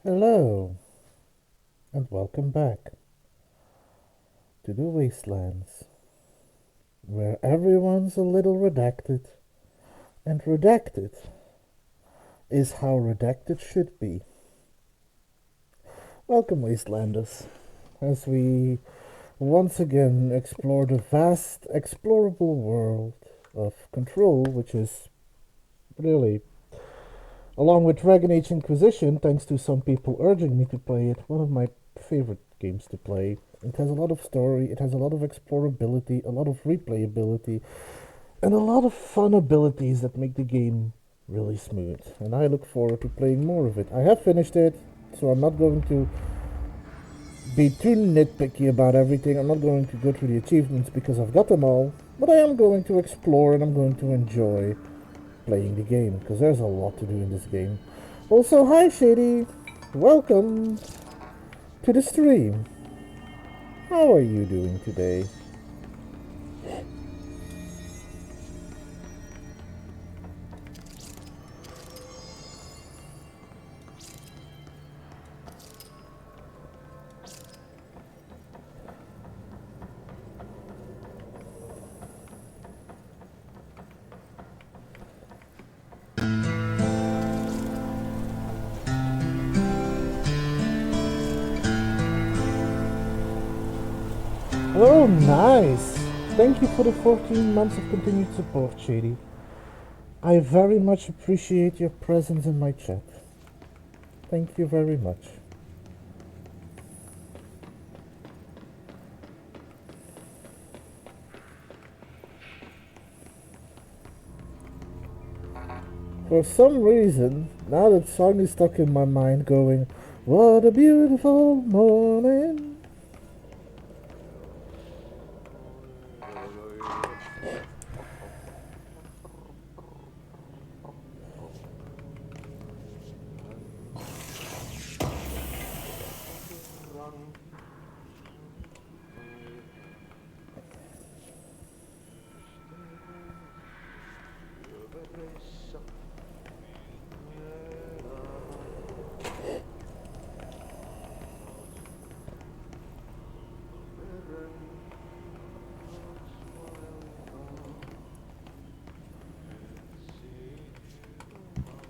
Hello, and welcome back to the Wastelands, where everyone's a little redacted, and redacted is how redacted should be. Welcome, Wastelanders, as we once again explore the vast, explorable world of Control, which is really, along with Dragon Age Inquisition, thanks to some people urging me to play it, one of my favorite games to play. It has a lot of story, it has a lot of explorability, a lot of replayability, and a lot of fun abilities that make the game really smooth. And I look forward to playing more of it. I have finished it, so I'm not going to be too nitpicky about everything. I'm not going to go through the achievements because I've got them all, but I am going to explore and I'm going to enjoy playing the game because there's a lot to do in this game. Also, hi Shady, welcome to the stream. How are you doing today? Oh, nice! Thank you for the 14 months of continued support, Shady. I very much appreciate your presence in my chat. Thank you very much. For some reason, now that song is stuck in my mind going, what a beautiful morning.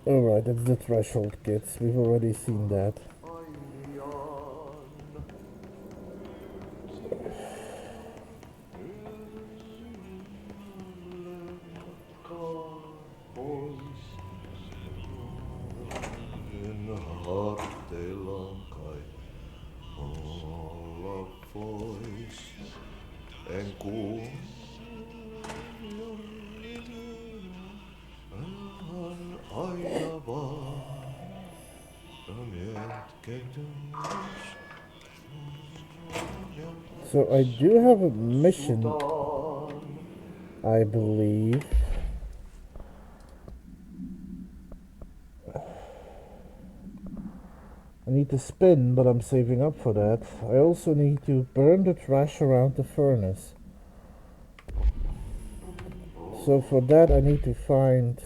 Alright, that's the threshold, kids. We've already seen that. So I do have a mission, I believe. I need to spin, but I'm saving up for that. I also need to burn the trash around the furnace. So for that I need to find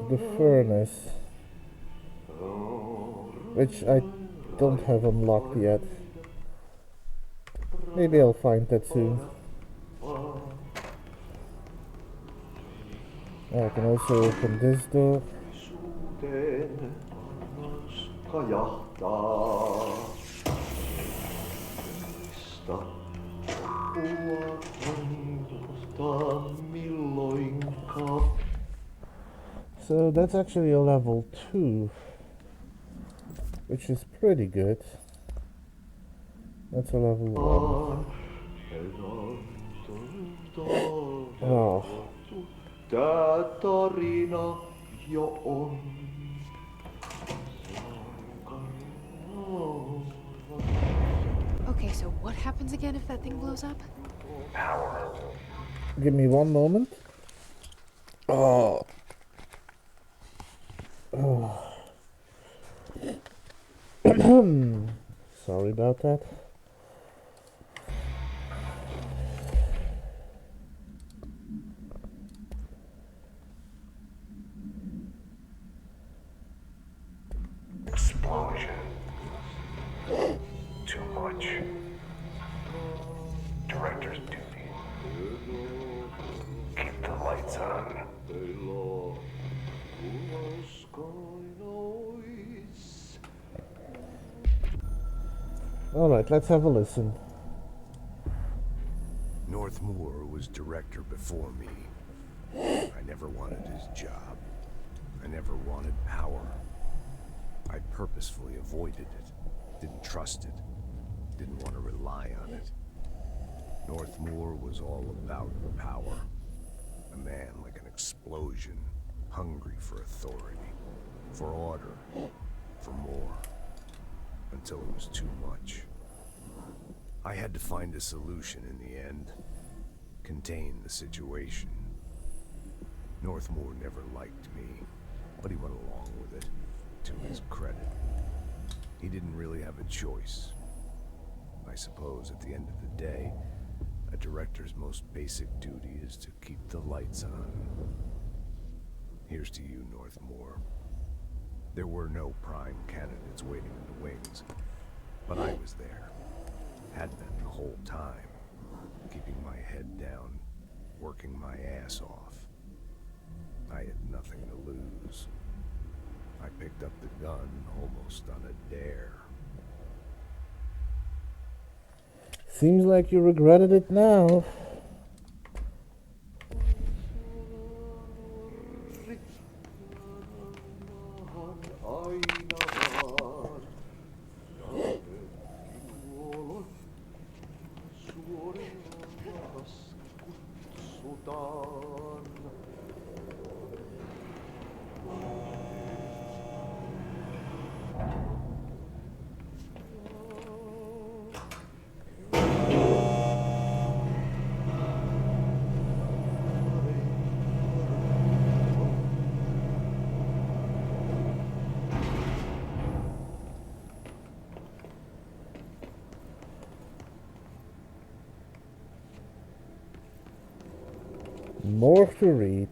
the furnace, which I don't have unlocked yet. Maybe I'll find that soon. I can also open this door. So that's actually a level 2, which is pretty good. That's a level 1. Oh. Okay, so what happens again if that thing blows up? Give me one moment. Oh. Oh. Sorry about that. lights on. Alright, let's have a listen. Northmoor was director before me. I never wanted his job. I never wanted power. I purposefully avoided it. Didn't trust it. Didn't want to rely on it. Northmoor was all about power. A man like an explosion, hungry for authority, for order, for more. Until it was too much. I had to find a solution in the end. Contain the situation. Northmoor never liked me, but he went along with it, to his credit. He didn't really have a choice. I suppose at the end of the day, a director's most basic duty is to keep the lights on. Here's to you, Northmoor. There were no prime candidates waiting in the wings, but I was there. Had been the whole time, keeping my head down, working my ass off. I had nothing to lose. I picked up the gun almost on a dare. Seems like you regretted it now. More to read.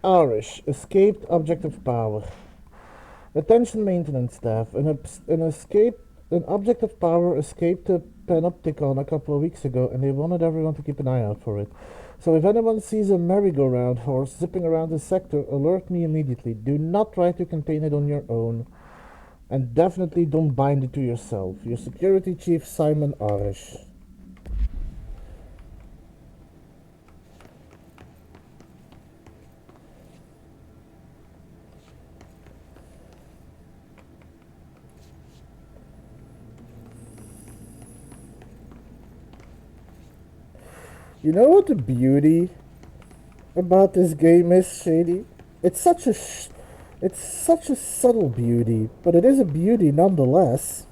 Irish, escaped object of power. Attention maintenance staff. An object of power escaped the panopticon a couple of weeks ago, and they wanted everyone to keep an eye out for it. So if anyone sees a merry-go-round horse zipping around the sector, alert me immediately. Do not try to contain it on your own. And definitely don't bind it to yourself. Your security chief, Simon Irish. You know what the beauty about this game is, Shady? It's such a subtle beauty, but it is a beauty nonetheless.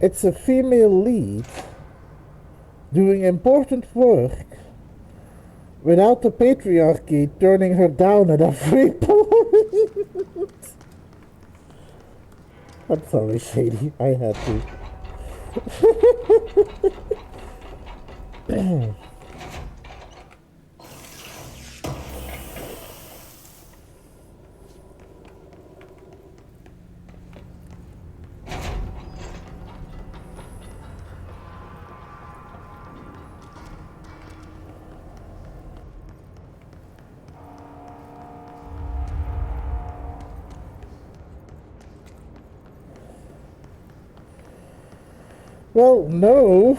It's a female lead doing important work without the patriarchy turning her down at every point. I'm sorry, Shady. I had to. Well, no.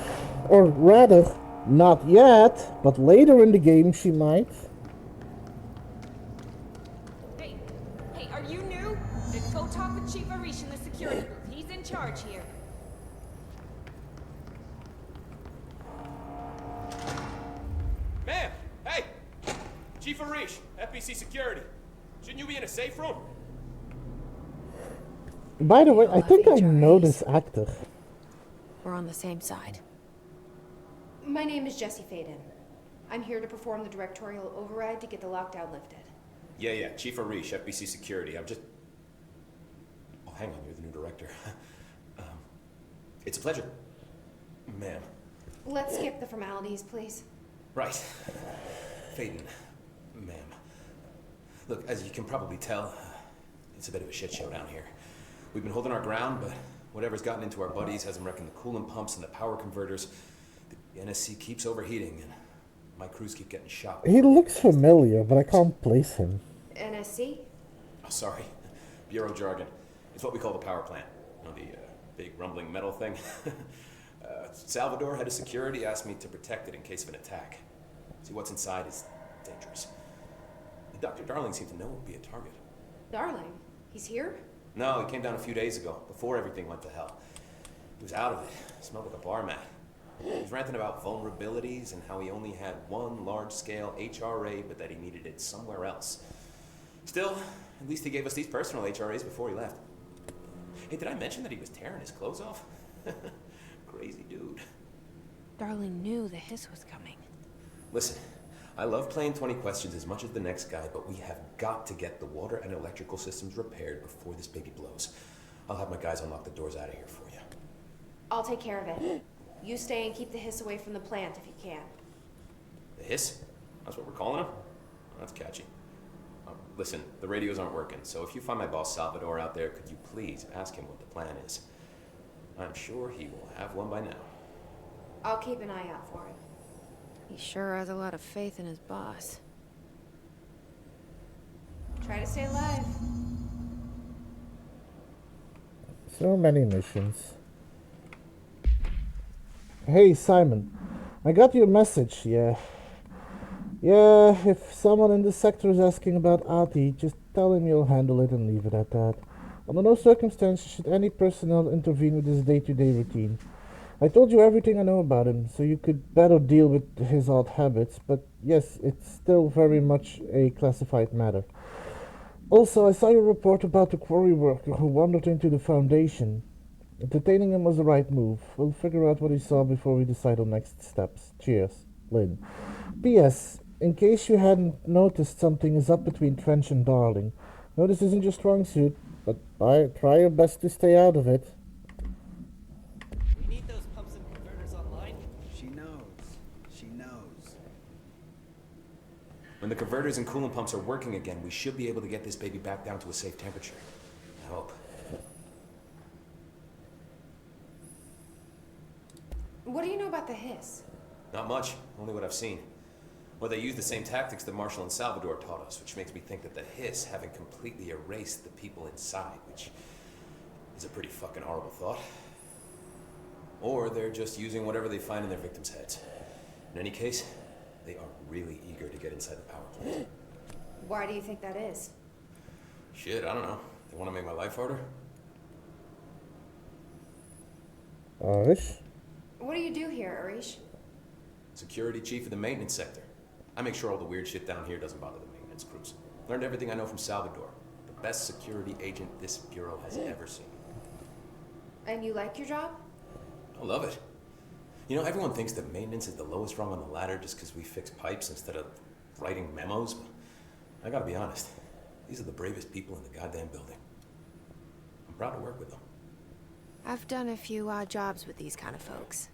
Or rather, not yet, but later in the game she might. Hey, are you new? Then go talk with Chief Arish in the security booth. He's in charge here. Ma'am! Hey! Chief Arish, FBC Security. Shouldn't you be in a safe room? By the way, I think I know this actor. We're on the same side. My name is Jesse Faden. I'm here to perform the directorial override to get the lockdown lifted. Yeah, Chief Arish, FBC Security. I'm just... Oh, hang on, you're the new director. It's a pleasure. Ma'am. Let's skip the formalities, please. Right. Faden, ma'am. Look, as you can probably tell, it's a bit of a shit show down here. We've been holding our ground, but whatever's gotten into our buddies has them wrecking the coolant pumps and the power converters. The NSC keeps overheating, and my crews keep getting shot. He looks familiar, but I can't place him. NSC? Oh, sorry. Bureau jargon. It's what we call the power plant. You know, the big rumbling metal thing. Salvador, head of security, asked me to protect it in case of an attack. See, what's inside is dangerous. Dr. Darling seemed to know it would be a target. Darling? He's here? No, he came down a few days ago, before everything went to hell. He was out of it. Smelled like a bar mat. He was ranting about vulnerabilities and how he only had one large-scale HRA, but that he needed it somewhere else. Still, at least he gave us these personal HRAs before he left. Hey, did I mention that he was tearing his clothes off? Crazy dude. Darling knew the hiss was coming. Listen, I love playing 20 questions as much as the next guy, but we have got to get the water and electrical systems repaired before this baby blows. I'll have my guys unlock the doors out of here for you. I'll take care of it. You stay and keep the hiss away from the plant if you can. The hiss? That's what we're calling him? That's catchy. Listen, the radios aren't working, so if you find my boss Salvador out there, could you please ask him what the plan is? I'm sure he will have one by now. I'll keep an eye out for him. He sure has a lot of faith in his boss. Try to stay alive. So many missions. Hey, Simon. I got your message, yeah. Yeah, if someone in this sector is asking about Ati, just tell him you'll handle it and leave it at that. Under no circumstances should any personnel intervene with his day-to-day routine. I told you everything I know about him, so you could better deal with his odd habits, but yes, it's still very much a classified matter. Also, I saw your report about the quarry worker who wandered into the Foundation. Entertaining him was the right move. We'll figure out what he saw before we decide on next steps. Cheers, Lynn. P.S. In case you hadn't noticed, something is up between Trench and Darling. No, this isn't your strong suit, but try your best to stay out of it. We need those pumps and converters online. She knows. She knows. When the converters and coolant pumps are working again, we should be able to get this baby back down to a safe temperature. I hope. What do you know about the hiss? Not much, only what I've seen. Well, they use the same tactics that Marshall and Salvador taught us, which makes me think that the hiss haven't completely erased the people inside, which is a pretty fucking horrible thought. Or they're just using whatever they find in their victims' heads. In any case, they are really eager to get inside the power plant. Why do you think that is? Shit, I don't know. They want to make my life harder? Arish? What do you do here, Arish? Security chief of the maintenance sector. I make sure all the weird shit down here doesn't bother the maintenance crews. Learned everything I know from Salvador. The best security agent this bureau has ever seen. And you like your job? I love it. You know, everyone thinks that maintenance is the lowest rung on the ladder just because we fix pipes instead of writing memos, but I gotta be honest. These are the bravest people in the goddamn building. I'm proud to work with them. I've done a few odd jobs with these kind of folks.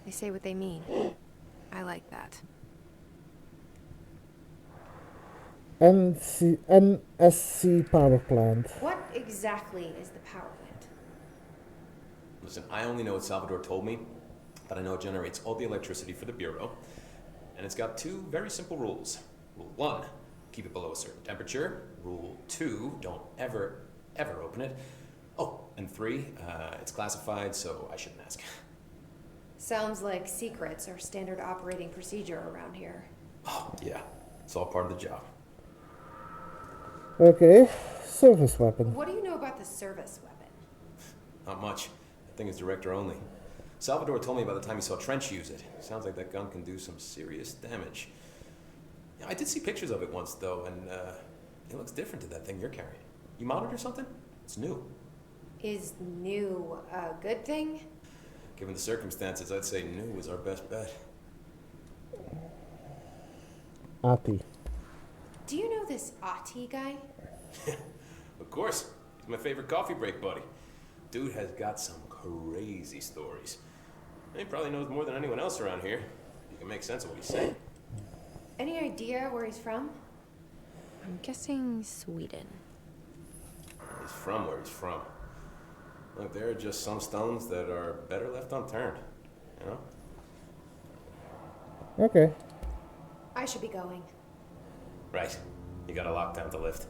They say what they mean. I like that. NSC power plant. What exactly is the power plant? Listen, I only know what Salvador told me, but I know it generates all the electricity for the Bureau, and it's got two very simple rules. Rule 1, keep it below a certain temperature. Rule 2, don't ever open it. Oh, and 3, it's classified, so I shouldn't ask. Sounds like secrets are standard operating procedure around here. Oh, yeah, it's all part of the job. Okay, service weapon. What do you know about the service weapon? Not much. That thing is director only. Salvador told me by the time he saw Trench use it. Sounds like that gun can do some serious damage. Yeah, I did see pictures of it once, though, and it looks different to that thing you're carrying. You mounted or something? It's new. Is new a good thing? Given the circumstances, I'd say new was our best bet. Ati. Do you know this Ati guy? Of course. He's my favorite coffee break buddy. Dude has got some crazy stories. He probably knows more than anyone else around here. You can make sense of what he's saying. Any idea where he's from? I'm guessing Sweden. He's from where he's from. Look, there are just some stones that are better left unturned, you know? Okay. I should be going. Right. You gotta lock down the lift.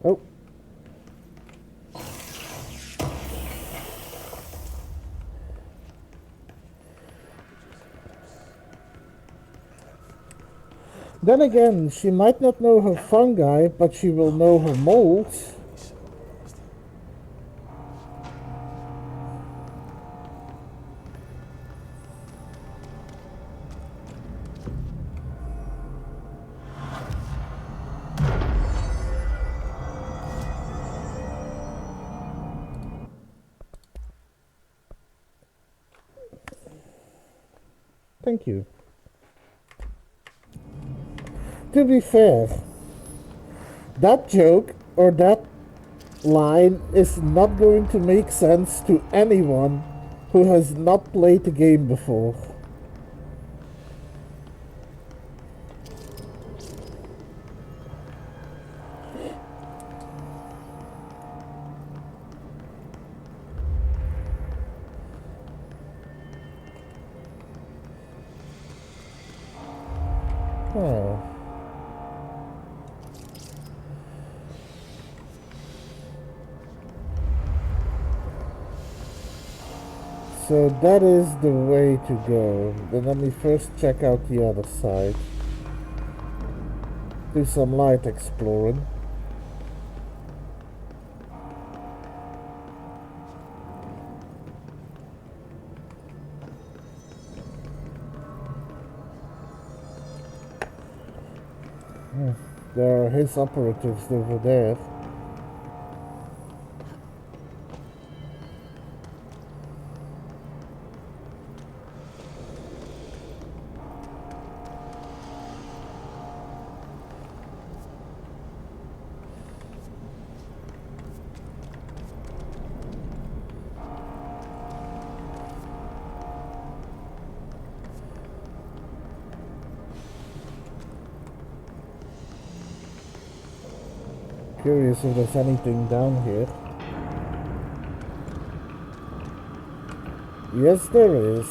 Oh. Then again, she might not know her fungi, but she will know her molds. Thank you. To be fair, that joke or that line is not going to make sense to anyone who has not played the game before. Oh. So that is the way to go. Then let me first check out the other side. Do some light exploring. There are his operatives over there. Curious if there's anything down here. Yes, there is.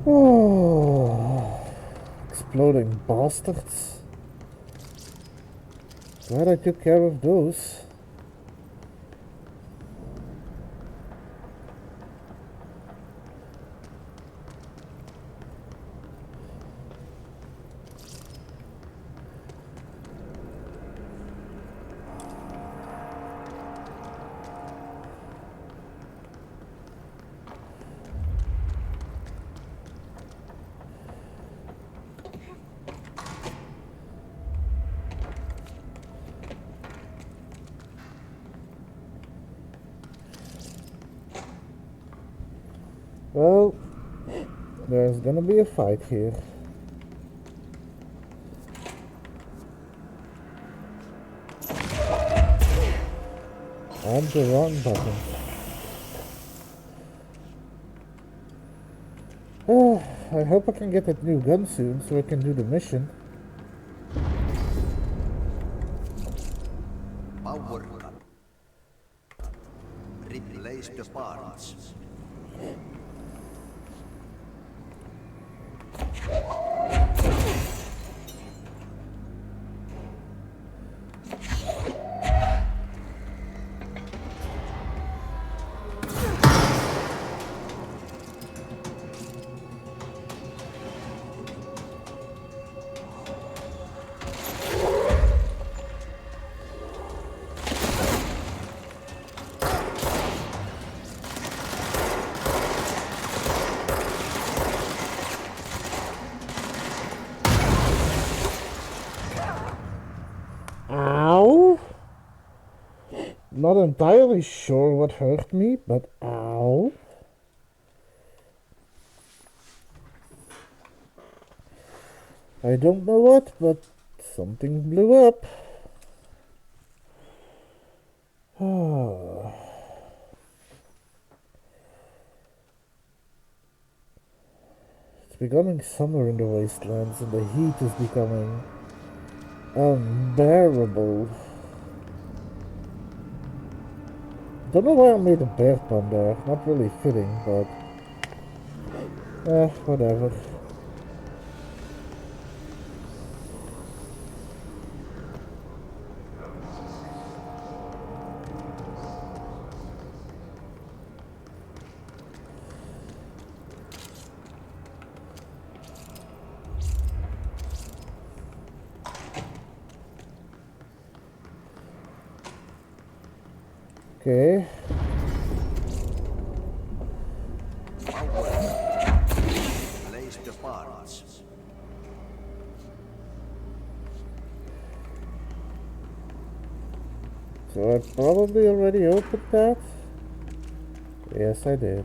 Oh, exploding bastards. Glad I took care of those. Well, there's gonna be a fight here. And the wrong button. Oh, I hope I can get that new gun soon so I can do the mission. Power up. Replace the parts. Ow! Not entirely sure what hurt me, but ow. I don't know what, but something blew up. It's becoming summer in the wastelands and the heat is becoming unbearable. Don't know why I made a bear pun there. Not really fitting, but whatever. Okay. Place the parts. So I probably already opened that? Yes, I did.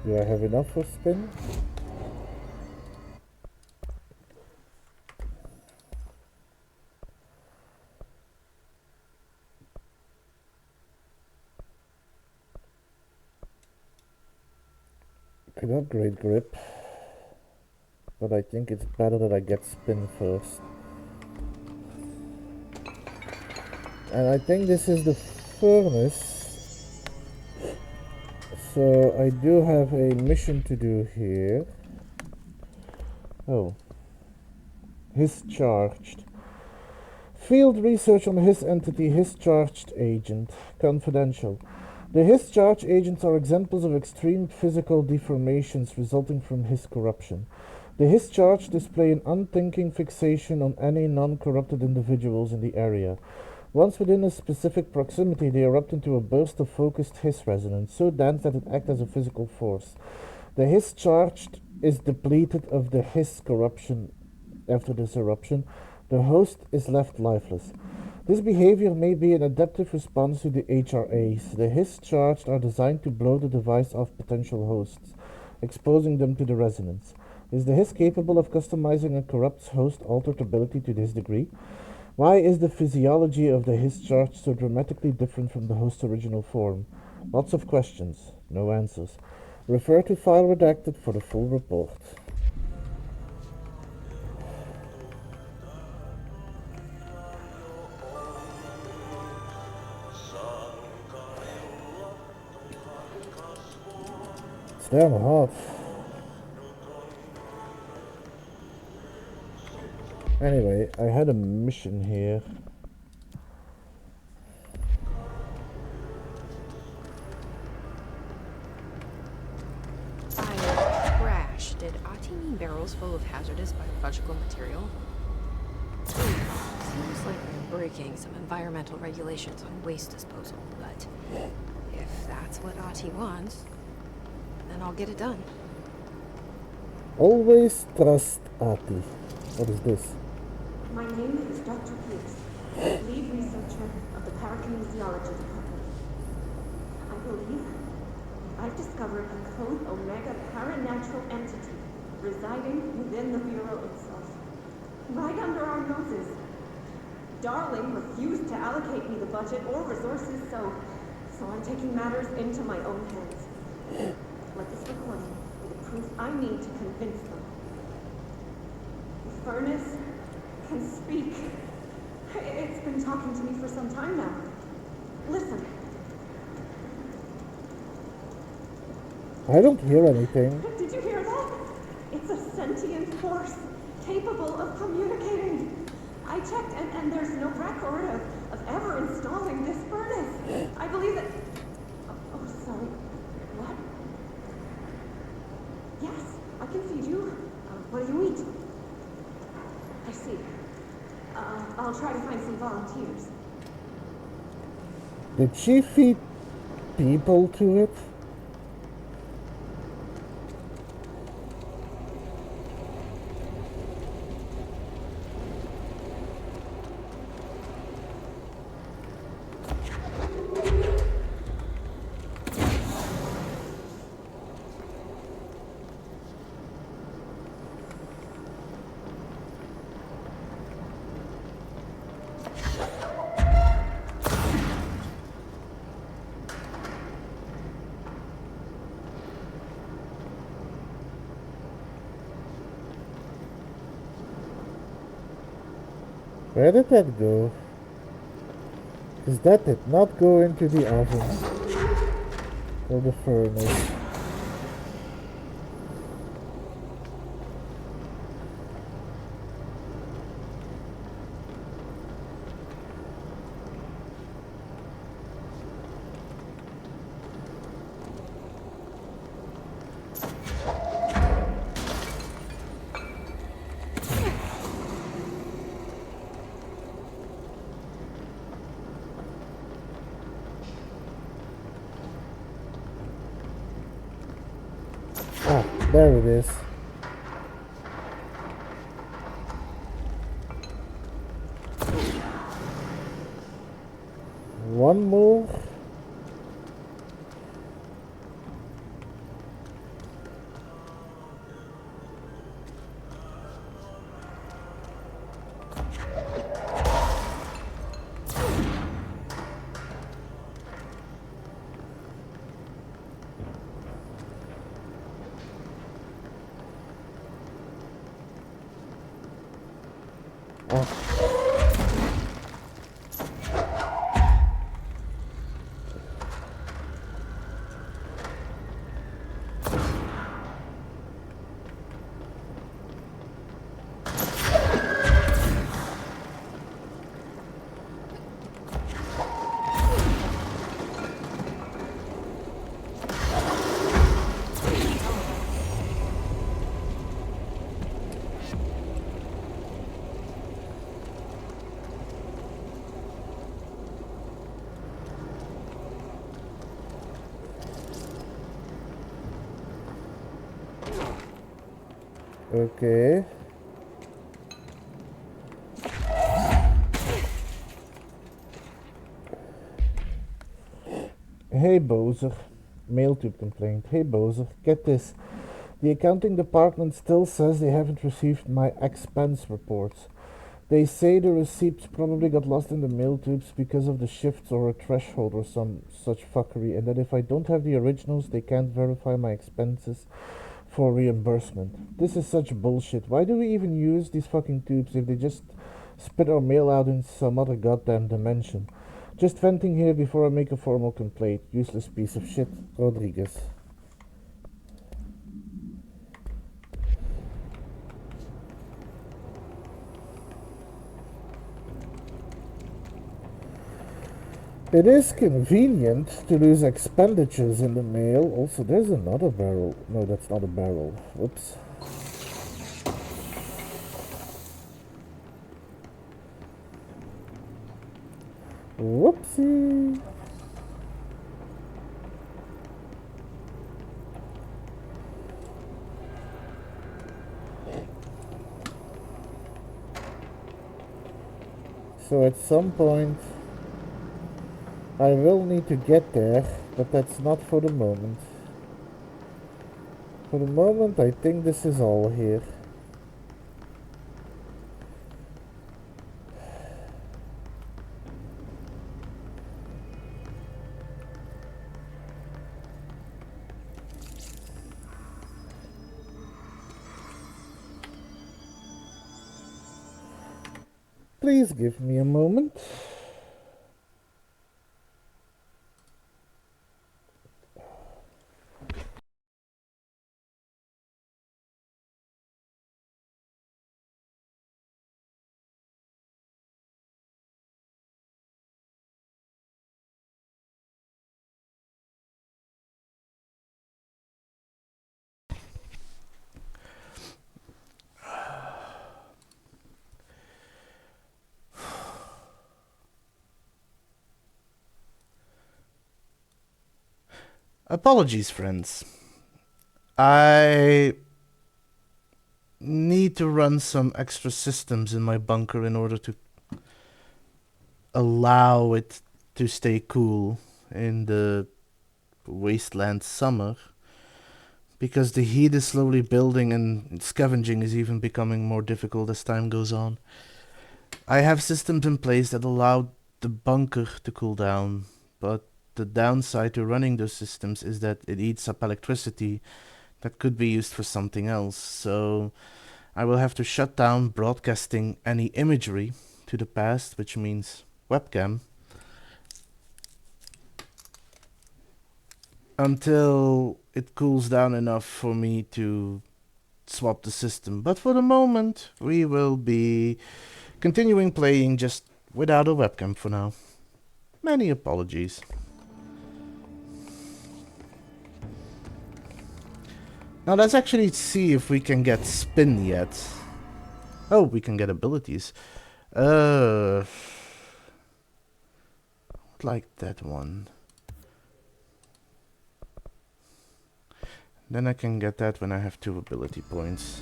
Do I have enough for spin? Can upgrade grip, but I think it's better that I get spin first. And I think this is the furnace, so I do have a mission to do here. Oh, his charged. Field research on his entity, his charged agent. Confidential. The his charged agents are examples of extreme physical deformations resulting from his corruption. The his charged display an unthinking fixation on any non-corrupted individuals in the area. Once within a specific proximity, they erupt into a burst of focused hiss resonance, so dense that it acts as a physical force. The hiss charged is depleted of the hiss corruption after this eruption. The host is left lifeless. This behavior may be an adaptive response to the HRAs. The hiss charged are designed to blow the device off potential hosts, exposing them to the resonance. Is the hiss capable of customizing a corrupt host altered ability to this degree? Why is the physiology of the hiss charge so dramatically different from the host's original form? Lots of questions, no answers. Refer to file redacted for the full report. It's damn hot. Anyway, I had a mission here. Crash. Did Ati mean barrels full of hazardous biological material? Seems like we're breaking some environmental regulations on waste disposal, but if that's what Ati wants, then I'll get it done. Always trust Ati. What is this? My name is Dr. Pierce, lead researcher of the Parakinesiology Department. I believe I've discovered a Code Omega paranatural entity residing within the Bureau itself, right under our noses. Darling refused to allocate me the budget or resources, so I'm taking matters into my own hands. Let this recording be the proof I need to convince them. The furnace can speak. It's been talking to me for some time now. Listen. I don't hear anything. Did you hear that? It's a sentient force capable of communicating. I checked and there's no record of ever installing this furnace. I believe that... Oh, sorry. What? Yes, I can feed you. What do you eat? I see. I'll try to find some volunteers. Did she feed people to it? Where did that go? Because that did not go into the oven or the furnace. There it is. One more. Okay. Hey Bozer. Mailtube complaint. Hey Bozer, get this. The accounting department still says they haven't received my expense reports. They say the receipts probably got lost in the mail tubes because of the shifts or a threshold or some such fuckery, and that if I don't have the originals, they can't verify my expenses for reimbursement. This is such bullshit. Why do we even use these fucking tubes if they just spit our mail out in some other goddamn dimension? Just venting here before I make a formal complaint. Useless piece of shit. Rodriguez. It is convenient to lose expenditures in the mail. Also, there's another barrel. No, that's not a barrel. Whoops. Whoopsie. So at some point, I will need to get there, but that's not for the moment. For the moment, I think this is all here. Please give me a moment. Apologies, friends. I need to run some extra systems in my bunker in order to allow it to stay cool in the wasteland summer, because the heat is slowly building and scavenging is even becoming more difficult as time goes on. I have systems in place that allow the bunker to cool down, but the downside to running those systems is that it eats up electricity that could be used for something else, so I will have to shut down broadcasting any imagery to the past, which means webcam, until it cools down enough for me to swap the system. But for the moment, we will be continuing playing just without a webcam for now. Many apologies. Now let's actually see if we can get spin yet. Oh, we can get abilities. Like that one. Then I can get that when I have 2 ability points.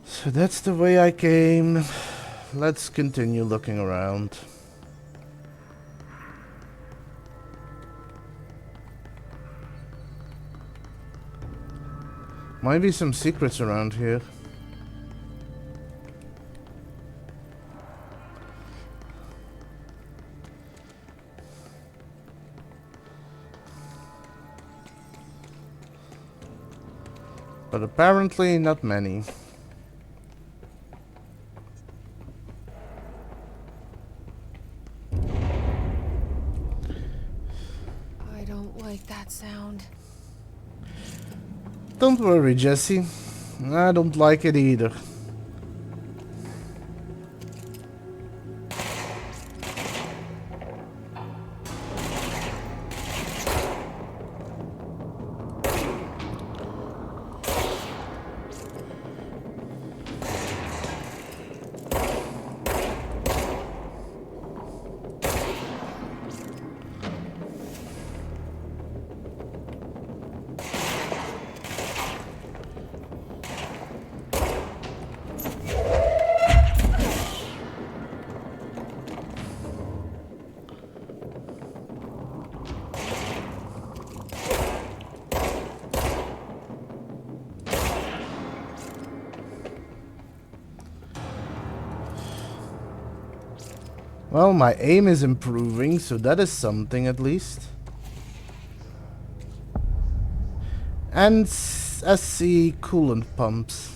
So that's the way I came. Let's continue looking around. Might be some secrets around here. But apparently not many. don't like that sound. Don't worry, Jesse. I don't like it either. Well, my aim is improving, so that is something at least. And SC coolant pumps.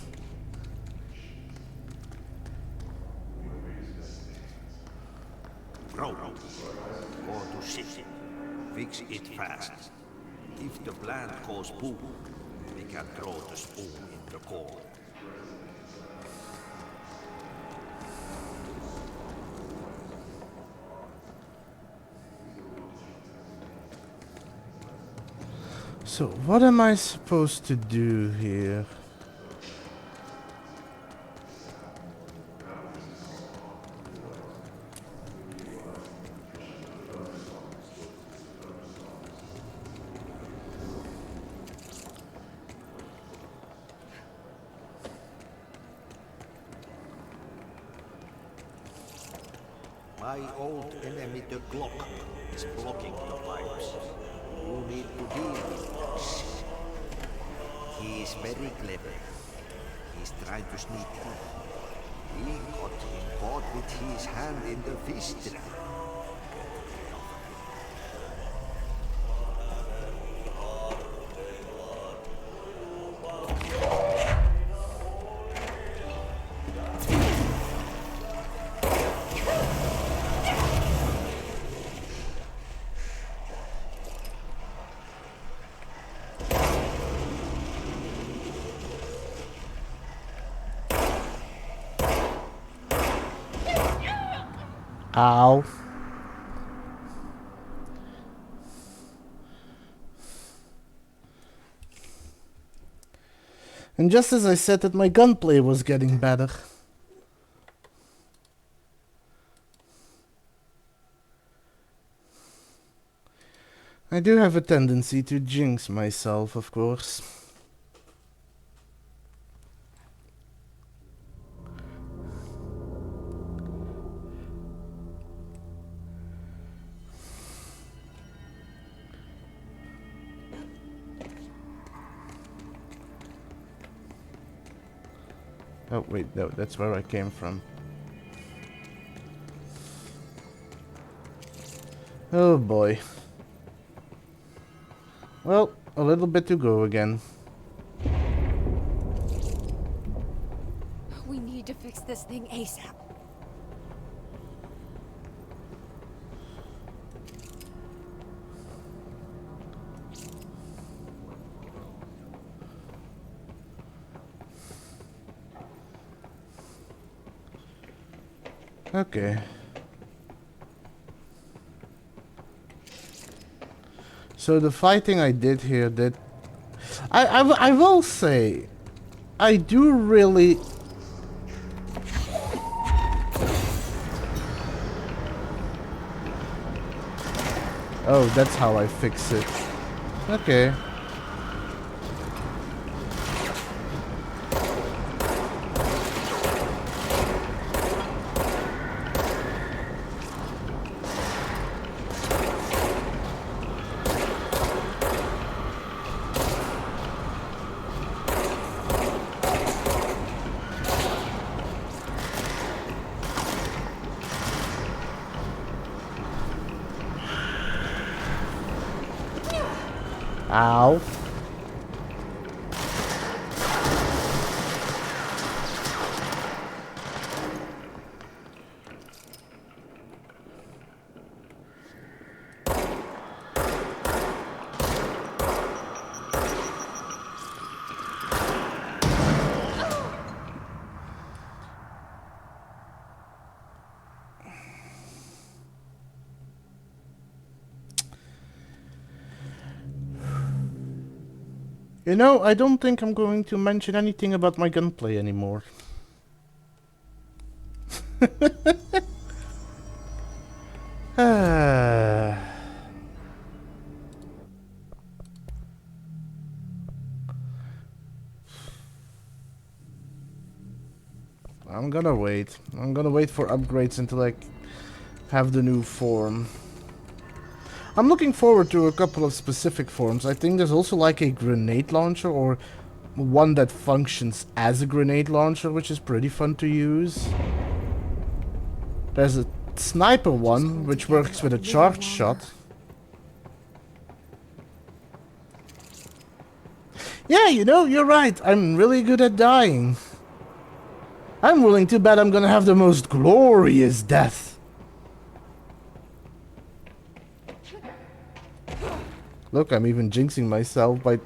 Grow. Go to city. Fix it fast. If the plant goes boom, we can throw the spoon in the corner. So, what am I supposed to do here? My old enemy, the clock, is blocking the pipes. You need to deal with this. He is very clever. He's trying to sneak in. He got caught with his hand in the fish trap. Ow. And just as I said that my gunplay was getting better. I do have a tendency to jinx myself, of course. Oh wait, no, that's where I came from. Oh boy. Well, a little bit to go again. We need to fix this thing ASAP. Okay. So the fighting I did here did... I will say, I do really... Oh, that's how I fix it. Okay. Ow. You know, I don't think I'm going to mention anything about my gunplay anymore. I'm gonna wait. I'm gonna wait for upgrades until I have the new form. I'm looking forward to a couple of specific forms. I think there's also like a grenade launcher or one that functions as a grenade launcher, which is pretty fun to use. There's a sniper one, which works with a charge shot. Yeah, you know, you're right. I'm really good at dying. I'm willing to bet I'm gonna have the most glorious death. Look, I'm even jinxing myself by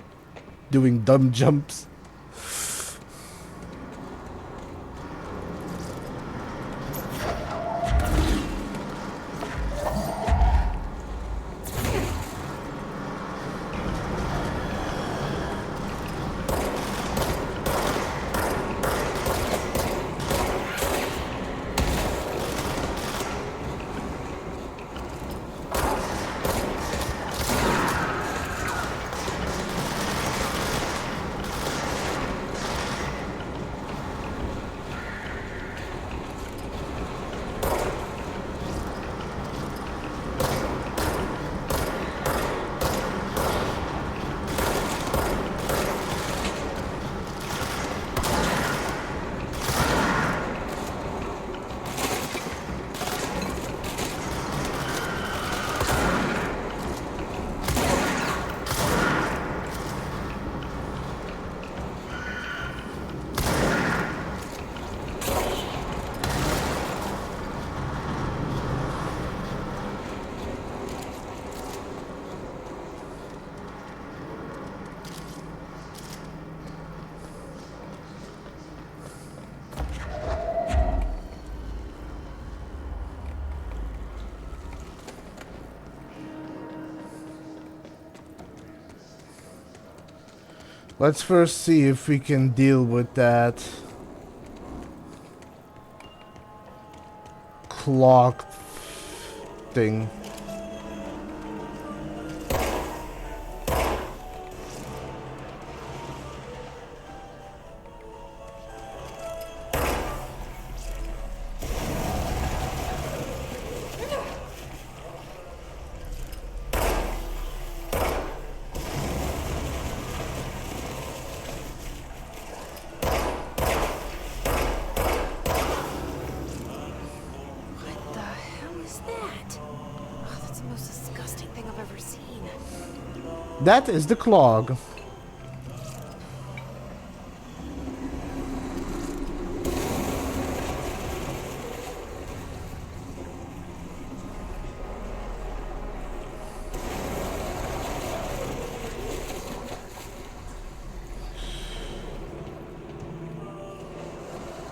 doing dumb jumps. Let's first see if we can deal with that clock thing. That is the clog.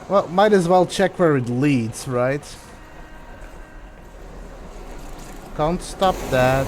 Well, might as well check where it leads, right? Can't stop that.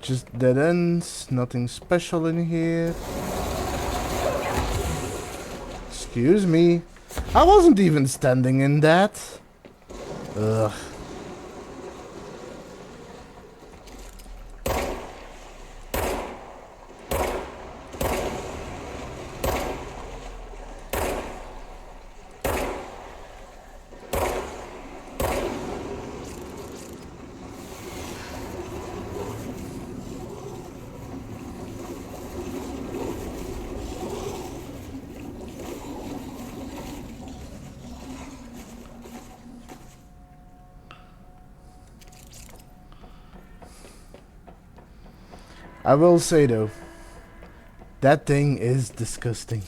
Just dead ends, nothing special in here. Excuse me. I wasn't even standing in that. Ugh. I will say though, that thing is disgusting.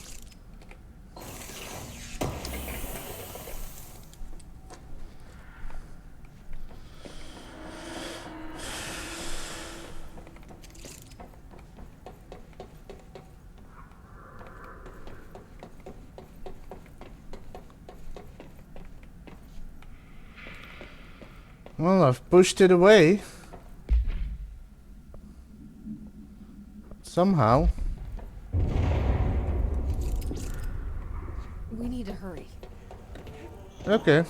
Well, I've pushed it away. Somehow. We need to hurry. Okay.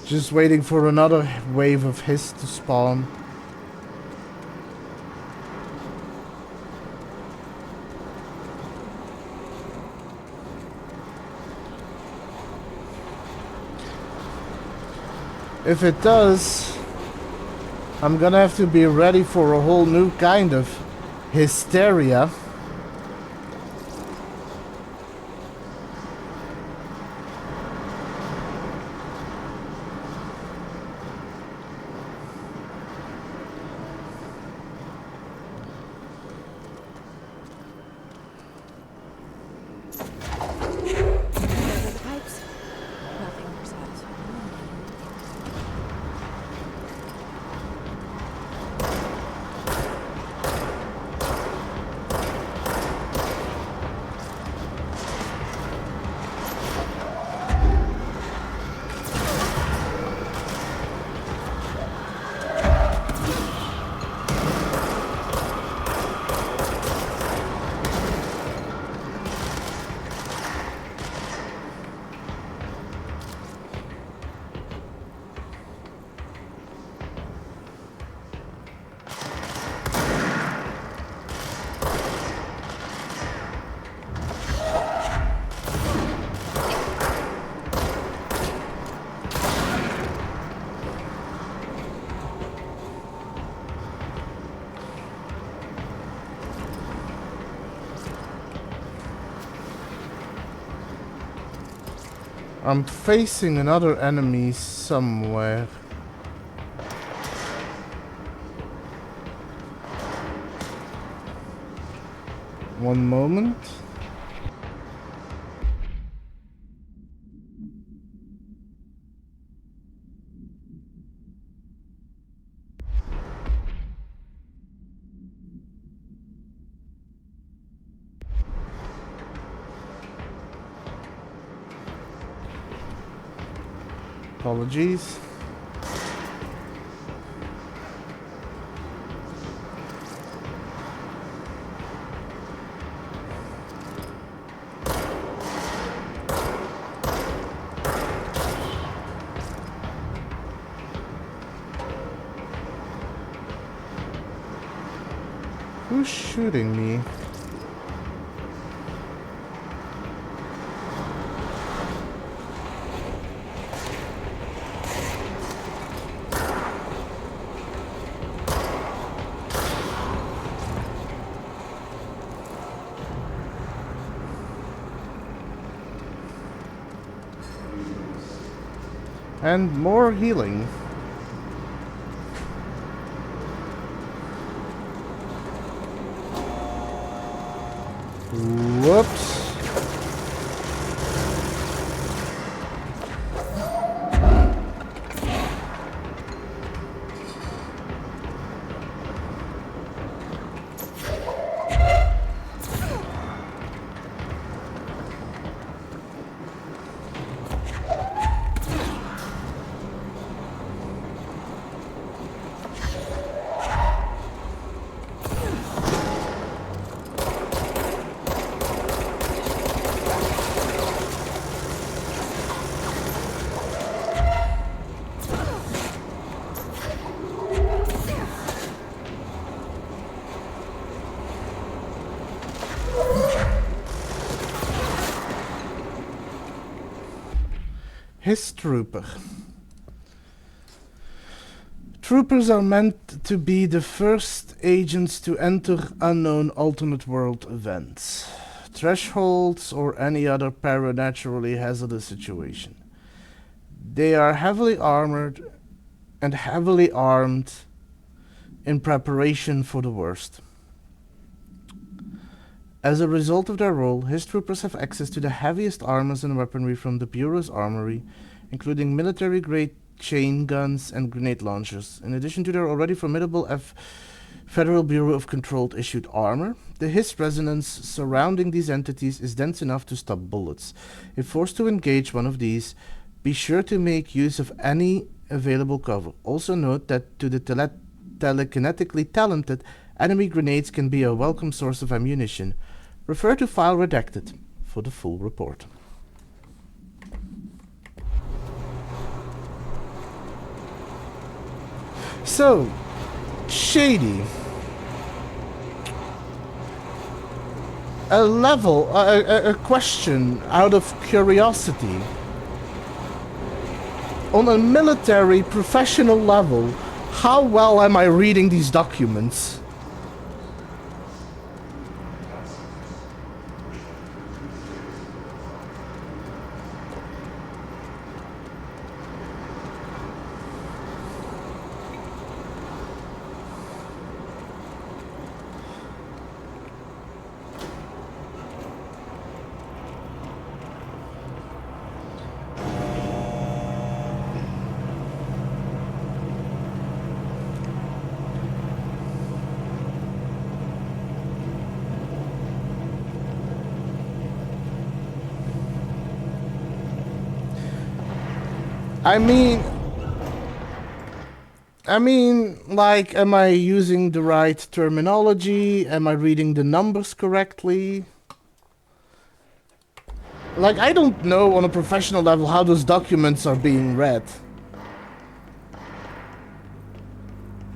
Just waiting for another wave of hiss to spawn. If it does, I'm gonna have to be ready for a whole new kind of hysteria. I'm facing another enemy somewhere. One moment. Apologies. Who's shooting me? And more healing. Whoops. His trooper. Troopers are meant to be the first agents to enter unknown alternate world events, thresholds, or any other paranaturally hazardous situation. They are heavily armored and heavily armed in preparation for the worst. As a result of their role, his troopers have access to the heaviest armors and weaponry from the Bureau's armory, including military-grade chain guns and grenade launchers. In addition to their already formidable Federal Bureau of Control issued armor, the hiss resonance surrounding these entities is dense enough to stop bullets. If forced to engage one of these, be sure to make use of any available cover. Also note that to the telekinetically talented, enemy grenades can be a welcome source of ammunition. Refer to file Redacted for the full report. So, Shady. A question out of curiosity. On a military professional level, how well am I reading these documents? I mean, like, am I using the right terminology? Am I reading the numbers correctly? Like, I don't know on a professional level how those documents are being read.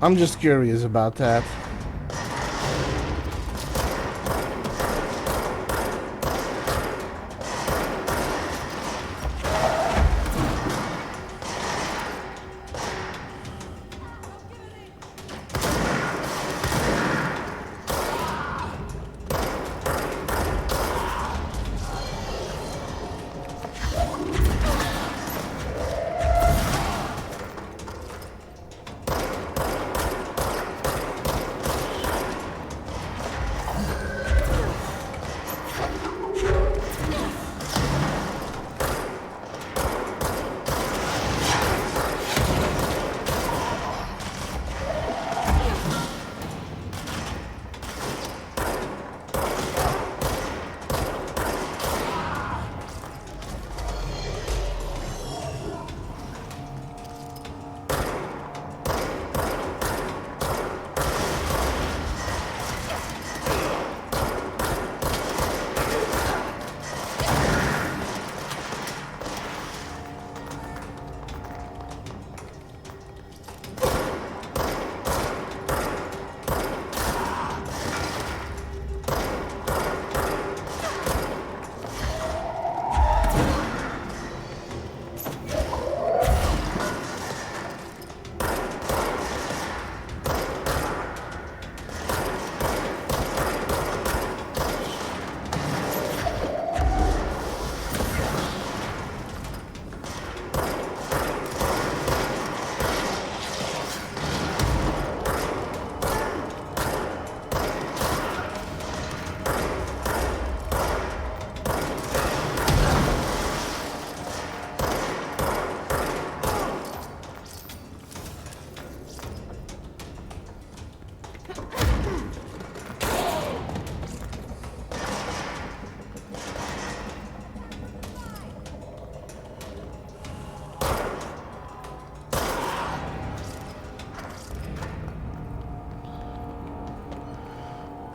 I'm just curious about that.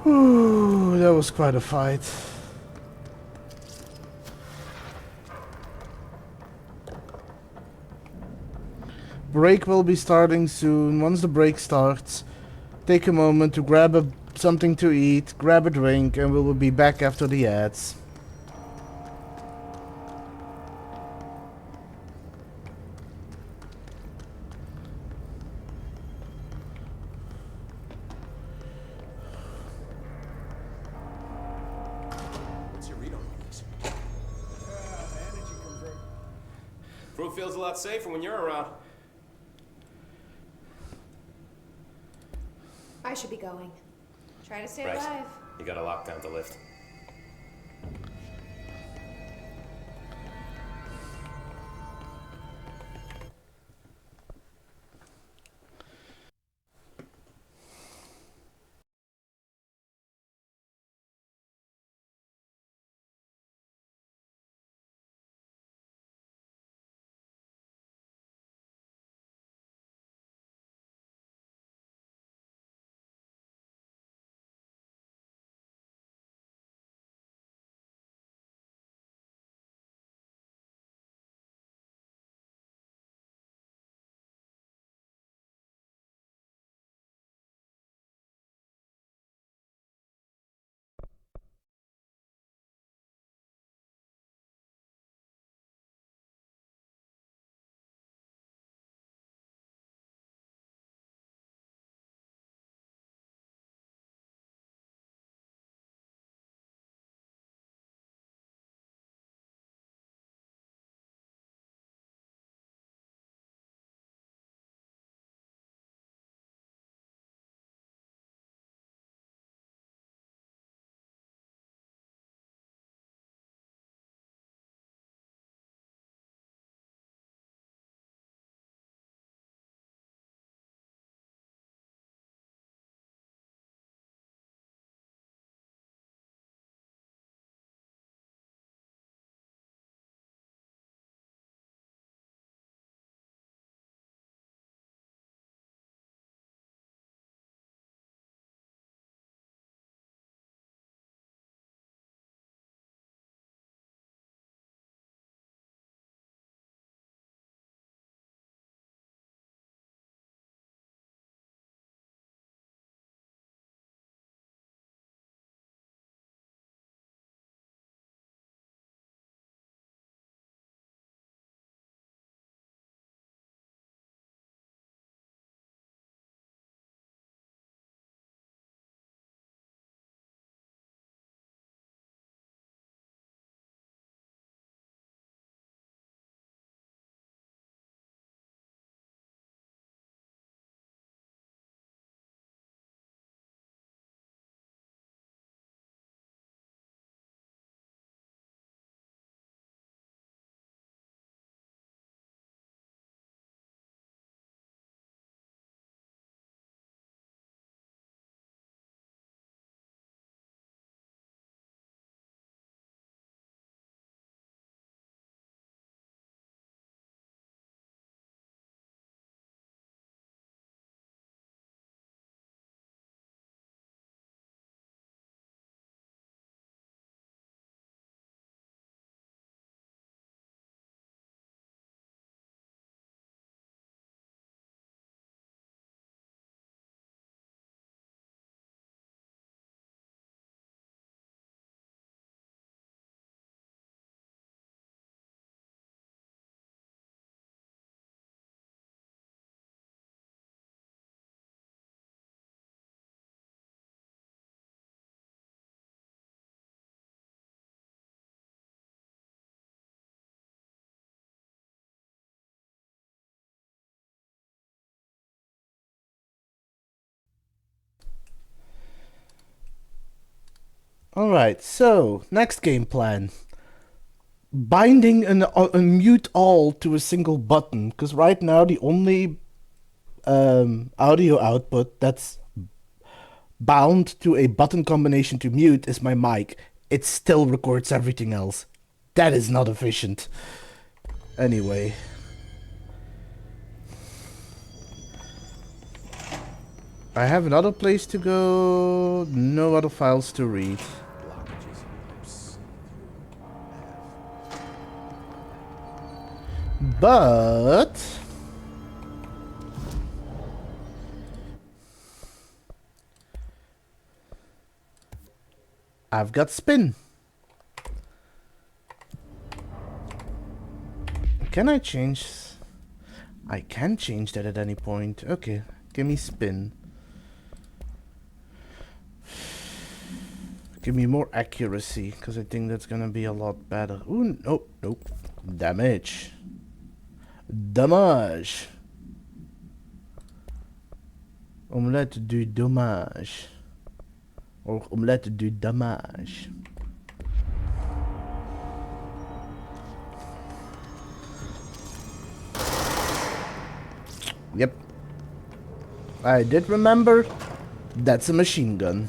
Ooh, that was quite a fight. Break will be starting soon. Once the break starts, take a moment to grab something to eat, grab a drink, and we will be back after the ads. Crew feels a lot safer when you're around. I should be going. Try to stay Right. alive. You gotta lock down the lift. Alright, so, next game plan. Binding a mute all to a single button, because right now the only audio output that's bound to a button combination to mute is my mic. It still records everything else. That is not efficient. Anyway. I have another place to go, no other files to read. Blockages in pipes. But I've got spin. Can I change? I can change that at any point. Okay, give me spin. Give me more accuracy, because I think that's gonna be a lot better. Ooh, nope, nope. Damage. Dommage. Omelette du dommage. Or omelette du dommage. Yep. I did remember. That's a machine gun.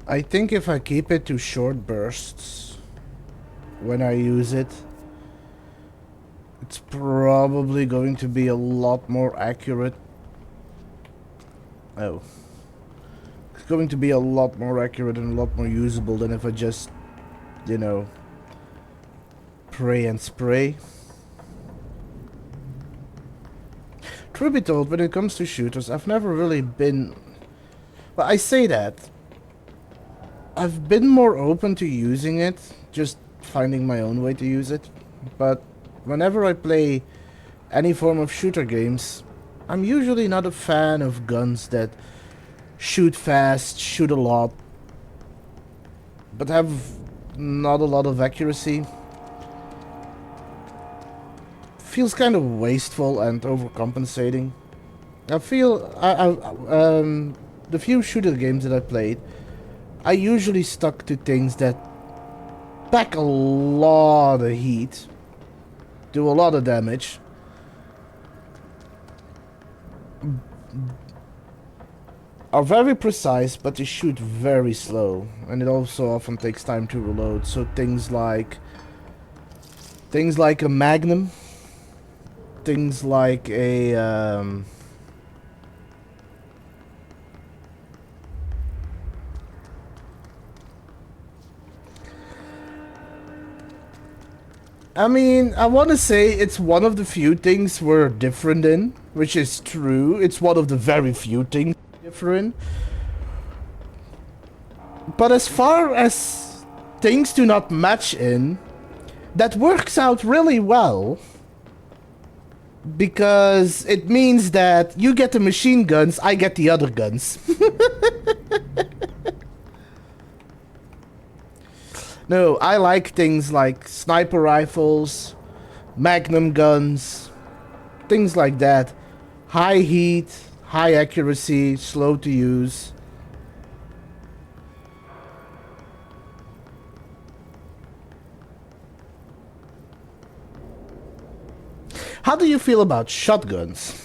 I think if I keep it to short bursts when I use it, it's probably going to be a lot more accurate. Oh. It's going to be a lot more accurate and a lot more usable than if I just, you know, pray and spray. Truth be told, when it comes to shooters, I've never really been... Well, I say that. I've been more open to using it, just finding my own way to use it. But whenever I play any form of shooter games, I'm usually not a fan of guns that shoot fast, shoot a lot, but have not a lot of accuracy. Feels kind of wasteful and overcompensating. I feel the few shooter games that I played, I usually stuck to things that pack a lot of heat, do a lot of damage, are very precise, but they shoot very slow, and it also often takes time to reload. So things like a Magnum, things like a I mean, I want to say it's one of the few things we're different in, which is true. It's one of the very few things different. But as far as things do not match in, that works out really well. Because it means that you get the machine guns, I get the other guns. No, I like things like sniper rifles, magnum guns, things like that. High heat, high accuracy, slow to use. How do you feel about shotguns?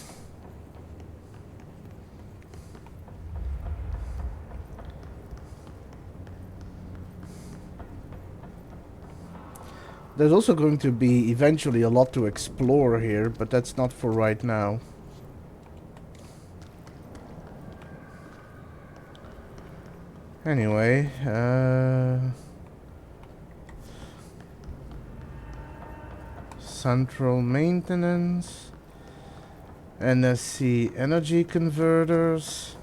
There's also going to be eventually a lot to explore here, but that's not for right now. Anyway, central maintenance. NSC energy converters.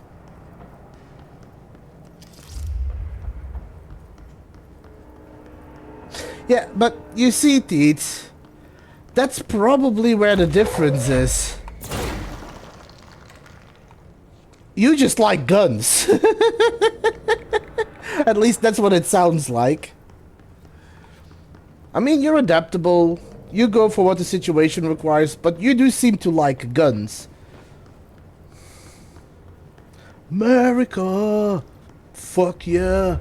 Yeah, but you see, Teets, that's probably where the difference is. You just like guns. At least that's what it sounds like. I mean, you're adaptable. You go for what the situation requires, but you do seem to like guns. America! Fuck yeah!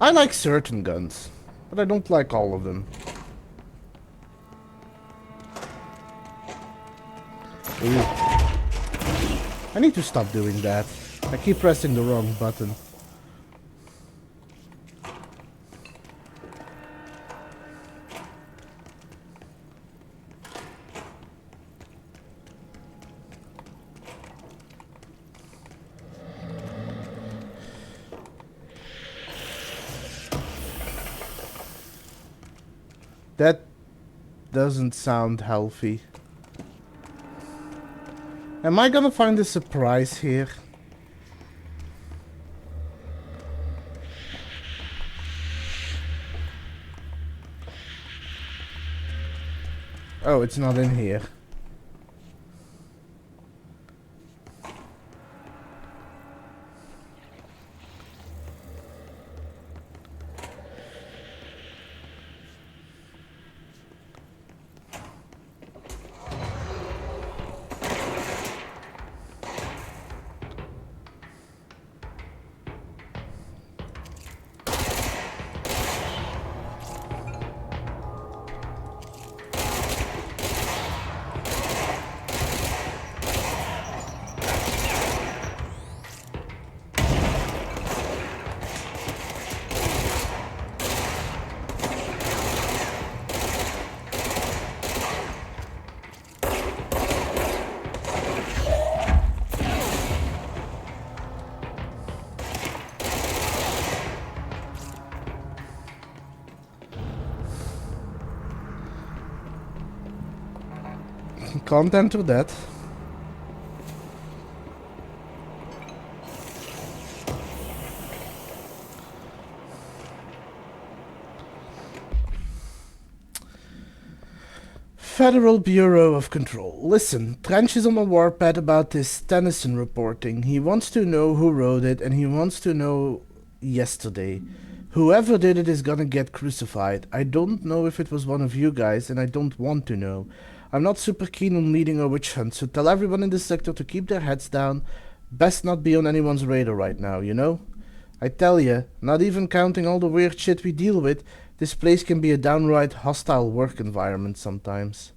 I like certain guns, but I don't like all of them. Ooh. I need to stop doing that. I keep pressing the wrong button. That doesn't sound healthy. Am I gonna find a surprise here? Oh, it's not in here. Can't enter that. Federal Bureau of Control. Listen, Trench is on a warpath about this Tennyson reporting. He wants to know who wrote it, and he wants to know yesterday. Whoever did it is gonna get crucified. I don't know if it was one of you guys, and I don't want to know. I'm not super keen on leading a witch hunt, so tell everyone in the sector to keep their heads down. Best not be on anyone's radar right now, you know? I tell ya, not even counting all the weird shit we deal with, this place can be a downright hostile work environment sometimes.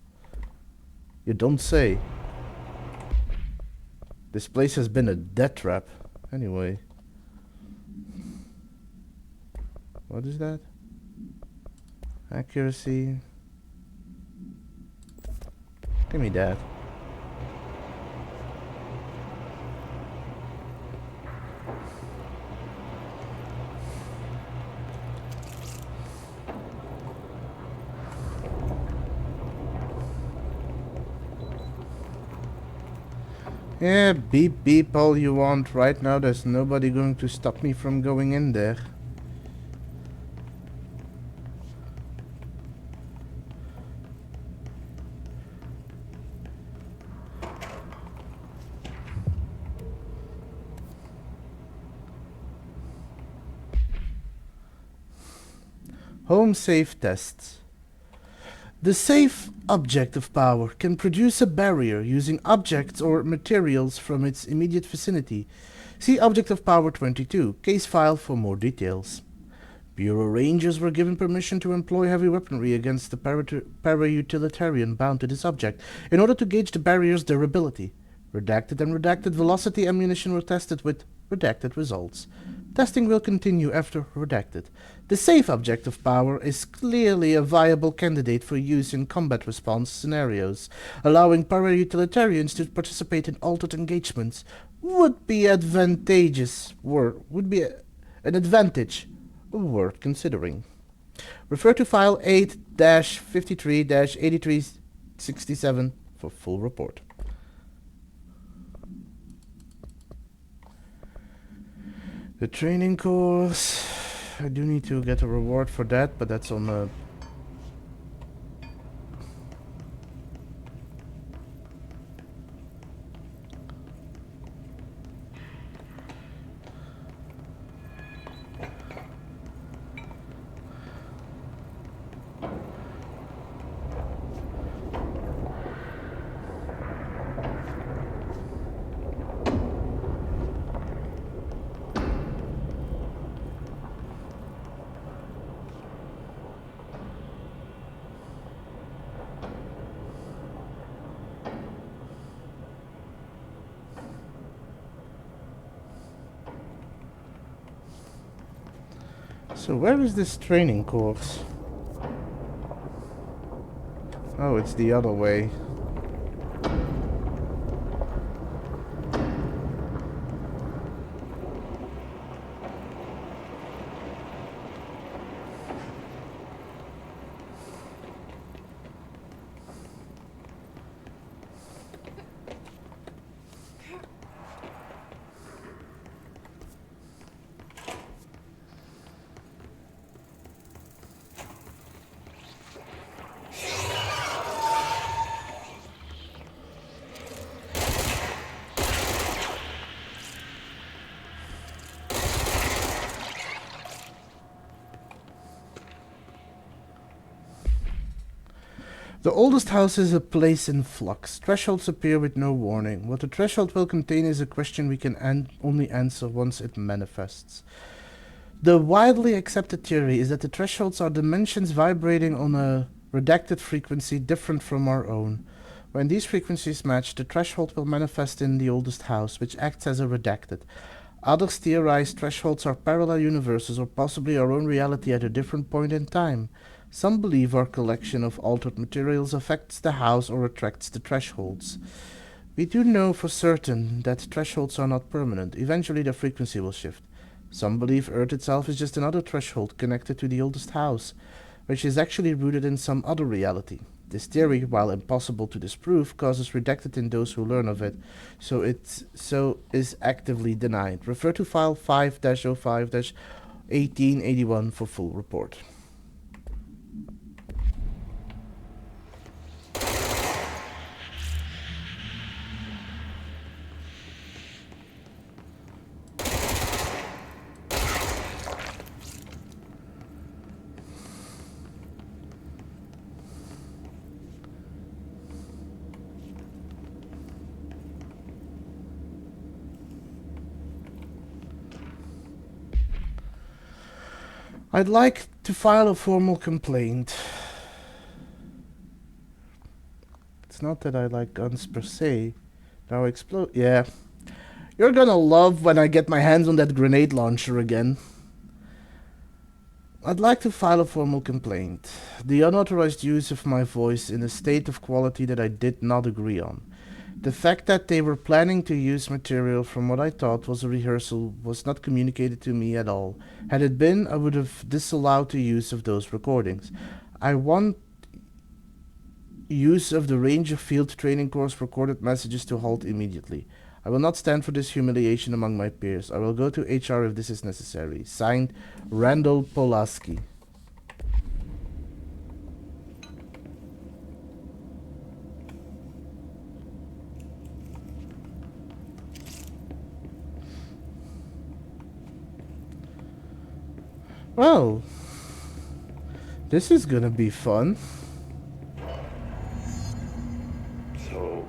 You don't say. This place has been a death trap. Anyway. What is that? Accuracy. Give me that. Yeah, beep beep all you want. Right now there's nobody going to stop me from going in there. Home safe tests. The safe object of power can produce a barrier using objects or materials from its immediate vicinity. See Object of Power 22, case file for more details. Bureau Rangers were given permission to employ heavy weaponry against the para-utilitarian bound to this object in order to gauge the barrier's durability. Redacted and redacted velocity ammunition were tested with redacted results. Testing will continue after redacted. The safe object of power is clearly a viable candidate for use in combat response scenarios. Allowing para-utilitarians to participate in altered engagements would be an advantage worth considering. Refer to file 8-53-8367 for full report. The training course. I do need to get a reward for that, but that's on the... So where is this training course? Oh, it's the other way. The oldest house is a place in flux. Thresholds appear with no warning. What the threshold will contain is a question we can only answer once it manifests. The widely accepted theory is that the thresholds are dimensions vibrating on a redacted frequency different from our own. When these frequencies match, the threshold will manifest in the oldest house, which acts as a redacted. Others theorize thresholds are parallel universes or possibly our own reality at a different point in time. Some believe our collection of altered materials affects the house or attracts the thresholds. We do know for certain that thresholds are not permanent. Eventually their frequency will shift. Some believe Earth itself is just another threshold connected to the oldest house, which is actually rooted in some other reality. This theory, while impossible to disprove, causes redacted in those who learn of it, so is actively denied. Refer to file 5-05-1881 for full report. I'd like to file a formal complaint. It's not that I like guns per se. Now explode. Yeah. You're gonna love when I get my hands on that grenade launcher again. I'd like to file a formal complaint. The unauthorized use of my voice in a state of quality that I did not agree on. The fact that they were planning to use material from what I thought was a rehearsal was not communicated to me at all. Had it been, I would have disallowed the use of those recordings. I want use of the Ranger Field Training Course recorded messages to halt immediately. I will not stand for this humiliation among my peers. I will go to HR if this is necessary. Signed, Randall Polaski. Well, this is gonna be fun. So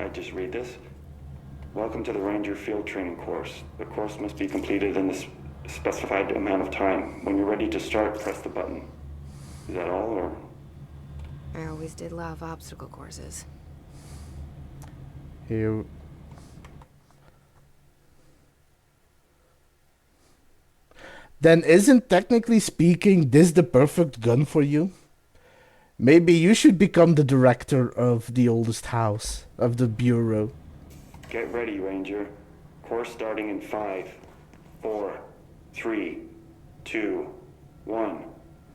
I just read this. Welcome to the Ranger Field Training Course. The course must be completed in the specified amount of time. When you're ready to start, press the button. Is that all, or? I always did love obstacle courses. Here. Then isn't, technically speaking, this the perfect gun for you? Maybe you should become the director of the oldest house, of the bureau. Get ready, Ranger. Course starting in 5, 4, 3, 2, 1.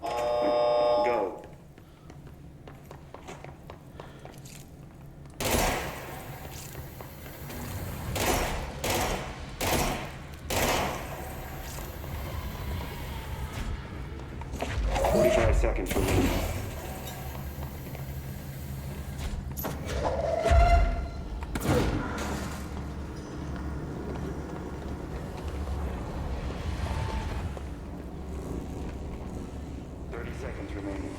Go. Seconds remaining. Seconds remaining.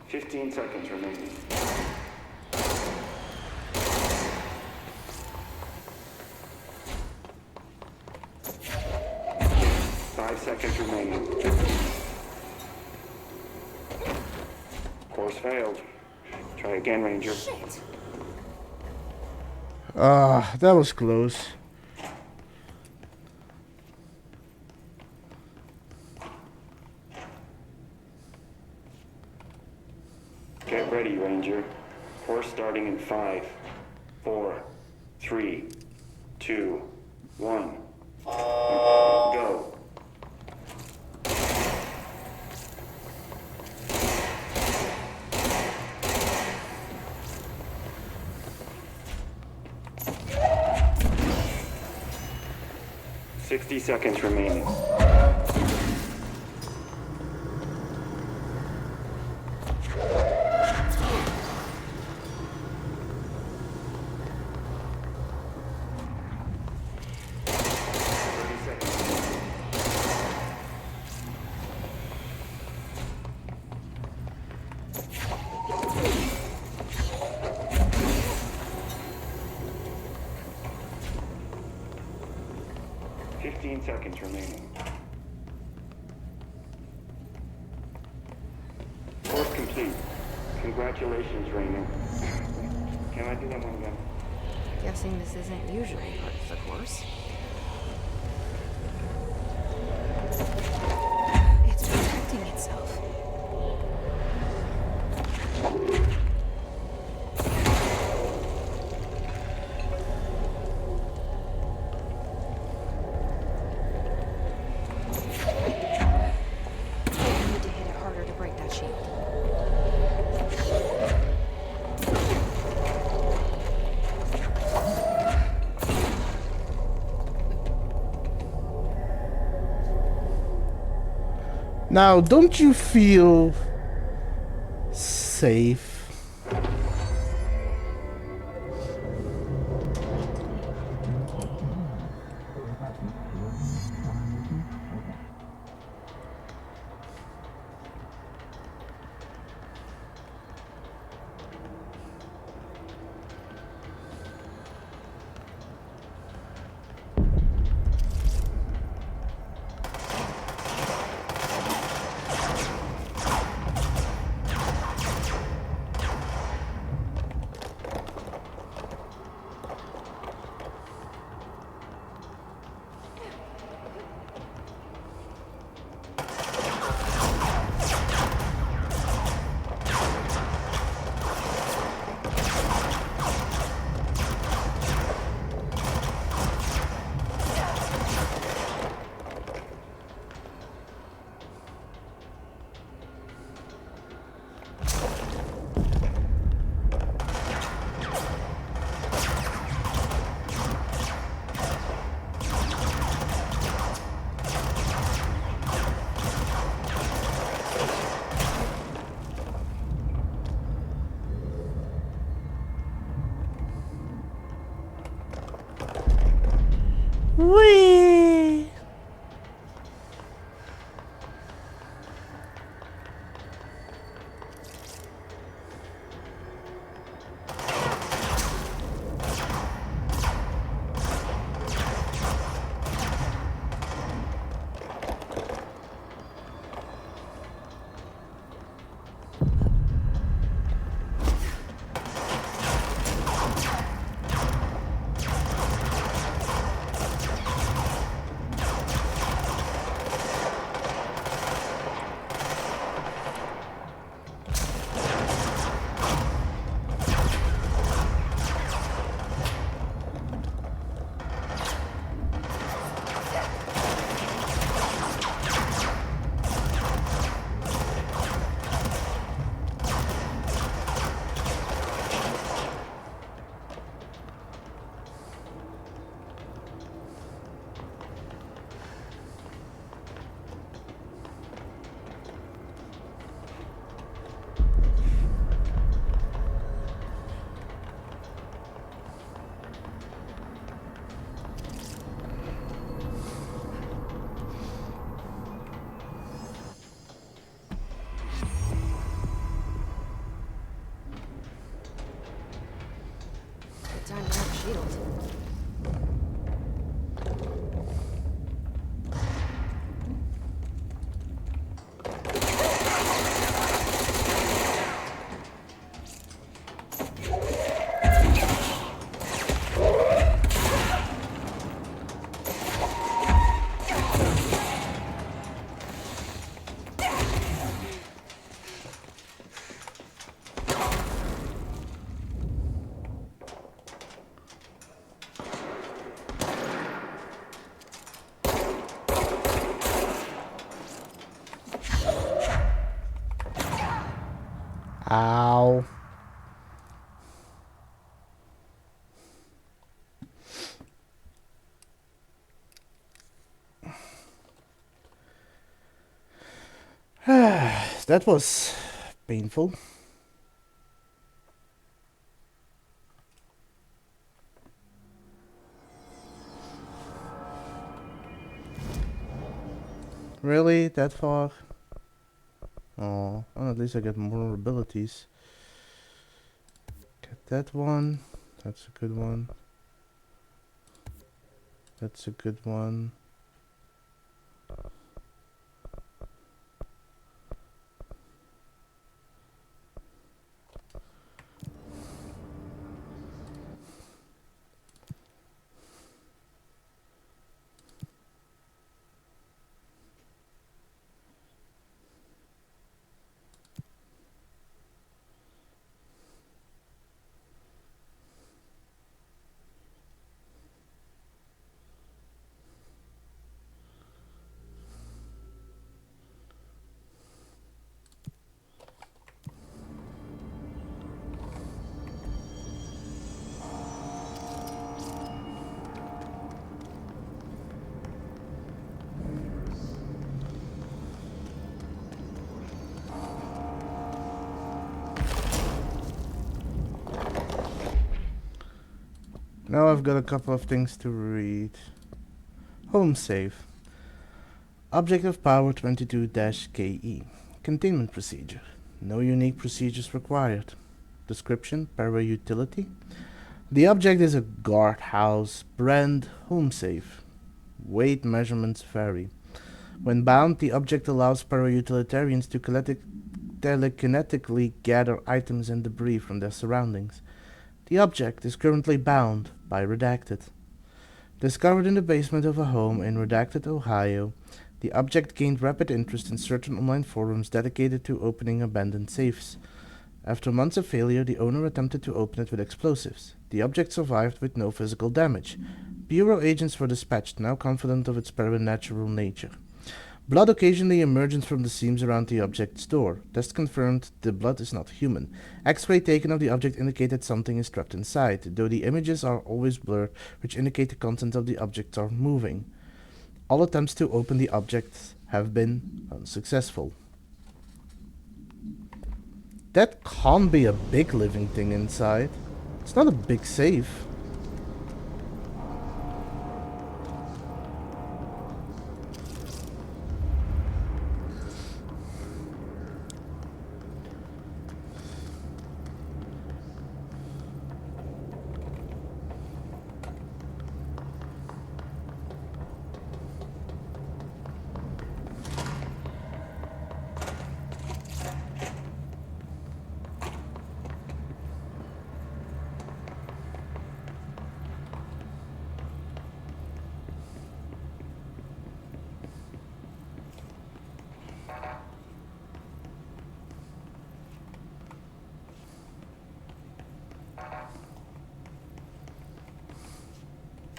Fifteen seconds remaining. 5 seconds remaining. Course failed. Try again, Ranger. Shit. That was close. Get ready, Ranger. Course starting in 5, 4, 3, 2, 1. Go. Sixty seconds remaining. Seconds remaining. Course complete. Congratulations, Raymond. Can I do that one again? Guessing this isn't usually part of the course. It's protecting itself. Now, don't you feel safe? Whee! field. Ow. That was painful. Really? That far? Oh, well, at least I get more abilities. Get that one. That's a good one. That's a good one. Now I've got a couple of things to read. Home save. Objective power 22-KE. Containment procedure. No unique procedures required. Description, para utility. The object is a guardhouse brand home safe. Weight measurements vary. When bound, the object allows para-utilitarians to telekinetically gather items and debris from their surroundings. The object is currently bound by Redacted. Discovered in the basement of a home in Redacted, Ohio, the object gained rapid interest in certain online forums dedicated to opening abandoned safes. After months of failure, the owner attempted to open it with explosives. The object survived with no physical damage. Bureau agents were dispatched, now confident of its supernatural nature. Blood occasionally emerges from the seams around the object's door. Test confirmed the blood is not human. X-ray taken of the object indicated something is trapped inside, though the images are always blurred, which indicate the contents of the objects are moving. All attempts to open the objects have been unsuccessful. That can't be a big living thing inside. It's not a big safe.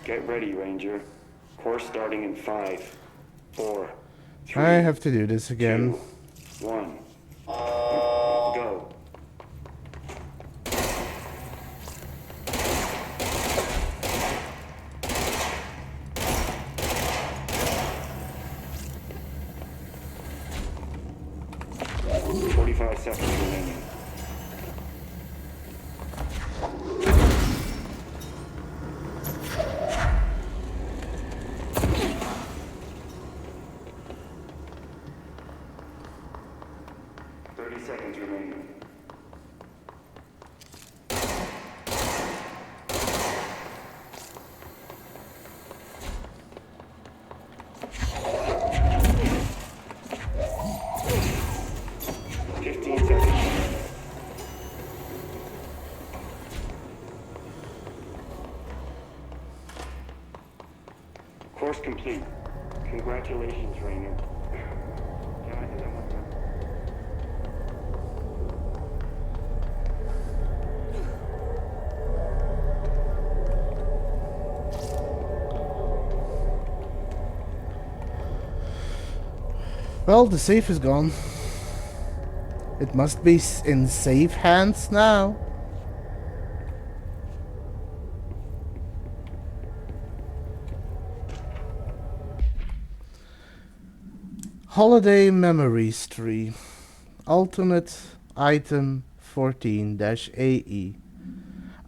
Get ready, Ranger. Course starting in 5, 4, 3. I have to do this again. 2, 1. Go. "45 seconds remaining." Course complete. Congratulations, Rainer. Can I do that one time? Well, the safe is gone. It must be in safe hands now. Holiday Memories Tree. Alternate item 14-AE.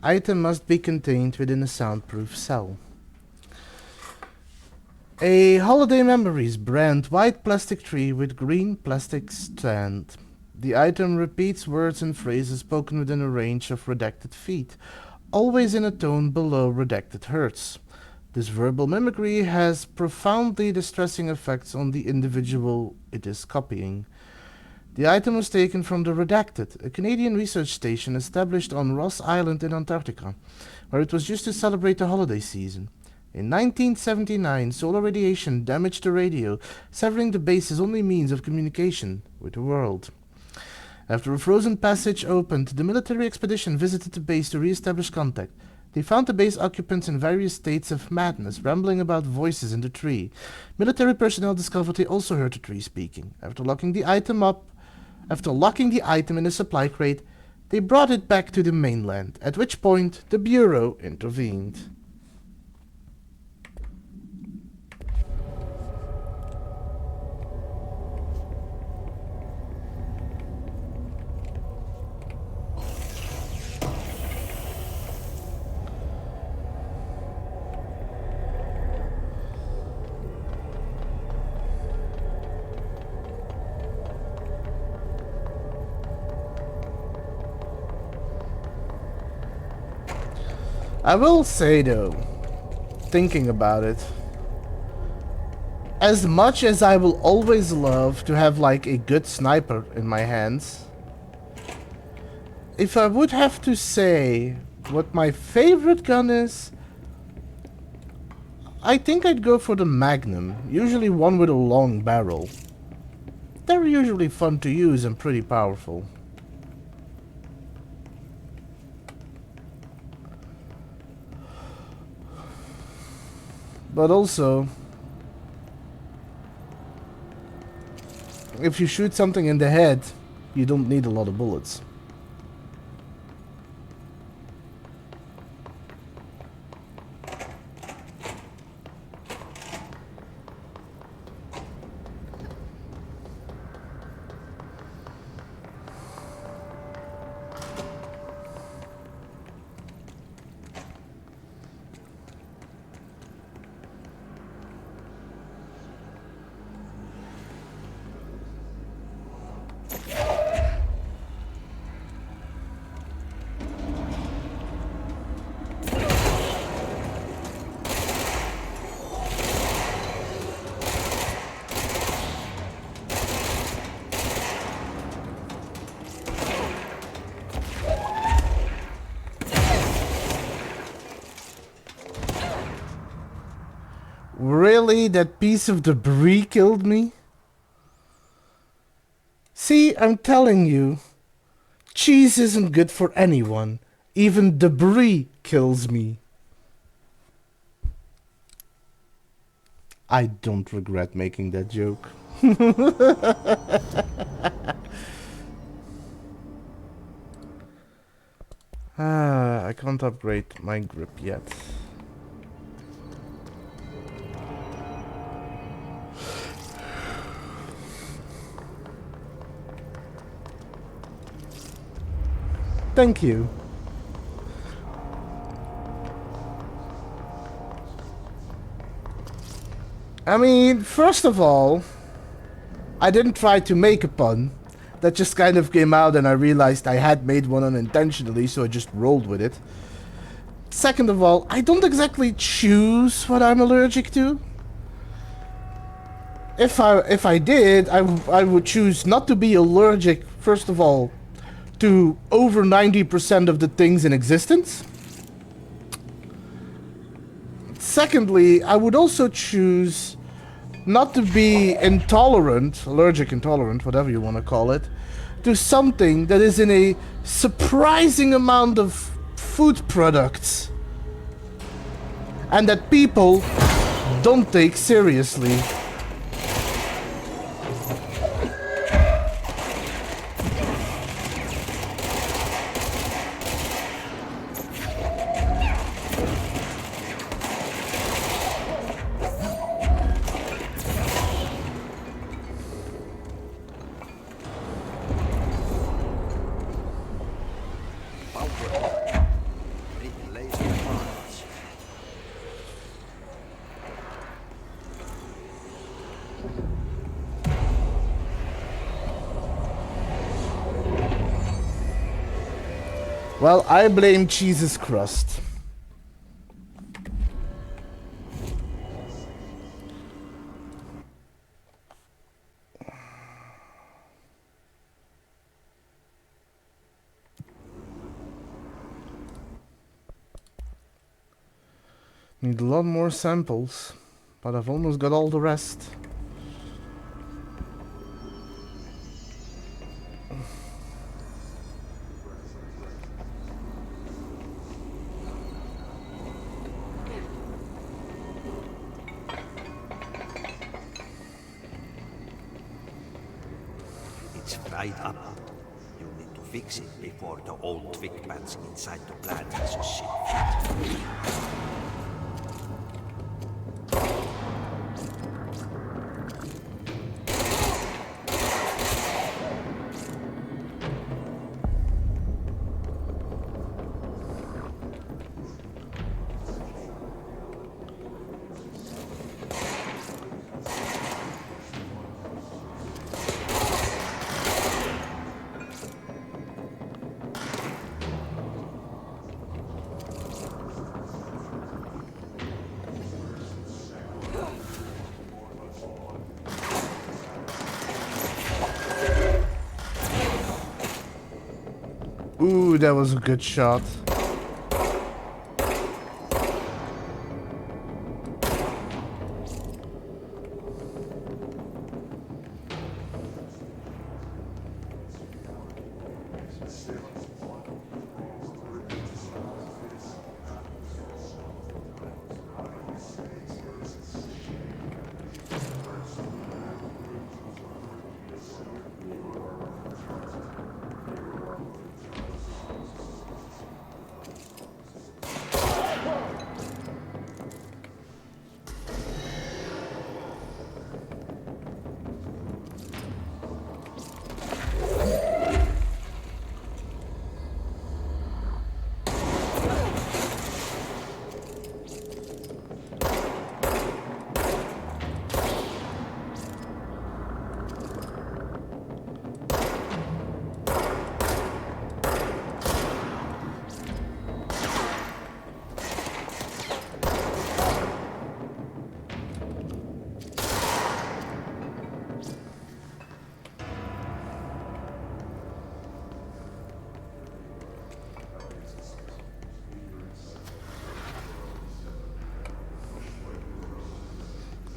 Item must be contained within a soundproof cell. A Holiday Memories brand white plastic tree with green plastic strand. The item repeats words and phrases spoken within a range of redacted feet, always in a tone below redacted hertz. This verbal mimicry has profoundly distressing effects on the individual it is copying. The item was taken from the Redacted, a Canadian research station established on Ross Island in Antarctica, where it was used to celebrate the holiday season. In 1979, solar radiation damaged the radio, severing the base's only means of communication with the world. After a frozen passage opened, the military expedition visited the base to re-establish contact. They found the base occupants in various states of madness, rambling about voices in the tree. Military personnel discovered they also heard the tree speaking. After locking the item in a supply crate, they brought it back to the mainland, at which point the Bureau intervened. I will say though, thinking about it, as much as I will always love to have like a good sniper in my hands, if I would have to say what my favorite gun is, I think I'd go for the Magnum, usually one with a long barrel. They're usually fun to use and pretty powerful. But also, if you shoot something in the head, you don't need a lot of bullets. Really? That piece of debris killed me? See, I'm telling you, cheese isn't good for anyone. Even debris kills me. I don't regret making that joke. I can't upgrade my grip yet. Thank you. I mean, first of all, I didn't try to make a pun. That just kind of came out and I realized I had made one unintentionally, so I just rolled with it. Second of all, I don't exactly choose what I'm allergic to. If I did, I would choose not to be allergic, first of all, to over 90% of the things in existence. Secondly, I would also choose not to be intolerant, allergic intolerant, whatever you want to call it, to something that is in a surprising amount of food products and that people don't take seriously. Well, I blame cheese's crust. Need a lot more samples, but I've almost got all the rest. It's fried up. You need to fix it before the old twig bats inside the plant has a shit. Ooh, that was a good shot.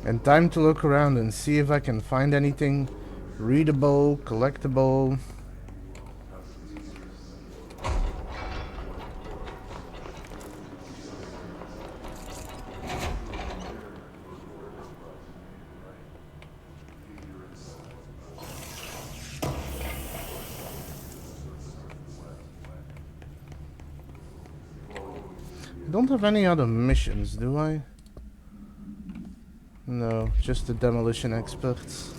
And time to look around and see if I can find anything readable, collectible. I don't have any other missions, do I? No, just the demolition experts.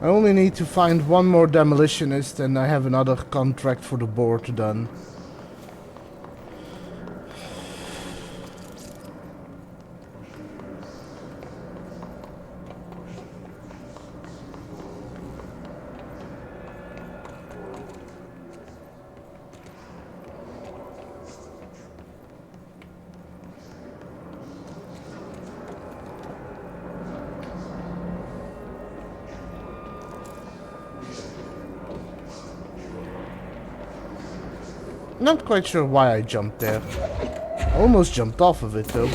I only need to find one more demolitionist and I have another contract for the board done. Not quite sure why I jumped there. Almost jumped off of it though.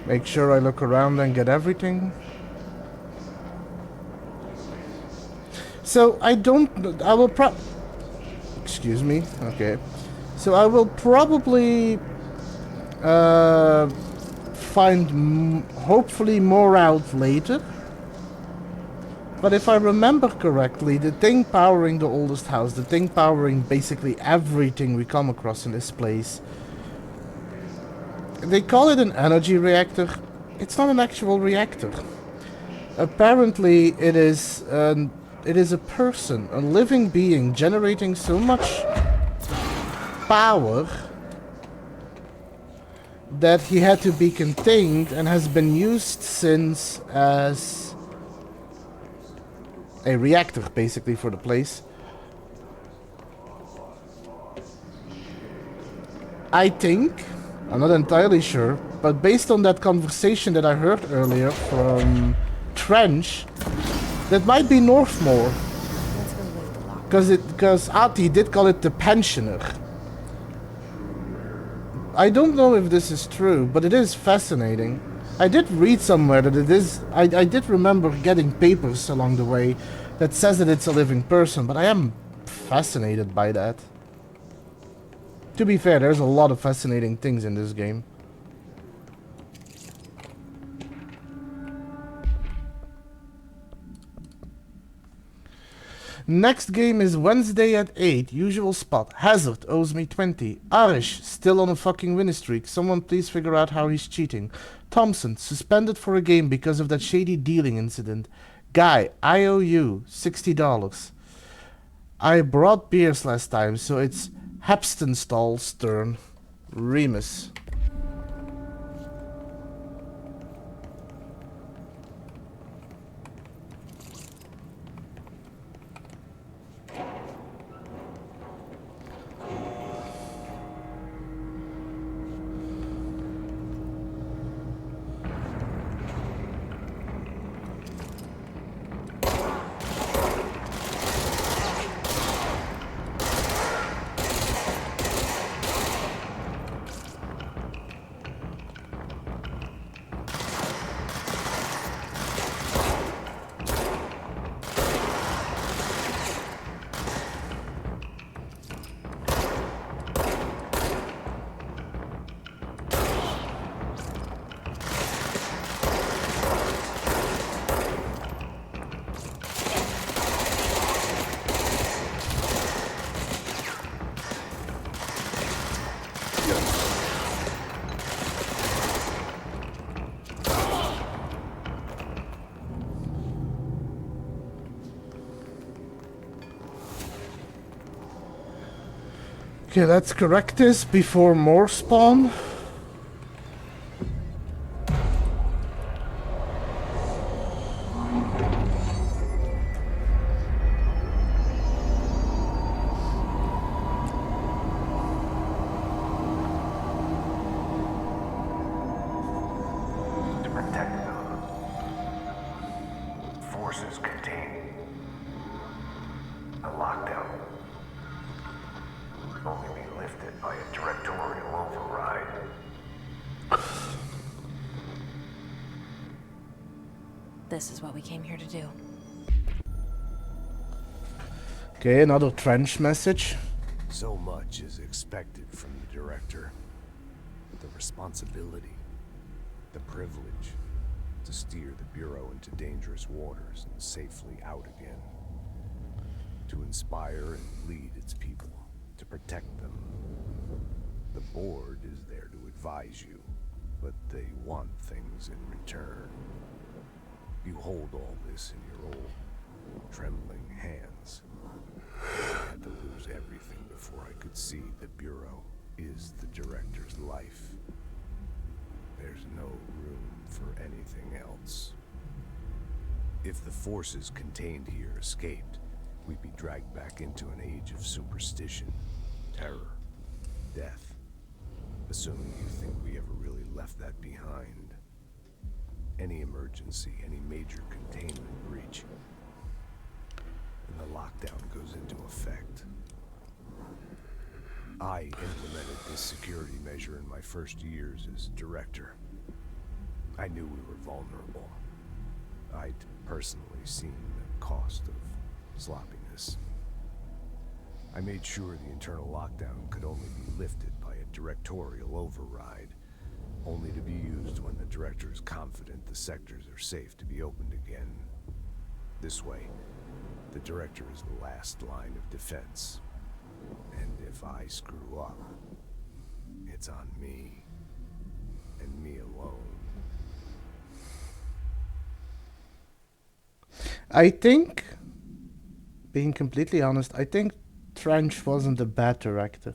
Make sure I look around and get everything. So I will excuse me, okay. So I will probably find hopefully more out later. But if I remember correctly, the thing powering the oldest house, the thing powering basically everything we come across in this place, they call it an energy reactor. It's not an actual reactor. Apparently it is a person, a living being generating so much power that he had to be contained and has been used since as a reactor basically for the place. I think, I'm not entirely sure, but based on that conversation that I heard earlier from Trench, that might be Northmore. Because Ati did call it the pensioner. I don't know if this is true, but it is fascinating. I did read somewhere that it is... I did remember getting papers along the way that says that it's a living person, but I am fascinated by that. To be fair, there's a lot of fascinating things in this game. Next game is Wednesday at 8, usual spot. Hazard owes me 20. Arish, still on a fucking winning streak. Someone please figure out how he's cheating. Thompson, suspended for a game because of that shady dealing incident. Guy, I owe you $60. I brought beers last time, so it's Hepstenstall's turn. Remus. Okay, let's correct this before more spawn. Forces contain a lockdown. only be lifted by a directorial override. This is what we came here to do. Okay, another trench message. So much is expected from the director. The responsibility, the privilege to steer the Bureau into dangerous waters and safely out again. To inspire and lead its people, to protect them. The board is there to advise you, but they want things in return. You hold all this in your old, trembling hands. I had to lose everything before I could see the Bureau is the director's life. There's no room for anything else. If the forces contained here escaped, we'd be dragged back into an age of superstition, terror, death. Assuming you think we ever really left that behind. Any emergency, any major containment breach, and the lockdown goes into effect. I implemented this security measure in my first years as director. I knew we were vulnerable. I'd personally seen the cost of sloppiness. I made sure the internal lockdown could only be lifted by a directorial override, only to be used when the director is confident the sectors are safe to be opened again. This way, the director is the last line of defense. And if I screw up, it's on me, and me alone. I think, being completely honest, I think Trench wasn't a bad director.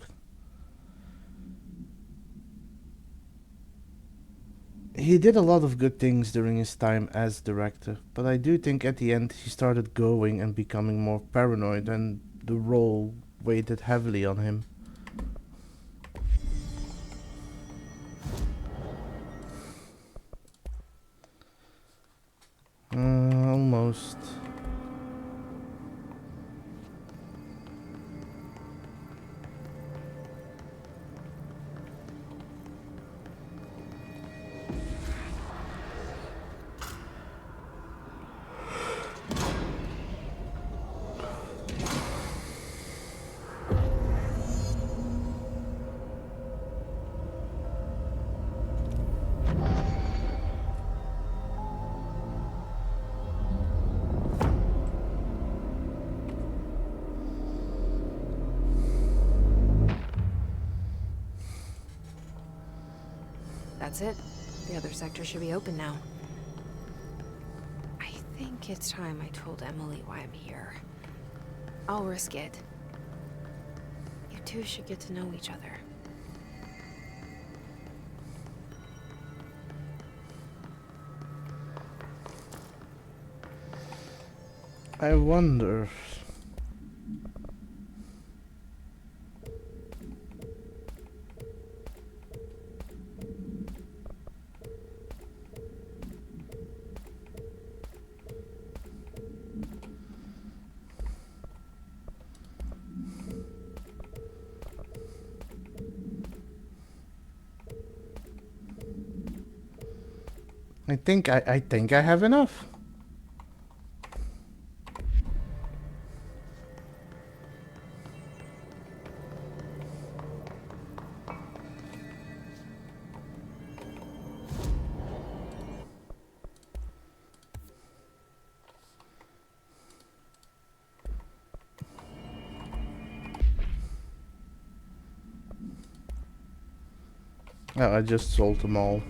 He did a lot of good things during his time as director, but I do think at the end he started going and becoming more paranoid, and the role weighted heavily on him. Almost. That's it. The other sector should be open now. I think it's time I told Emily why I'm here. I'll risk it. You two should get to know each other. I wonder. I think I have enough. Oh, I just sold them all.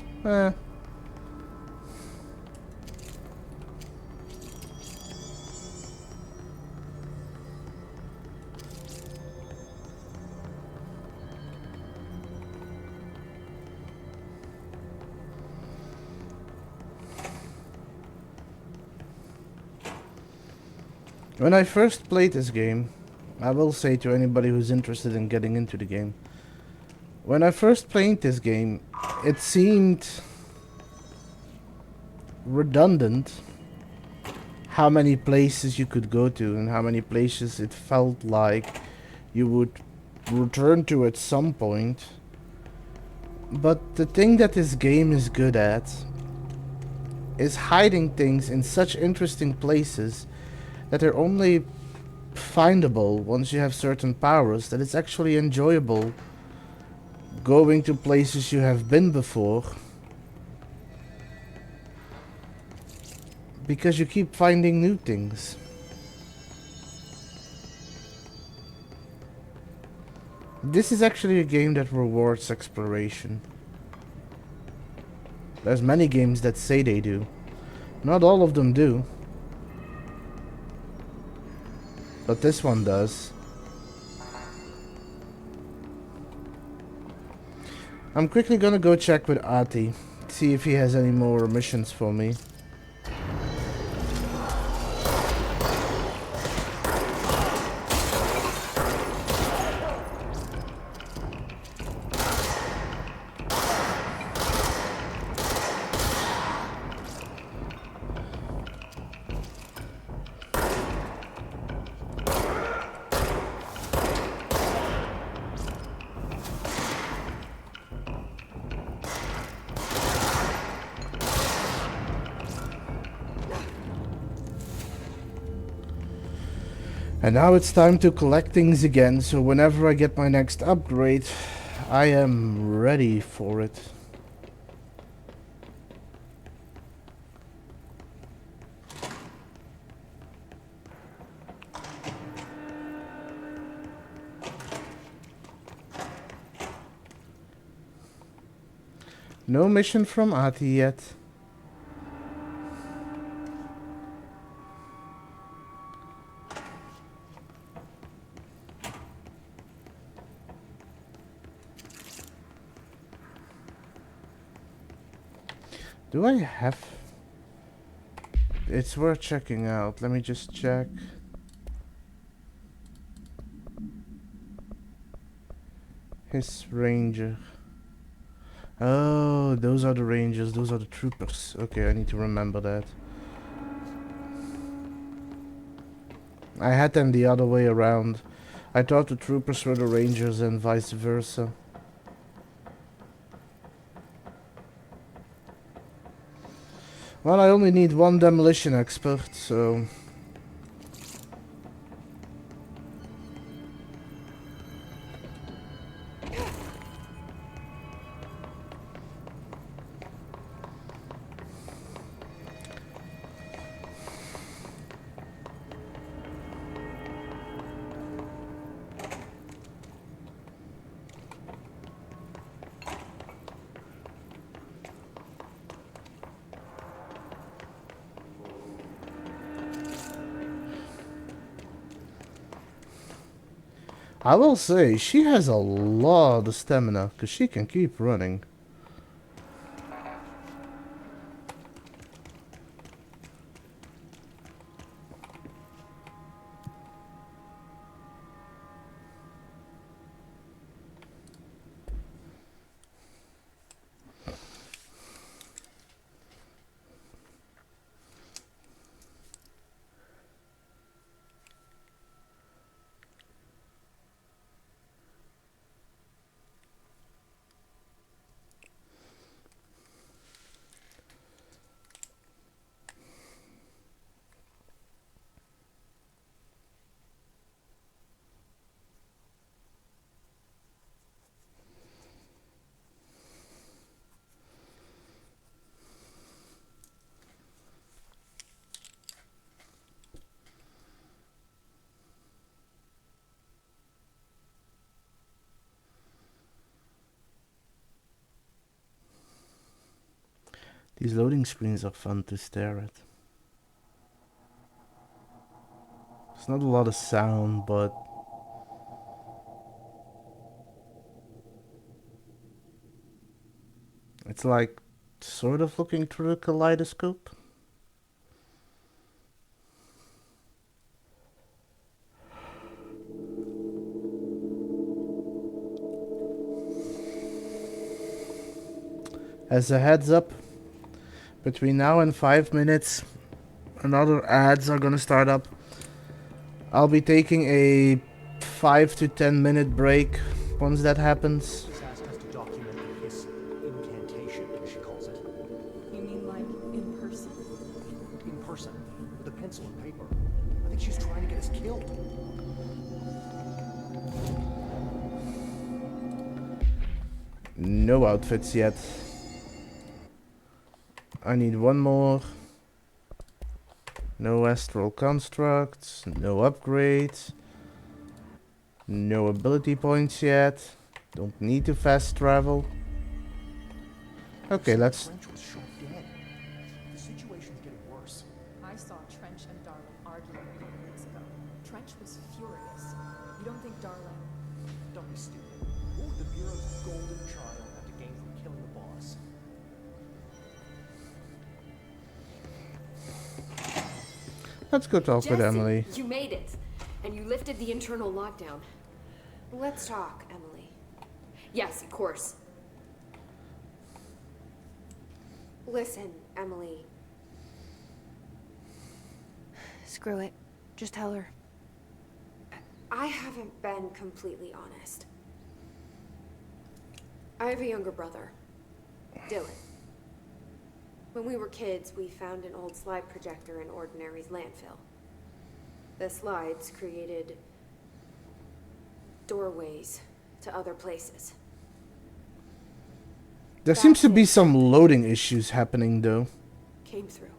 When I first played this game, I will say to anybody who's interested in getting into the game, when I first played this game, it seemed redundant how many places you could go to and how many places it felt like you would return to at some point. But the thing that this game is good at is hiding things in such interesting places that they're only findable once you have certain powers, that it's actually enjoyable going to places you have been before, because you keep finding new things. This is actually a game that rewards exploration. There's many games that say they do. Not all of them do. But this one does. I'm quickly gonna go check with Ati, see if he has any more missions for me. And now it's time to collect things again, so whenever I get my next upgrade, I am ready for it. No mission from Ati yet. Do I have... It's worth checking out. Let me just check. His ranger. Oh, those are the rangers. Those are the troopers. Okay, I need to remember that. I had them the other way around. I thought the troopers were the rangers and vice versa. Well, I only need one demolition expert, so... I will say, she has a lot of stamina, because she can keep running. These loading screens are fun to stare at. It's not a lot of sound, but it's like sort of looking through a kaleidoscope. As a heads up, between now and 5 minutes, another ads are gonna start up. I'll be taking a 5 to 10 minute break once that happens. She's asked us to document the hiss incantation, as she calls it. You mean like in person? In person, with a pencil and paper. I think she's trying to get us killed. No outfits yet. I need one more. No astral constructs, no upgrades. No ability points yet. Don't need to fast travel. Okay, let's... Trench was shot dead. The situation's getting worse. I saw Trench and Darling arguing a couple weeks ago. Trench was furious. You don't think Darling... Don't be stupid. What would the Bureau's golden child have to gain from killing the boss? Let's go talk with Jesse, Emily. You made it, and you lifted the internal lockdown. Let's talk, Emily. Yes, of course. Listen, Emily. Screw it. Just tell her. I haven't been completely honest. I have a younger brother, Dylan. When we were kids, we found an old slide projector in Ordinary's landfill. The slides created doorways to other places. There seems to be some loading issues happening though. Came through.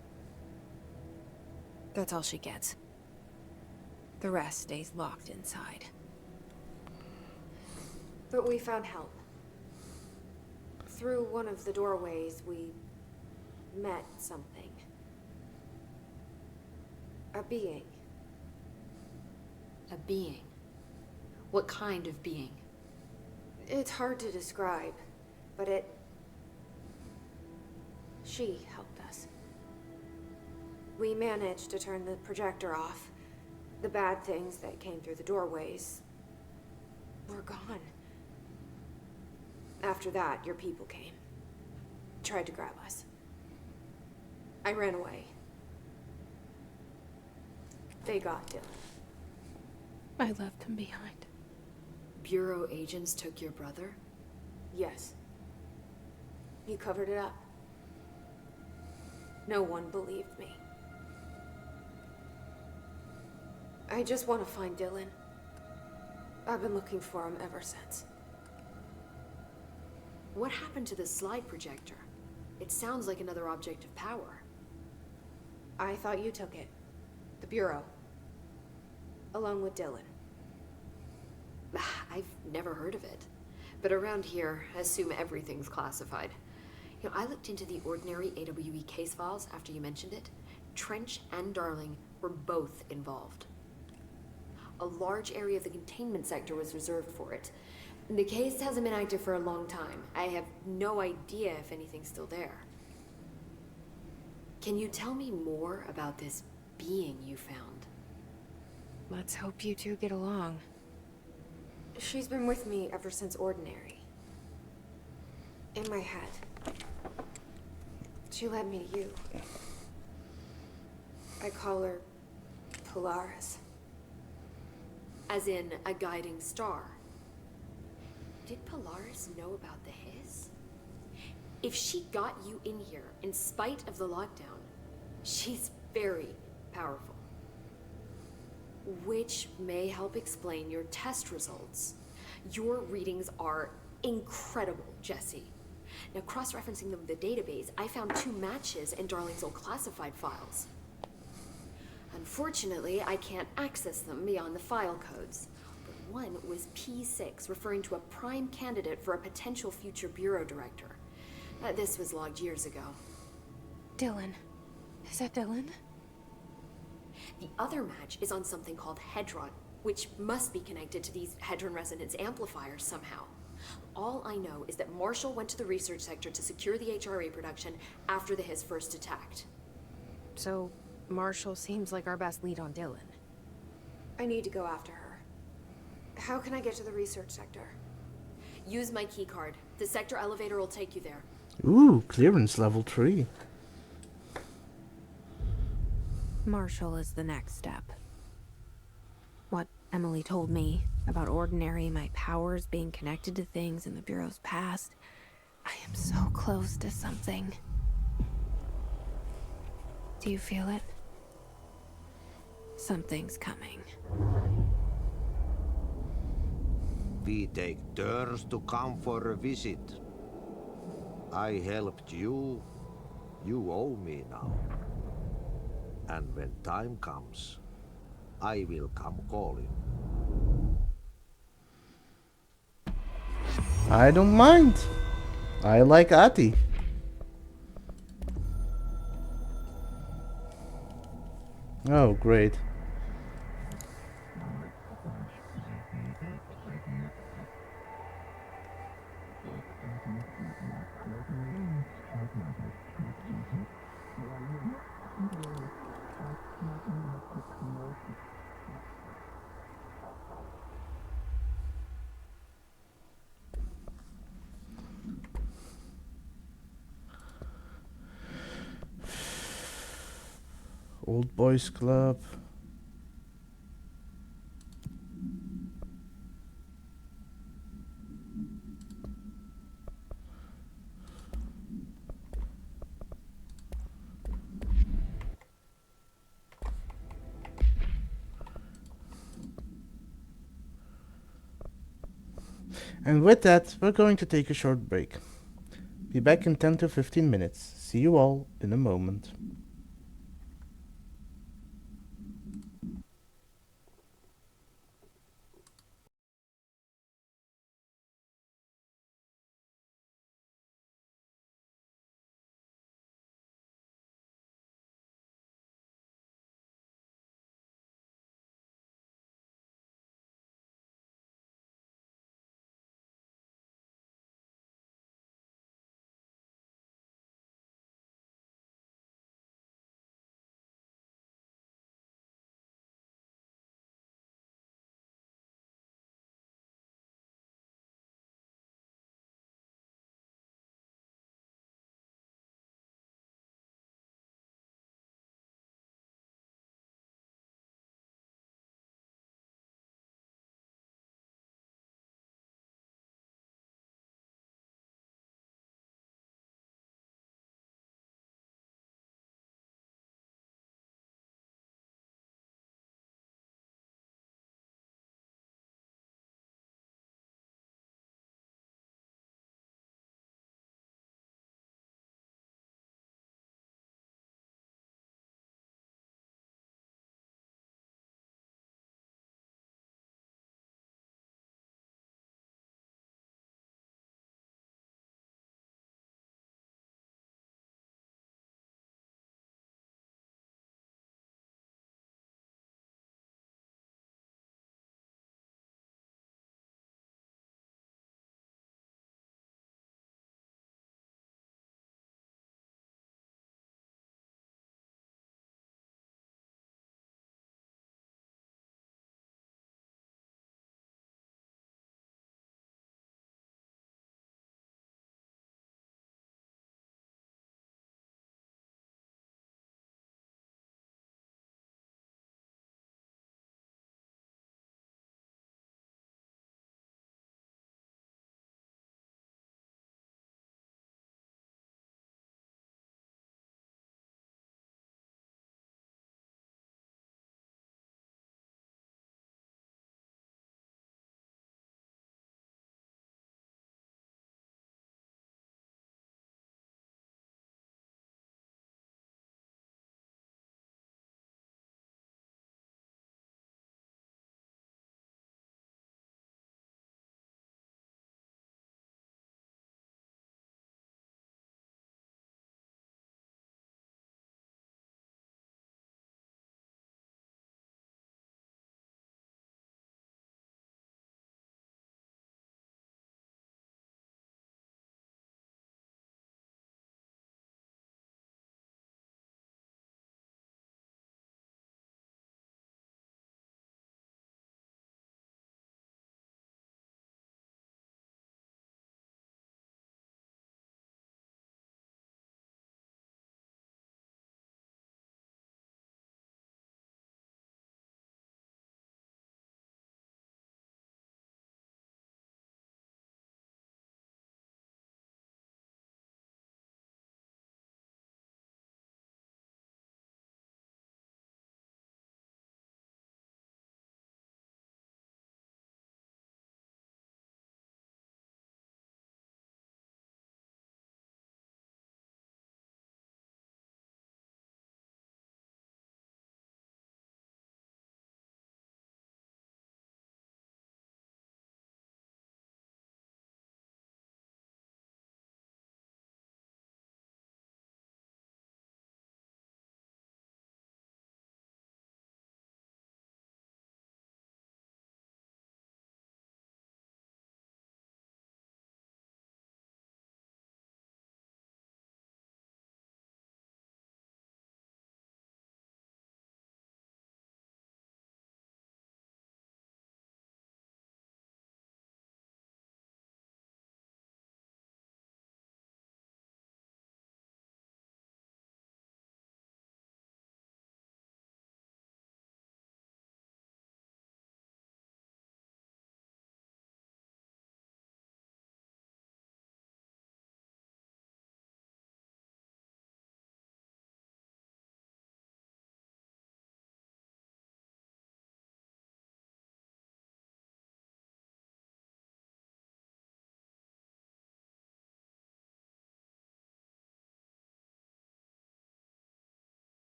That's all she gets. The rest stays locked inside. But we found help. Through one of the doorways, we met something. A being. A being? What kind of being? It's hard to describe, but she helped us. We managed to turn the projector off. The bad things that came through the doorways were gone. After that, your people came. Tried to grab us. I ran away. They got Dylan. I left him behind. Bureau agents took your brother? Yes. You covered it up. No one believed me. I just want to find Dylan. I've been looking for him ever since. What happened to the slide projector? It sounds like another object of power. I thought you took it. The Bureau. Along with Dylan. I've never heard of it. But around here, I assume everything's classified. You know, I looked into the Ordinary AWE case files after you mentioned it. Trench and Darling were both involved. A large area of the containment sector was reserved for it. The case hasn't been active for a long time. I have no idea if anything's still there. Can you tell me more about this being you found? Let's hope you two get along. She's been with me ever since Ordinary. In my head. She led me to you. I call her Polaris. As in a guiding star. Did Polaris know about the hiss? If she got you in here in spite of the lockdown, she's very powerful. Which may help explain your test results. Your readings are incredible, Jesse. Now, cross-referencing them with the database, I found 2 matches in Darling's old classified files. Unfortunately, I can't access them beyond the file codes. But one was P6, referring to a prime candidate for a potential future bureau director. This was logged years ago. Dylan. Is that Dylan? The other match is on something called Hedron, which must be connected to these Hedron resonance amplifiers somehow. All I know is that Marshall went to the research sector to secure the HRA production after the hiss first attacked. So, Marshall seems like our best lead on Dylan. I need to go after her. How can I get to the research sector? Use my keycard. The sector elevator will take you there. Ooh, clearance level 3. Marshall is the next step. What Emily told me, About Ordinary, my powers being connected to things in the Bureau's past. I am so close to something. Do you feel it? Something's coming. We take turns to come for a visit. I helped you. You owe me now. And when time comes, I will come calling. I don't mind. I like Ati. Oh, great. Old Boys Club. And with that, we're going to take a short break. Be back in 10 to 15 minutes. See you all in a moment.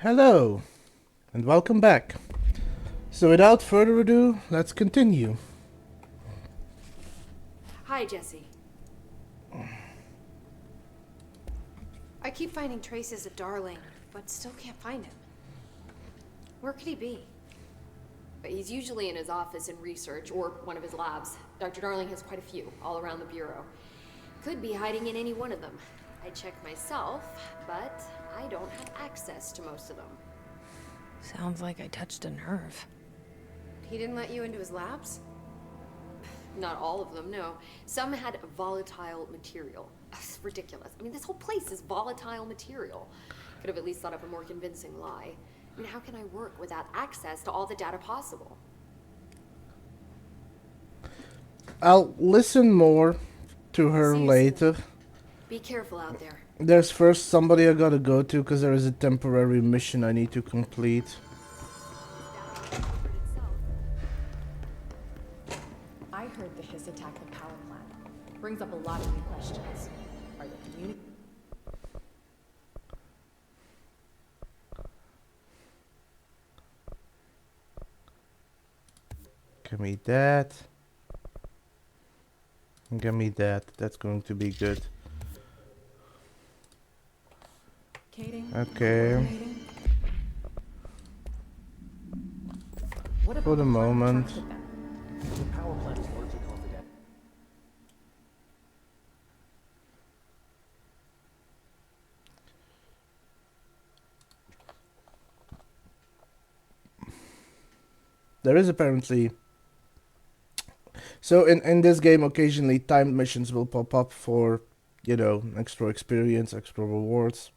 Hello, and welcome back. So without further ado, let's continue. Hi, Jesse. I keep finding traces of Darling, but still can't find him. Where could he be? But he's usually in his office in research, or one of his labs. Dr. Darling has quite a few, all around the Bureau. Could be hiding in any one of them. I checked myself, but I don't have access to most of them. Sounds like I touched a nerve. He didn't let you into his labs? Not all of them, no. Some had volatile material. It's ridiculous. I mean, this whole place is volatile material. Could have at least thought up a more convincing lie. I mean, how can I work without access to all the data possible? I'll listen more to her later. Be careful out there. There's first somebody I gotta go to because there is a temporary mission I need to complete. I heard the Hiss attacked the power plant. Brings up a lot of new questions. Are the community... Give me that. Give me that. That's going to be good. Okay. For the moment. The power plant is largely confidential. There is apparently... So in this game, occasionally timed missions will pop up for, you know, extra experience, extra rewards.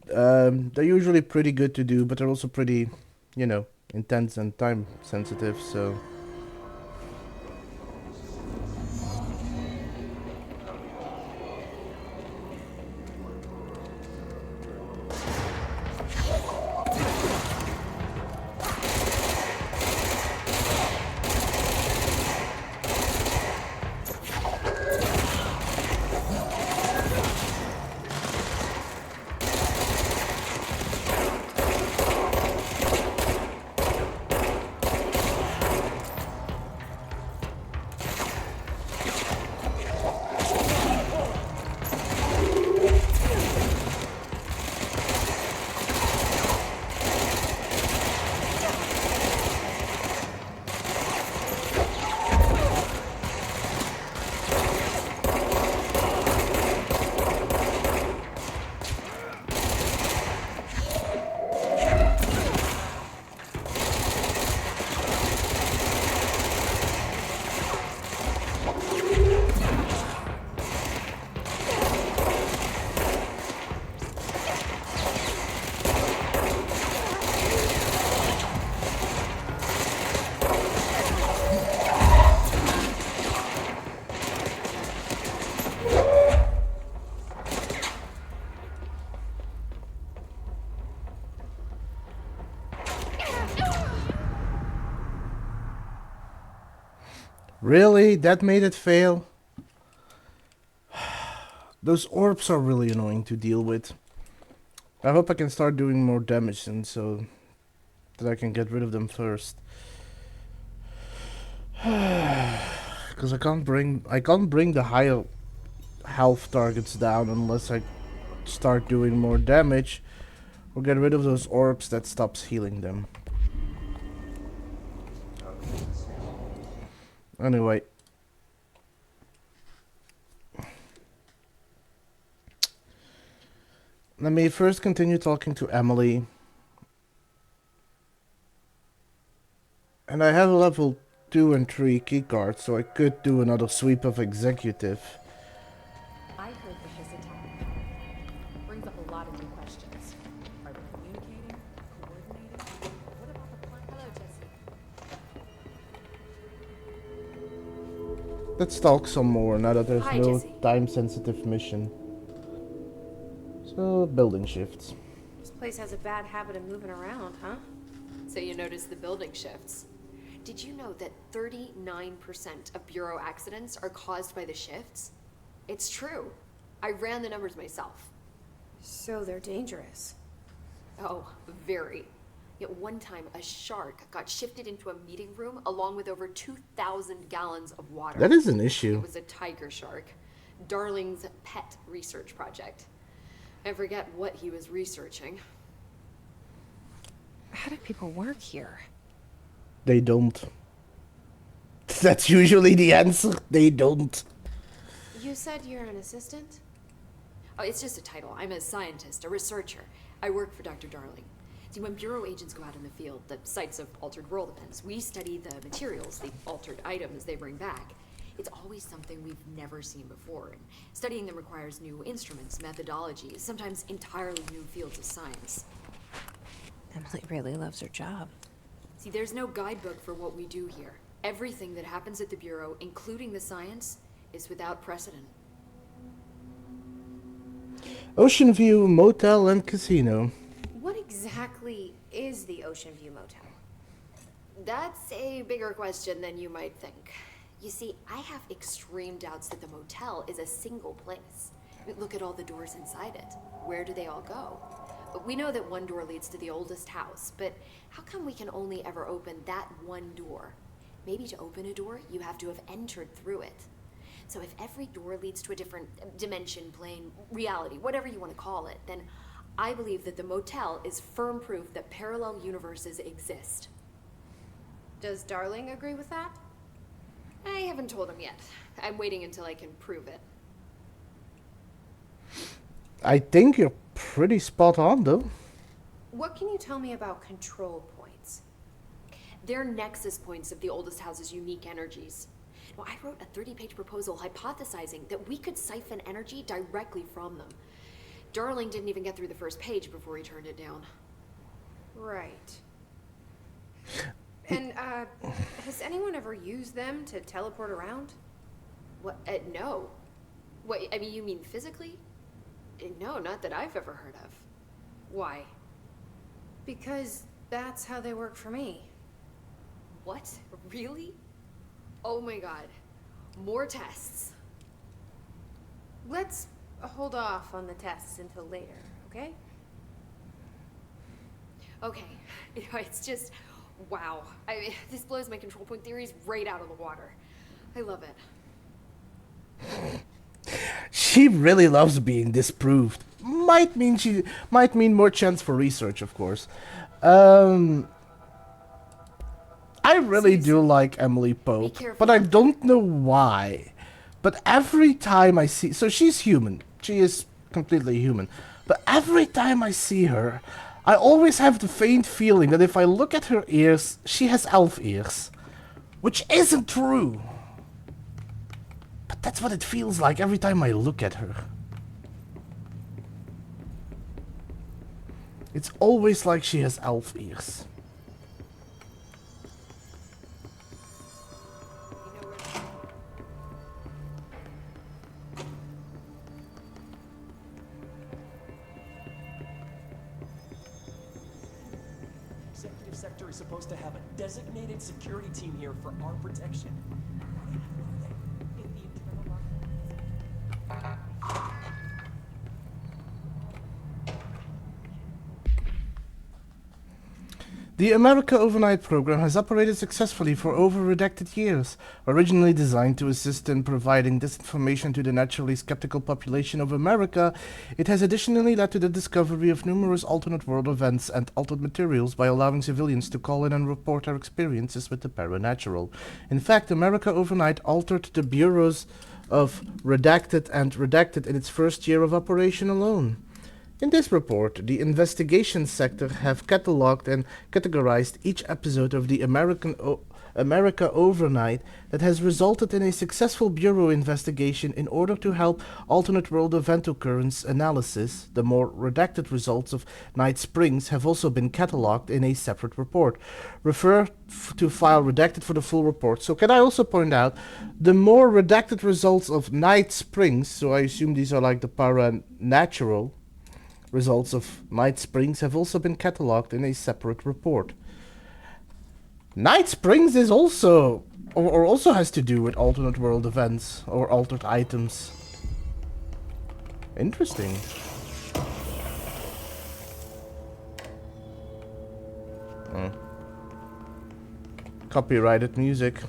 They're usually pretty good to do, but they're also pretty, you know, intense and time sensitive, so... Really? That made it fail? Those orbs are really annoying to deal with. I hope I can start doing more damage and so that I can get rid of them first. Because I can't bring the higher health targets down unless I start doing more damage or get rid of those orbs that stops healing them. Anyway. Let me first continue talking to Emily. And I have a level 2 and 3 keycards, so I could do another sweep of executive. I heard the Hiss attack. Brings up a lot of new questions. Are they communicating? Coordinating? What about the plant? Hello, Jesse. Let's talk some more now that there's Hi, no Jesse. time-sensitive mission. So, building shifts. This place has a bad habit of moving around, huh? So you notice the building shifts. Did you know that 39% of Bureau accidents are caused by the shifts? It's true. I ran the numbers myself. So they're dangerous. Oh, very. Yet one time, a shark got shifted into a meeting room along with over 2,000 gallons of water. That is an issue. It was a tiger shark. Darling's pet research project. I forget what he was researching. How do people work here? They don't. That's usually the answer. They don't. You said you're an assistant? Oh, it's just a title. I'm a scientist, a researcher. I work for Dr. Darling. See, when Bureau agents go out in the field, the sites of altered world events, we study the materials, the altered items they bring back. It's always something we've never seen before, and studying them requires new instruments, methodologies, sometimes entirely new fields of science. Emily really loves her job. See, there's no guidebook for what we do here. Everything that happens at the Bureau, including the science, is without precedent. Ocean View Motel and Casino. What exactly is the Ocean View Motel? That's a bigger question than you might think. You see, I have extreme doubts that the motel is a single place. Look at all the doors inside it. Where do they all go? We know that one door leads to the oldest house, but how come we can only ever open that one door? Maybe to open a door, you have to have entered through it. So if every door leads to a different dimension, plane, reality, whatever you want to call it, then I believe that the motel is firm proof that parallel universes exist. Does Darling agree with that? I haven't told him yet. I'm waiting until I can prove it. I think you're pretty spot on, though. What can you tell me about control points? They're nexus points of the oldest house's unique energies. Now, I wrote a 30-page proposal hypothesizing that we could siphon energy directly from them. Darling didn't even get through the first page before he turned it down. Right. And, has anyone ever used them to teleport around? What? No. What, I mean, you mean physically? No, not that I've ever heard of. Why? Because that's how they work for me. What? Really? Oh my god. More tests. Let's hold off on the tests until later, okay? Okay. You know, it's just, wow. I mean, this blows my control point theories right out of the water. I love it. She really loves being disproved. Might mean more chance for research, of course. I really do like Emily Pope, but I don't know why. But every time I see... So she's human. She is completely human. But every time I see her, I always have the faint feeling that if I look at her ears, she has elf ears. Which isn't true. But that's what it feels like every time I look at her. It's always like she has elf ears. Executive sector is supposed to have a designated security team here for our protection. The America Overnight program has operated successfully for over redacted years. Originally designed to assist in providing disinformation to the naturally skeptical population of America, it has additionally led to the discovery of numerous alternate world events and altered materials by allowing civilians to call in and report their experiences with the paranatural. In fact, America Overnight altered the bureaus of Redacted and Redacted in its first year of operation alone. In this report, the investigation sector have catalogued and categorized each episode of the America Overnight that has resulted in a successful bureau investigation in order to help alternate world event occurrence analysis. The more redacted results of Night Springs have also been catalogued in a separate report. Refer to file redacted for the full report. So can I also point out, the more redacted results of Night Springs, so I assume these are like the paranatural results of Night Springs, have also been catalogued in a separate report. Night Springs is also, or also has to do with alternate world events or altered items. Interesting. copyrighted music.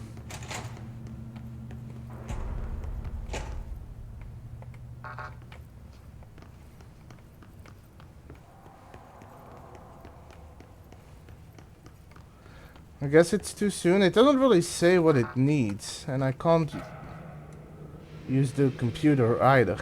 I guess it's too soon. It doesn't really say what it needs, and I can't use the computer either.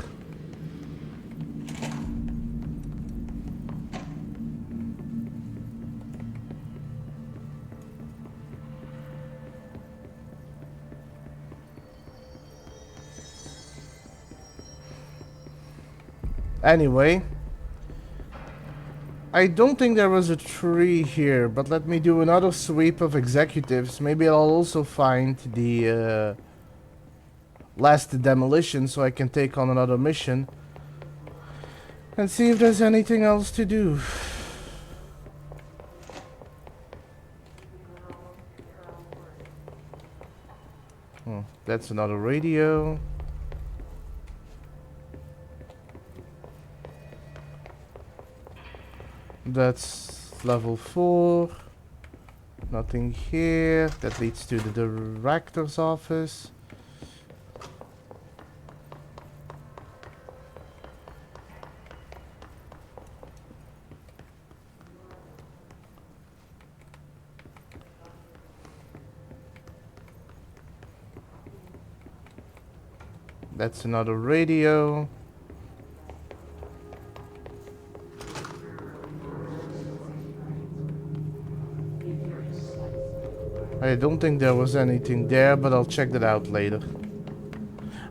Anyway, I don't think there was a tree here, but let me do another sweep of executives. Maybe I'll also find the last demolition so I can take on another mission and see if there's anything else to do. Oh, that's another radio. That's level 4. Nothing here. That leads to the director's office. That's another radio. I don't think there was anything there, but I'll check that out later.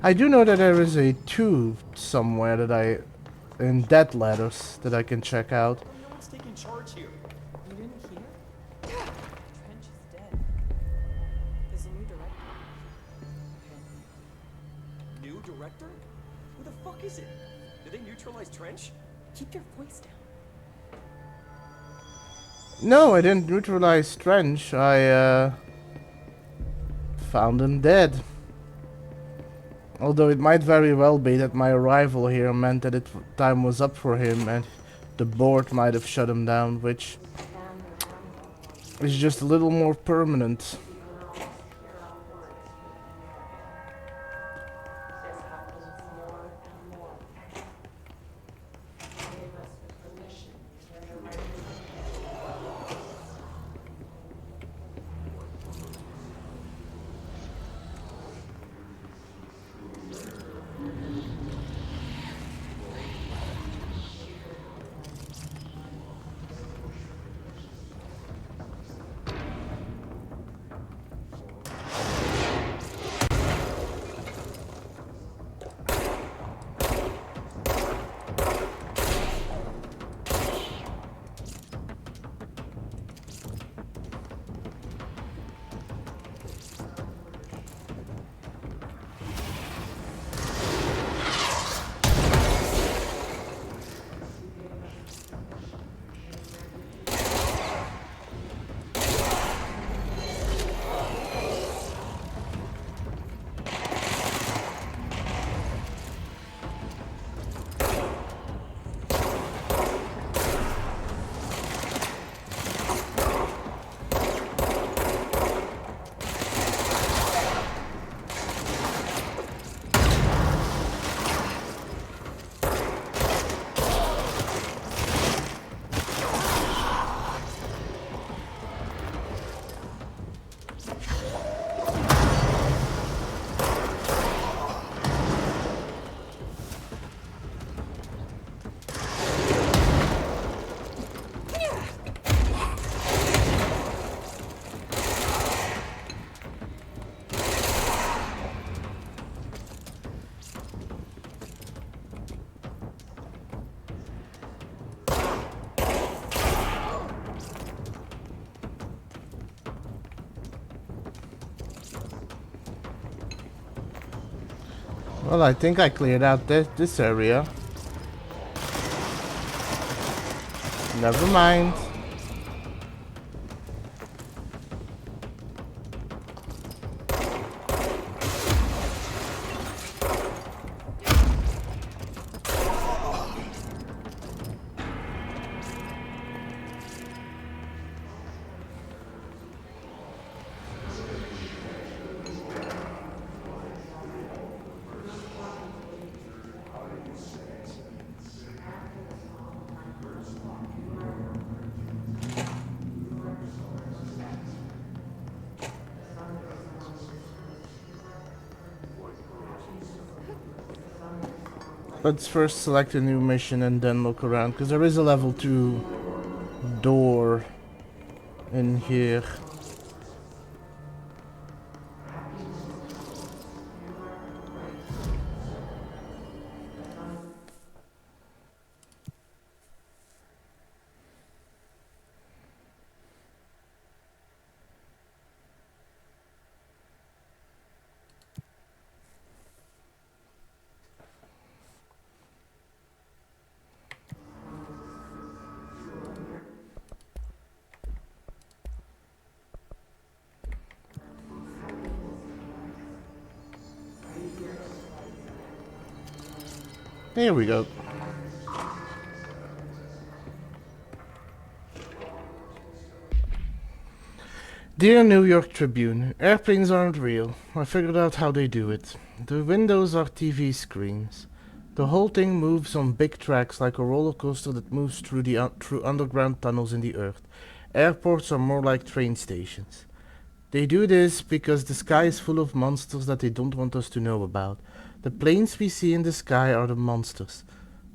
I do know that there is a tube somewhere that in dead letters that I can check out. No one's taking charge here. You didn't hear? Trench is dead. There's a new director. New director? Who the fuck is it? Did they neutralize Trench? Keep your voice down. No, I didn't neutralize Trench. I found him dead. Although it might very well be that my arrival here meant that time was up for him and the board might have shut him down, which is just a little more permanent. Well, I think I cleared out this area. Never mind. Let's first select a new mission and then look around, because there is a level 2 door in here. Here we go. Dear New York Tribune, airplanes aren't real. I figured out how they do it. The windows are TV screens. The whole thing moves on big tracks like a roller coaster that moves through through underground tunnels in the earth. Airports are more like train stations. They do this because the sky is full of monsters that they don't want us to know about. The planes we see in the sky are the monsters.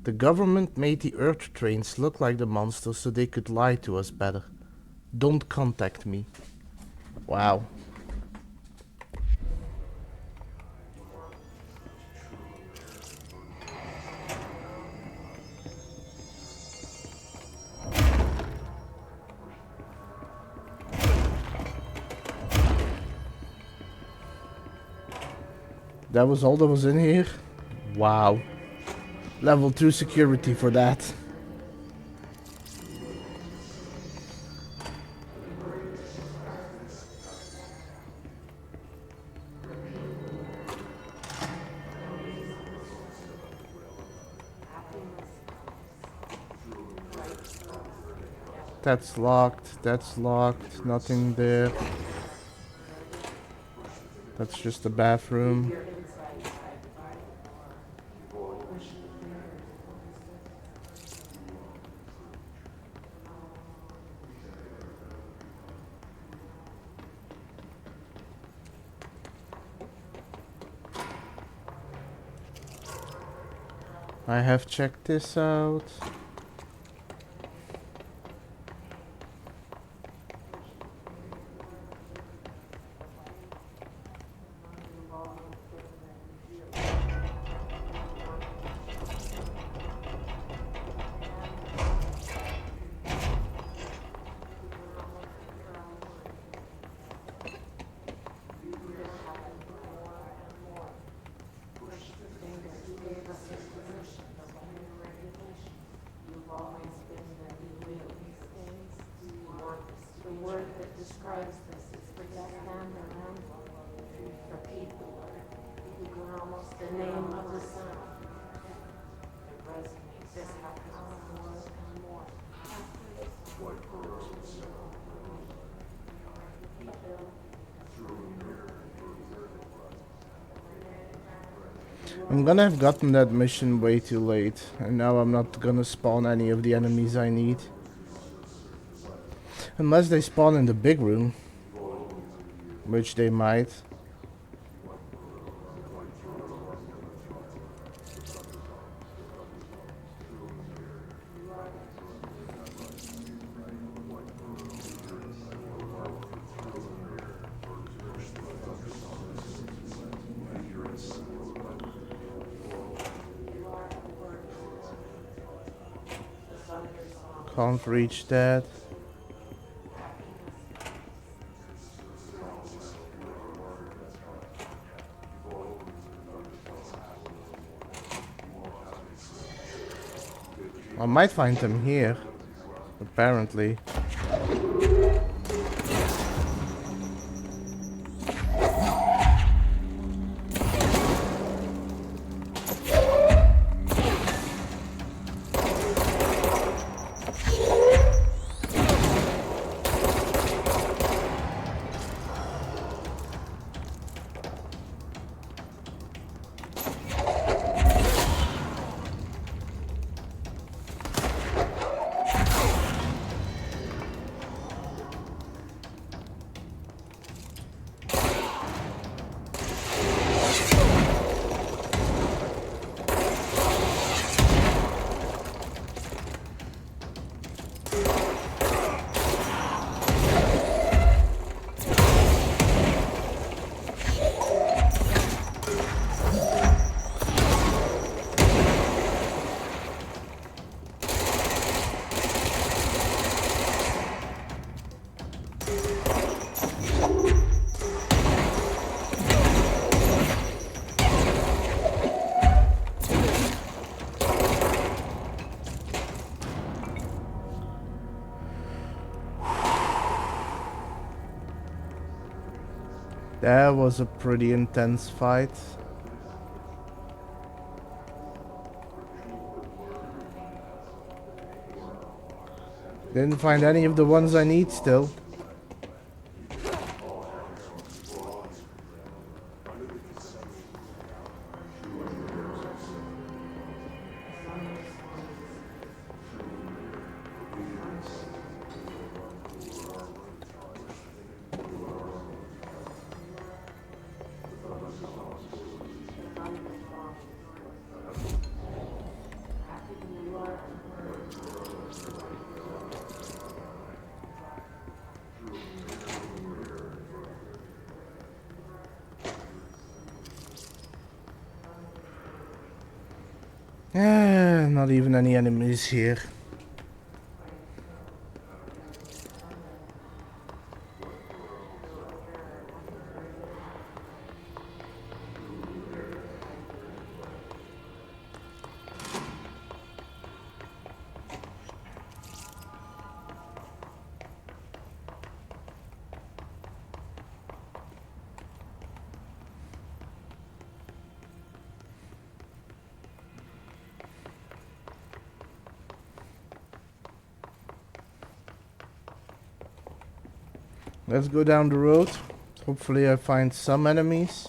The government made the Earth trains look like the monsters so they could lie to us better. Don't contact me. Wow. That was all that was in here? Wow. Level 2 security for that. That's locked, nothing there. That's just a bathroom. I have checked this out. I'm gonna have gotten that mission way too late, and now I'm not gonna spawn any of the enemies I need. Unless they spawn in the big room, which they might. Can't reach that. I might find them here, apparently. That was a pretty intense fight. Didn't find any of the ones I need still. Not even any enemies here. Let's go down the road. Hopefully I find some enemies.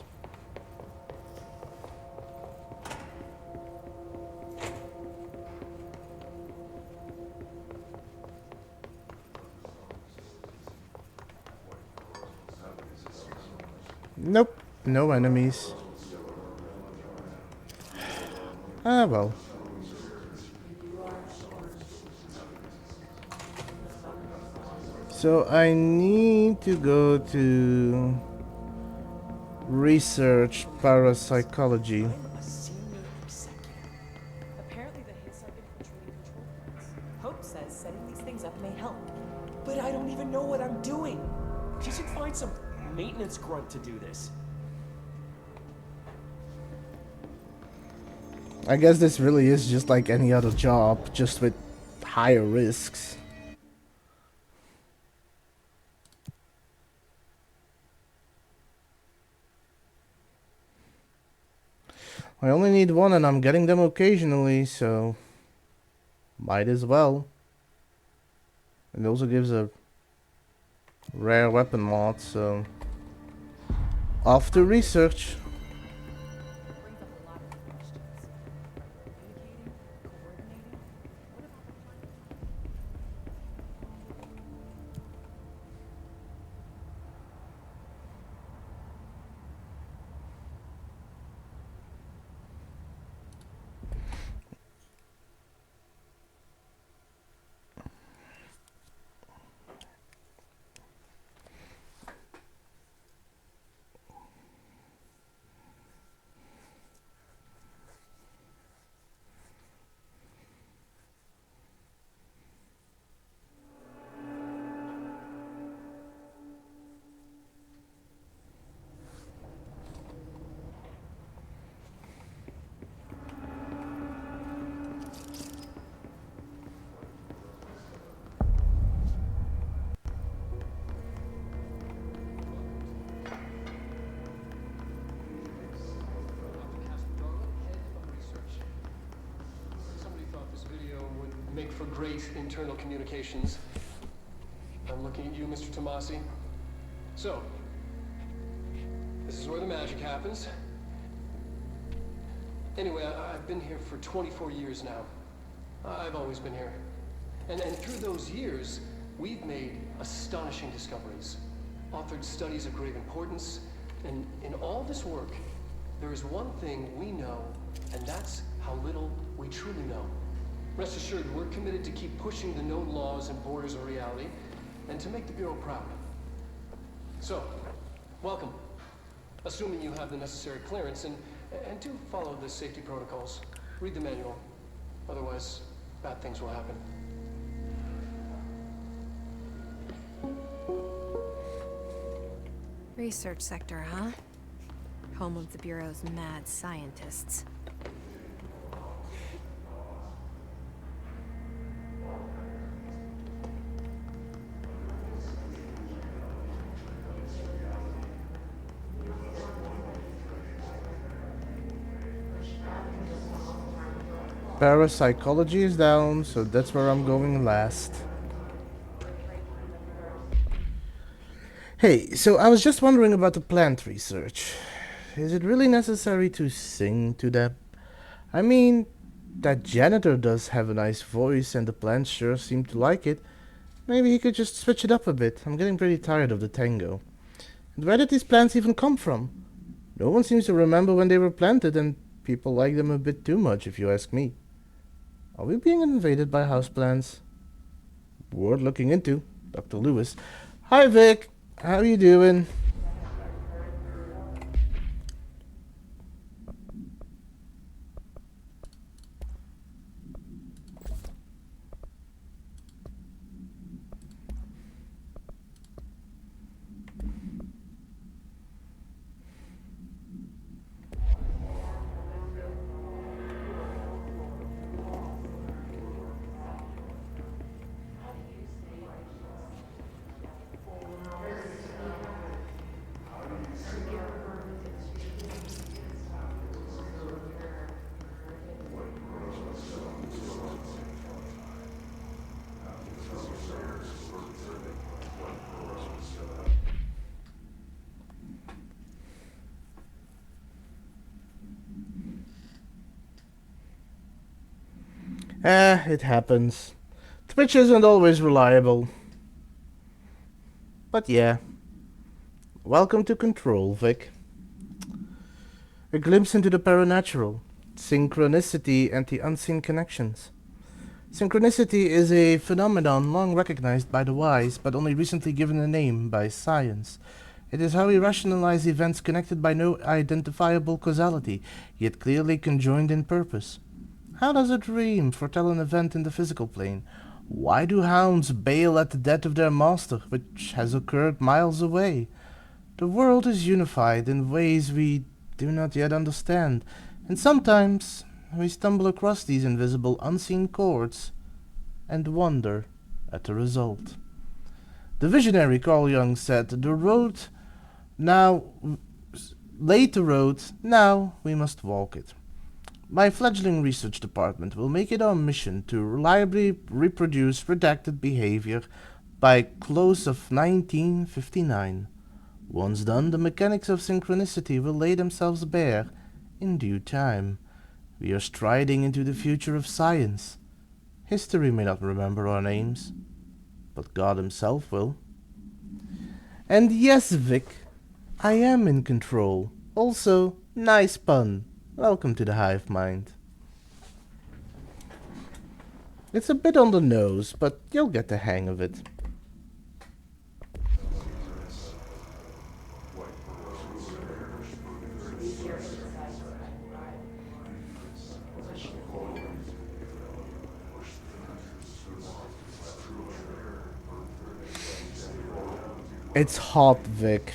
Nope, no enemies. Ah well. So I need to go to research parapsychology. I'm a senior executive. Apparently the Hiss are infiltrating control points. Hope says setting these things up may help. But I don't even know what I'm doing. She should find some maintenance grunt to do this. I guess this really is just like any other job, just with higher risks. I only need one and I'm getting them occasionally, so might as well. It also gives a rare weapon mod, so off to research. Make for great internal communications. I'm looking at you, Mr. Tomasi. So, this is where the magic happens. Anyway, I've been here for 24 years now. I've always been here. And through those years, we've made astonishing discoveries, authored studies of great importance, and in all this work, there is one thing we know, and that's how little we truly know. Rest assured, we're committed to keep pushing the known laws and borders of reality, and to make the Bureau proud. So, welcome. Assuming you have the necessary clearance, and do follow the safety protocols. Read the manual. Otherwise, bad things will happen. Research sector, huh? Home of the Bureau's mad scientists. Parapsychology is down, so that's where I'm going last. Hey, so I was just wondering about the plant research. Is it really necessary to sing to them? I mean, that janitor does have a nice voice and the plants sure seem to like it. Maybe he could just switch it up a bit. I'm getting pretty tired of the tango. And where did these plants even come from? No one seems to remember when they were planted, and people like them a bit too much, if you ask me. Are we being invaded by houseplants? Worth looking into. Dr. Lewis. Hi, Vic. How you doing? It happens. Twitch isn't always reliable. But yeah. Welcome to Control, Vic. A glimpse into the paranatural, synchronicity, and the unseen connections. Synchronicity is a phenomenon long recognized by the wise, but only recently given a name by science. It is how we rationalize events connected by no identifiable causality, yet clearly conjoined in purpose. How does a dream foretell an event in the physical plane? Why do hounds bail at the death of their master, which has occurred miles away? The world is unified in ways we do not yet understand, and sometimes we stumble across these invisible, unseen chords and wonder at the result. The visionary Carl Jung said, "The road now laid the road, now we must walk it." My fledgling research department will make it our mission to reliably reproduce redacted behavior by close of 1959. Once done, the mechanics of synchronicity will lay themselves bare in due time. We are striding into the future of science. History may not remember our names, but God himself will. And yes, Vic, I am in control. Also, nice pun. Welcome to the hive mind. It's a bit on the nose, but you'll get the hang of it. It's hot, Vic.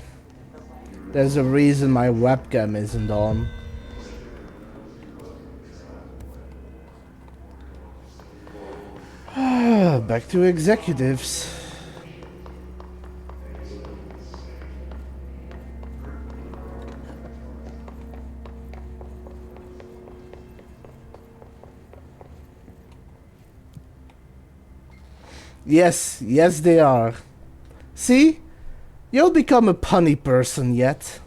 There's a reason my webcam isn't on. Back to executives. Yes, they are. See? You'll become a punny person yet.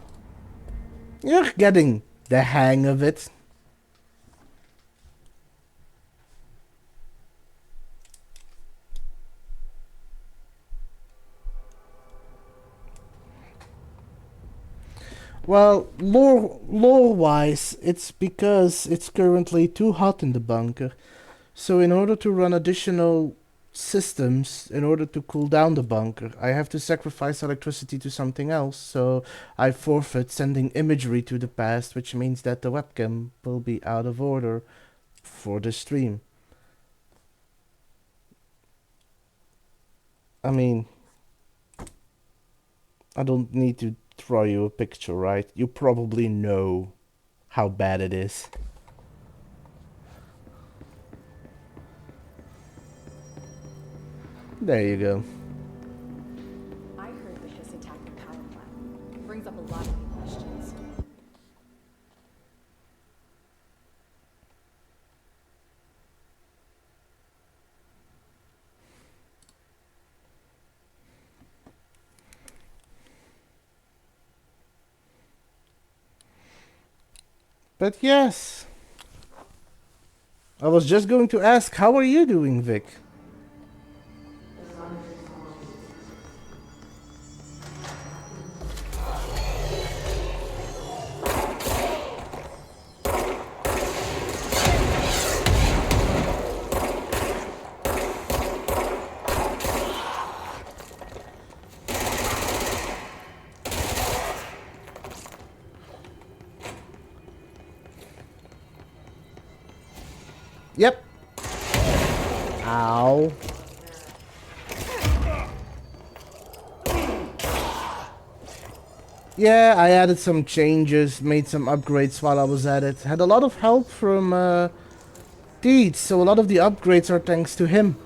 You're getting the hang of it. Well, lore-wise, it's because it's currently too hot in the bunker. So in order to run additional systems, in order to cool down the bunker, I have to sacrifice electricity to something else, so I forfeit sending imagery to the past, which means that the webcam will be out of order for the stream. I mean, I don't need to draw you a picture, right? You probably know how bad it is. There you go. I heard the Hiss attacked the power plant. It brings up a lot of new questions. But yes. I was just going to ask, how are you doing, Vic? Yep. Ow. Yeah, I added some changes, made some upgrades while I was at it. Had a lot of help from Teets, so a lot of the upgrades are thanks to him.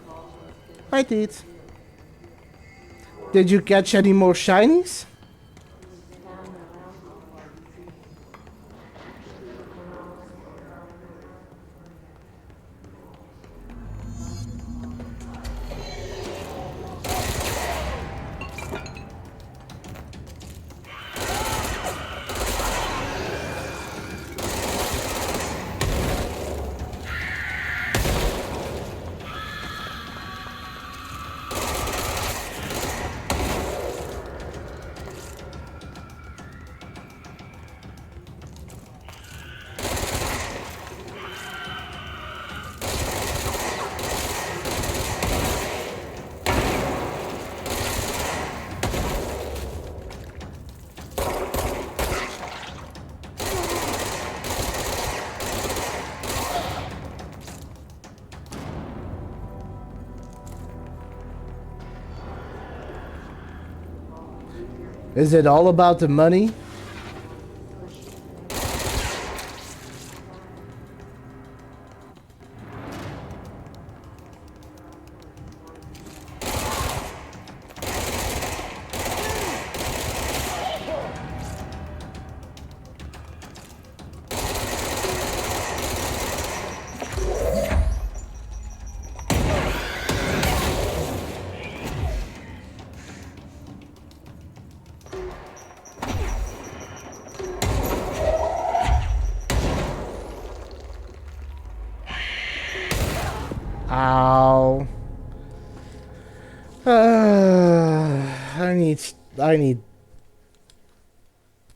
Hi, Teets. Did you catch any more shinies? Is it all about the money? Ow.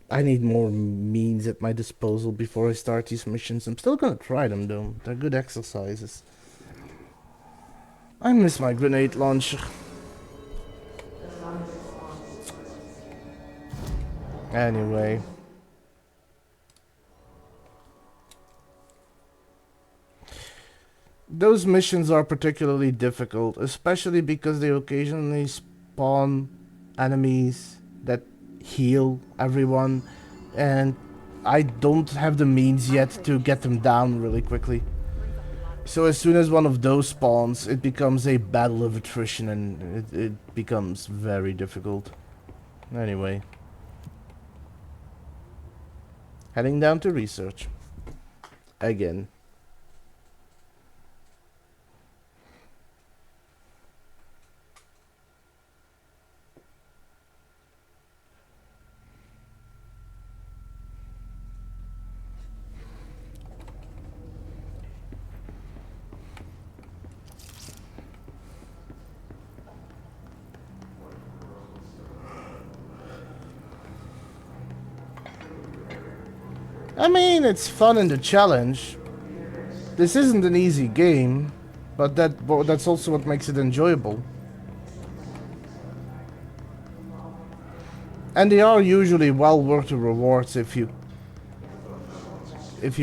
I need more means at my disposal before I start these missions. I'm still gonna try them though. They're good exercises. I miss my grenade launcher. Anyway. Those missions are particularly difficult, especially because they occasionally spawn enemies that heal everyone, and I don't have the means yet to get them down really quickly. So as soon as one of those spawns, it becomes a battle of attrition, and it becomes very difficult. Anyway. Heading down to research. Again. I mean, it's fun in the challenge. This isn't an easy game, but that's also what makes it enjoyable. And they are usually well worth the rewards if you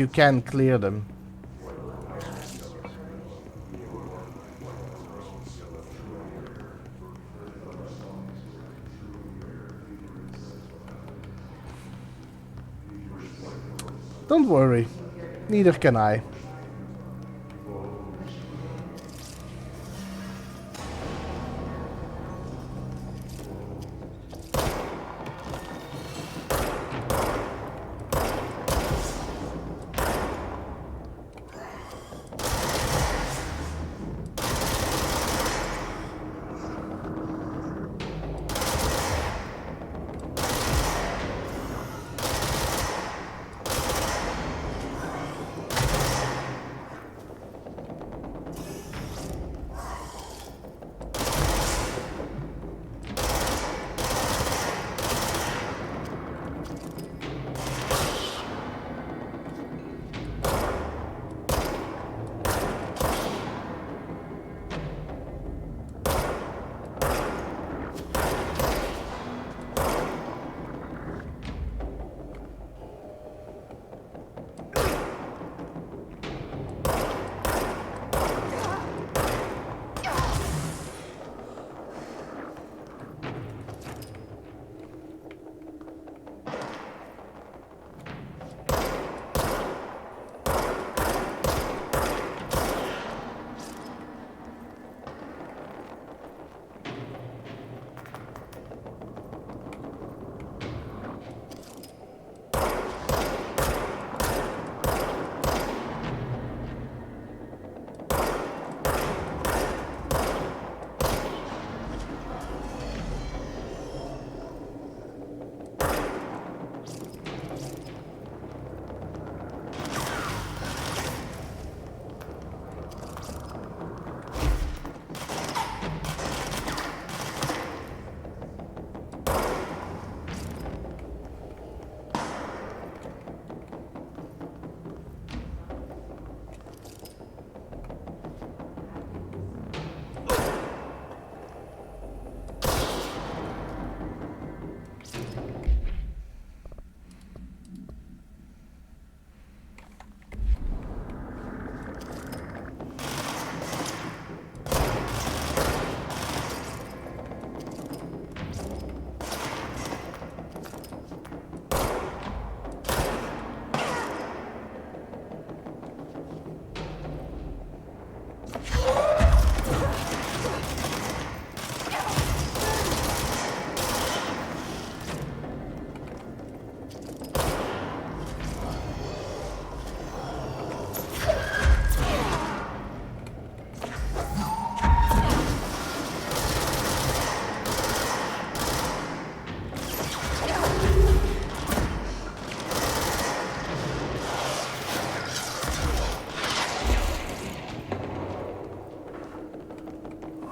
can clear them. Don't worry, neither can I.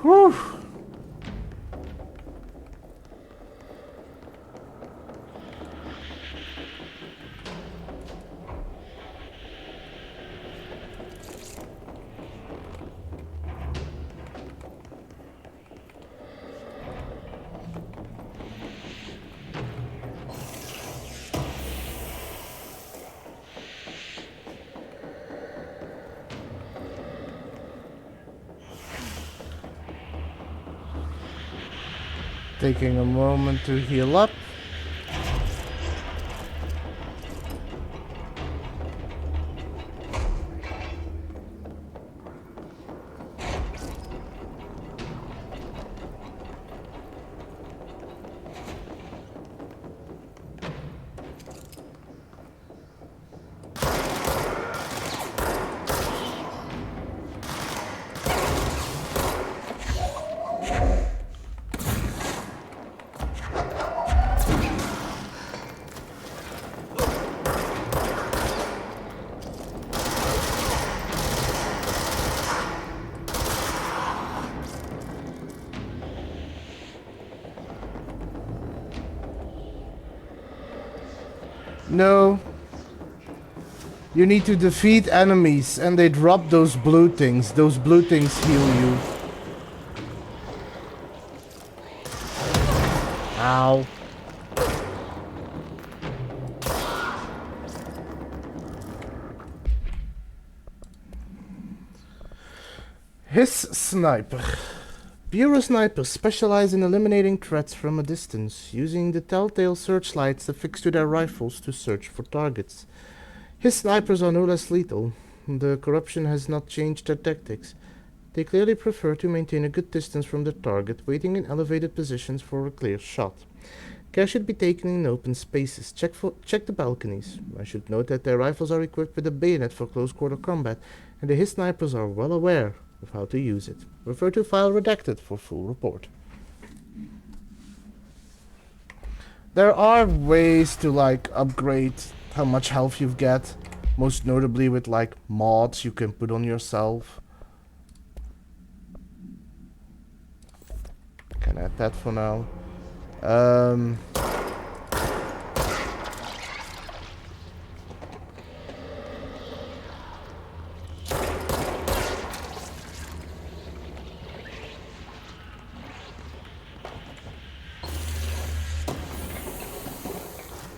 Whew. Taking a moment to heal up. No. You need to defeat enemies and they drop those blue things. Those blue things heal you. Ow. His sniper. Bureau snipers specialize in eliminating threats from a distance, using the telltale searchlights affixed to their rifles to search for targets. His snipers are no less lethal. The corruption has not changed their tactics. They clearly prefer to maintain a good distance from the target, waiting in elevated positions for a clear shot. Care should be taken in open spaces. Check the balconies. I should note that their rifles are equipped with a bayonet for close-quarter combat, and the His snipers are well aware of how to use it. Refer to file Redacted for full report. There are ways to upgrade how much health you get, most notably with mods you can put on yourself. Can add that for now.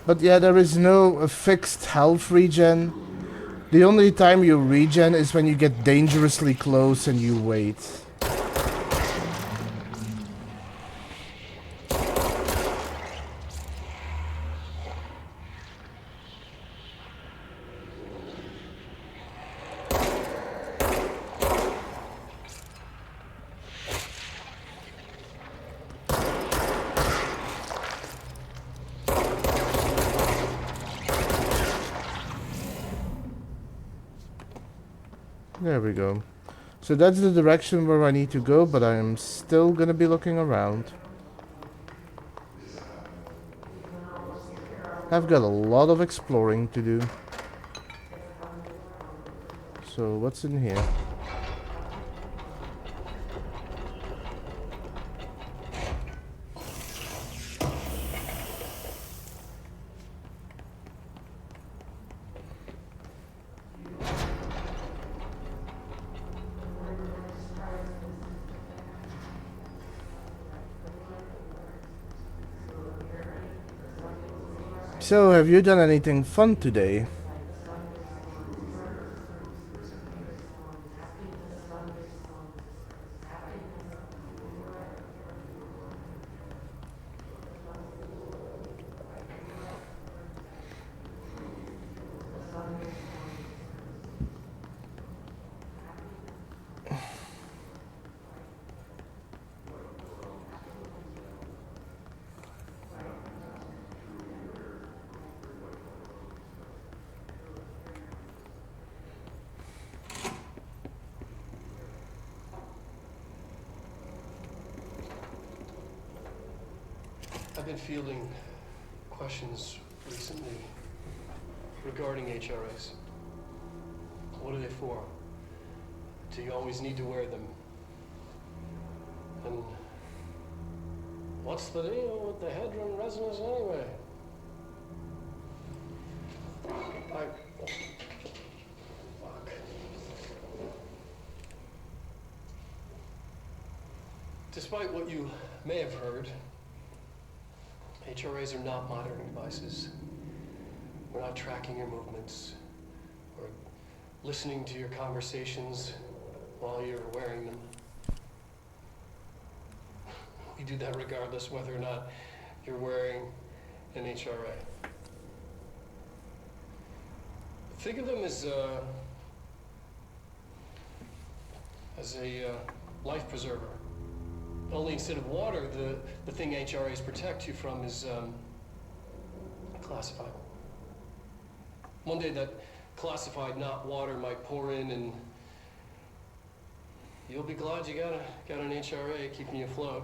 But yeah, there is no fixed health regen. The only time you regen is when you get dangerously close and you wait. There we go. So that's the direction where I need to go, but I am still gonna be looking around. I've got a lot of exploring to do. So what's in here? So, have you done anything fun today? I've been fielding questions recently regarding HRAs. What are they for? Do you always need to wear them? What's the deal with the Hedron resonance anyway? Fuck. Despite what you may have heard, HRAs are not monitoring devices. We're not tracking your movements or listening to your conversations while you're wearing them. We do that regardless whether or not you're wearing an HRA. Think of them as a life preserver. Only instead of water, the thing HRAs protect you from is classified. One day that classified, not water, might pour in, and you'll be glad you got an HRA keeping you afloat.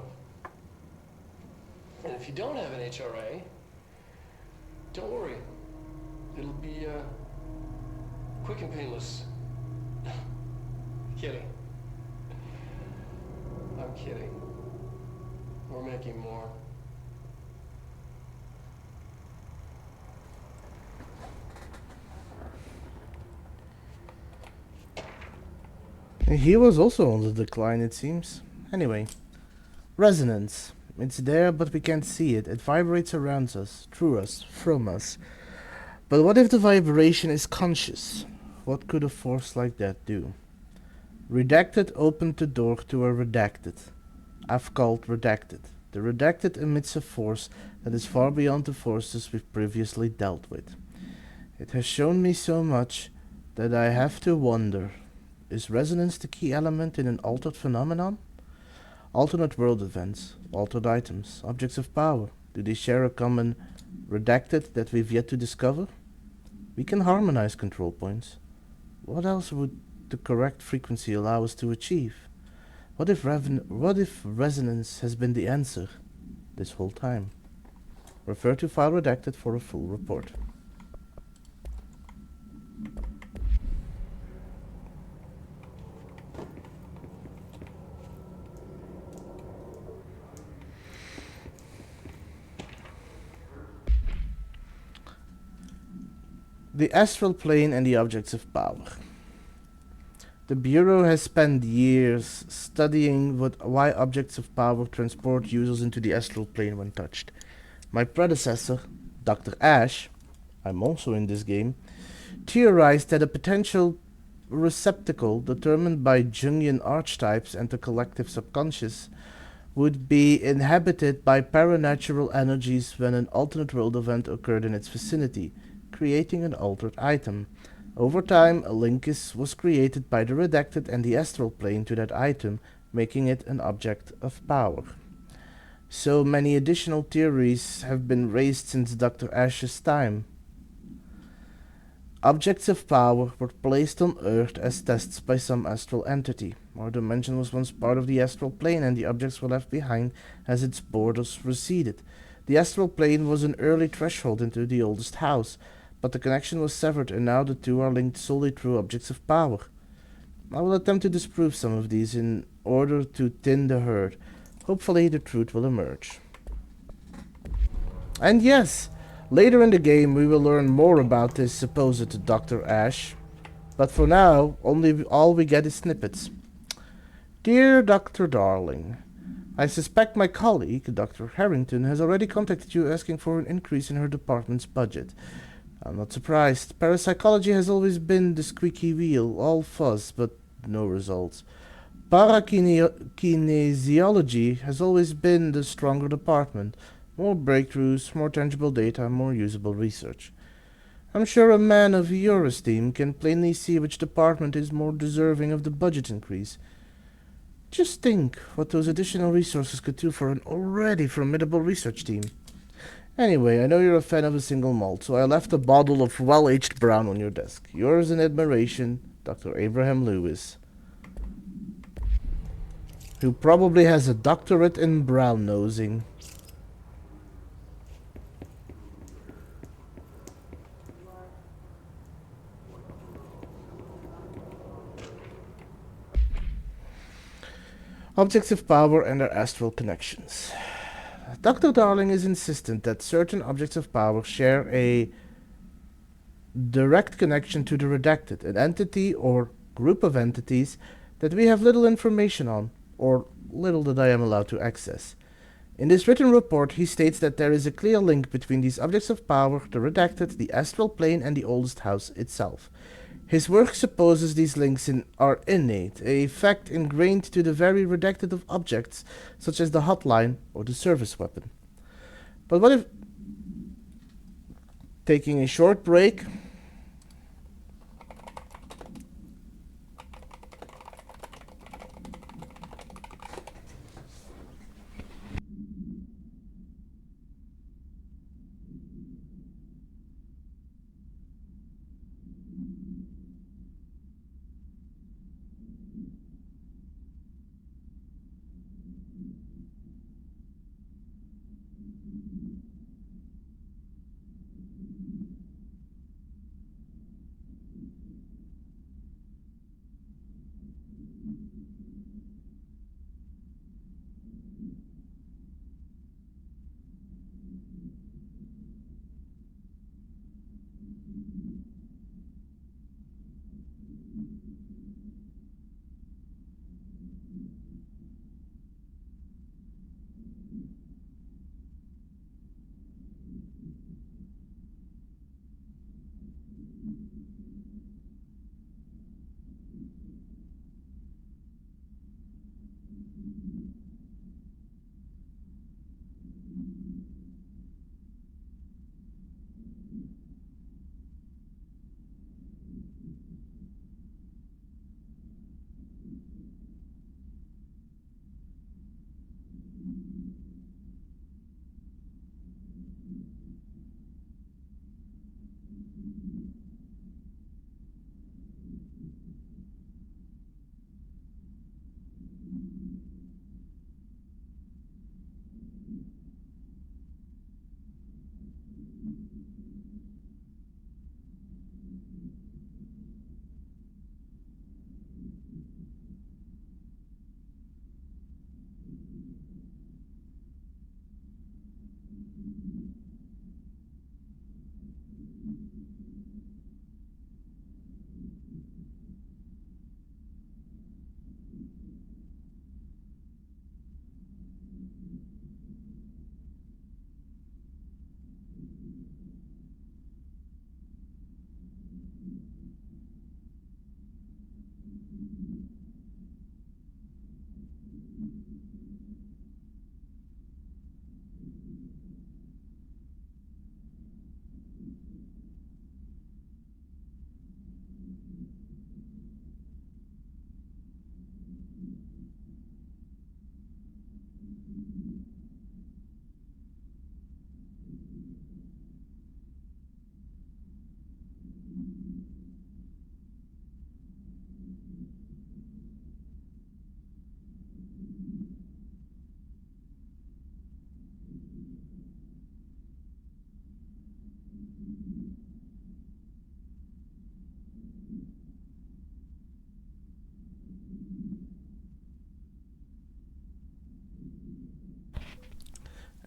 And if you don't have an HRA, don't worry. It'll be quick and painless. Kidding. I'm kidding. We're making more. He was also on the decline, it seems. Anyway, resonance. It's there, but we can't see it. It vibrates around us, through us, from us. But what if the vibration is conscious? What could a force like that do? Redacted opened the door to a redacted. I've called Redacted. The Redacted emits a force that is far beyond the forces we've previously dealt with. It has shown me so much that I have to wonder, is resonance the key element in an altered phenomenon? Alternate world events, altered items, objects of power, do they share a common redacted that we've yet to discover? We can harmonize control points. What else would the correct frequency allow us to achieve? What if resonance has been the answer this whole time? Refer to file redacted for a full report. The astral plane and the objects of power. The Bureau has spent years studying why objects of power transport users into the astral plane when touched. My predecessor, Dr. Ash, I'm also in this game, theorized that a potential receptacle determined by Jungian archetypes and the collective subconscious would be inhabited by paranatural energies when an alternate world event occurred in its vicinity, creating an altered item. Over time, a link was created by the redacted and the astral plane to that item, making it an object of power. So many additional theories have been raised since Dr. Ash's time. Objects of power were placed on Earth as tests by some astral entity. Our dimension was once part of the astral plane, and the objects were left behind as its borders receded. The astral plane was an early threshold into the oldest house, but the connection was severed, and now the two are linked solely through objects of power. I will attempt to disprove some of these in order to thin the herd. Hopefully the truth will emerge. And yes, later in the game we will learn more about this supposed Dr. Ash, but for now, all we get is snippets. Dear Dr. Darling, I suspect my colleague, Dr. Harrington, has already contacted you asking for an increase in her department's budget. I'm not surprised. Parapsychology has always been the squeaky wheel, all fuzz, but no results. Parakinesiology has always been the stronger department. More breakthroughs, more tangible data, more usable research. I'm sure a man of your esteem can plainly see which department is more deserving of the budget increase. Just think what those additional resources could do for an already formidable research team. Anyway, I know you're a fan of a single malt, so I left a bottle of well-aged brown on your desk. Yours in admiration, Dr. Abraham Lewis, who probably has a doctorate in brown nosing. Objects of power and their astral connections. Dr. Darling is insistent that certain objects of power share a direct connection to the Redacted, an entity or group of entities that we have little information on, or little that I am allowed to access. In this written report, he states that there is a clear link between these objects of power, the Redacted, the astral plane, and the oldest house itself. His work supposes these links are innate, a fact ingrained to the very Redacted of objects, such as the hotline or the service weapon. But what if... Taking a short break...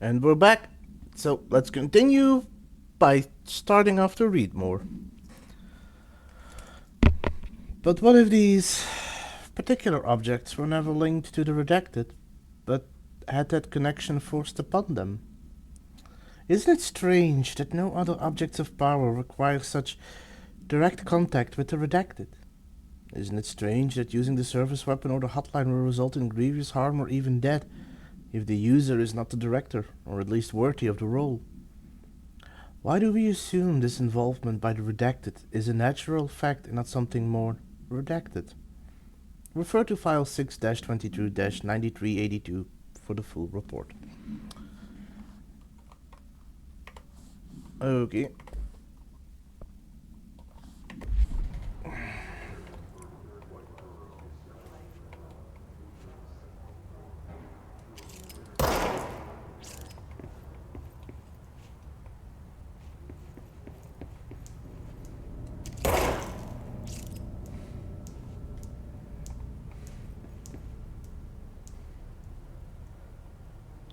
And we're back. So let's continue by starting off to read more. But what if these particular objects were never linked to the Redacted, but had that connection forced upon them? Isn't it strange that no other objects of power require such direct contact with the Redacted? Isn't it strange that using the service weapon or the hotline will result in grievous harm or even death, if the user is not the director, or at least worthy of the role? Why do we assume this involvement by the Redacted is a natural fact and not something more redacted? Refer to file 6-22-9382 for the full report. Okay.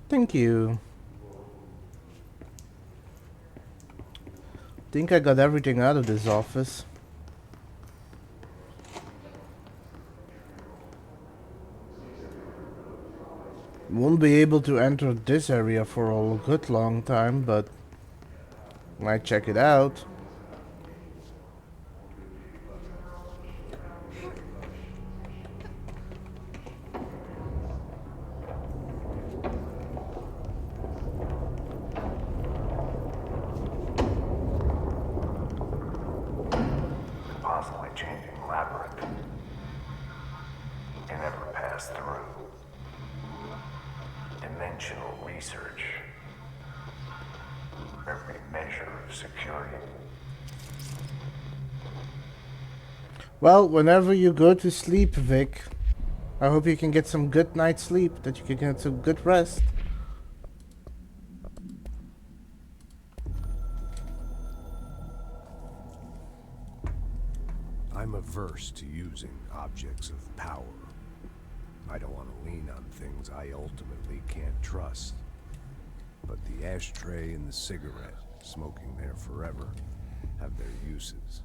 Thank you. think I got everything out of this office. Won't be able to enter this area for a good long time, but might check it out. Constantly changing labyrinth. Can never pass through. Dimensional research. Every measure of security. Well, whenever you go to sleep, Vic, I hope you can get some good night's sleep, that you can get some good rest. I'm averse to using objects of power. I don't want to lean on things I ultimately can't trust. But the ashtray and the cigarette, smoking there forever, have their uses.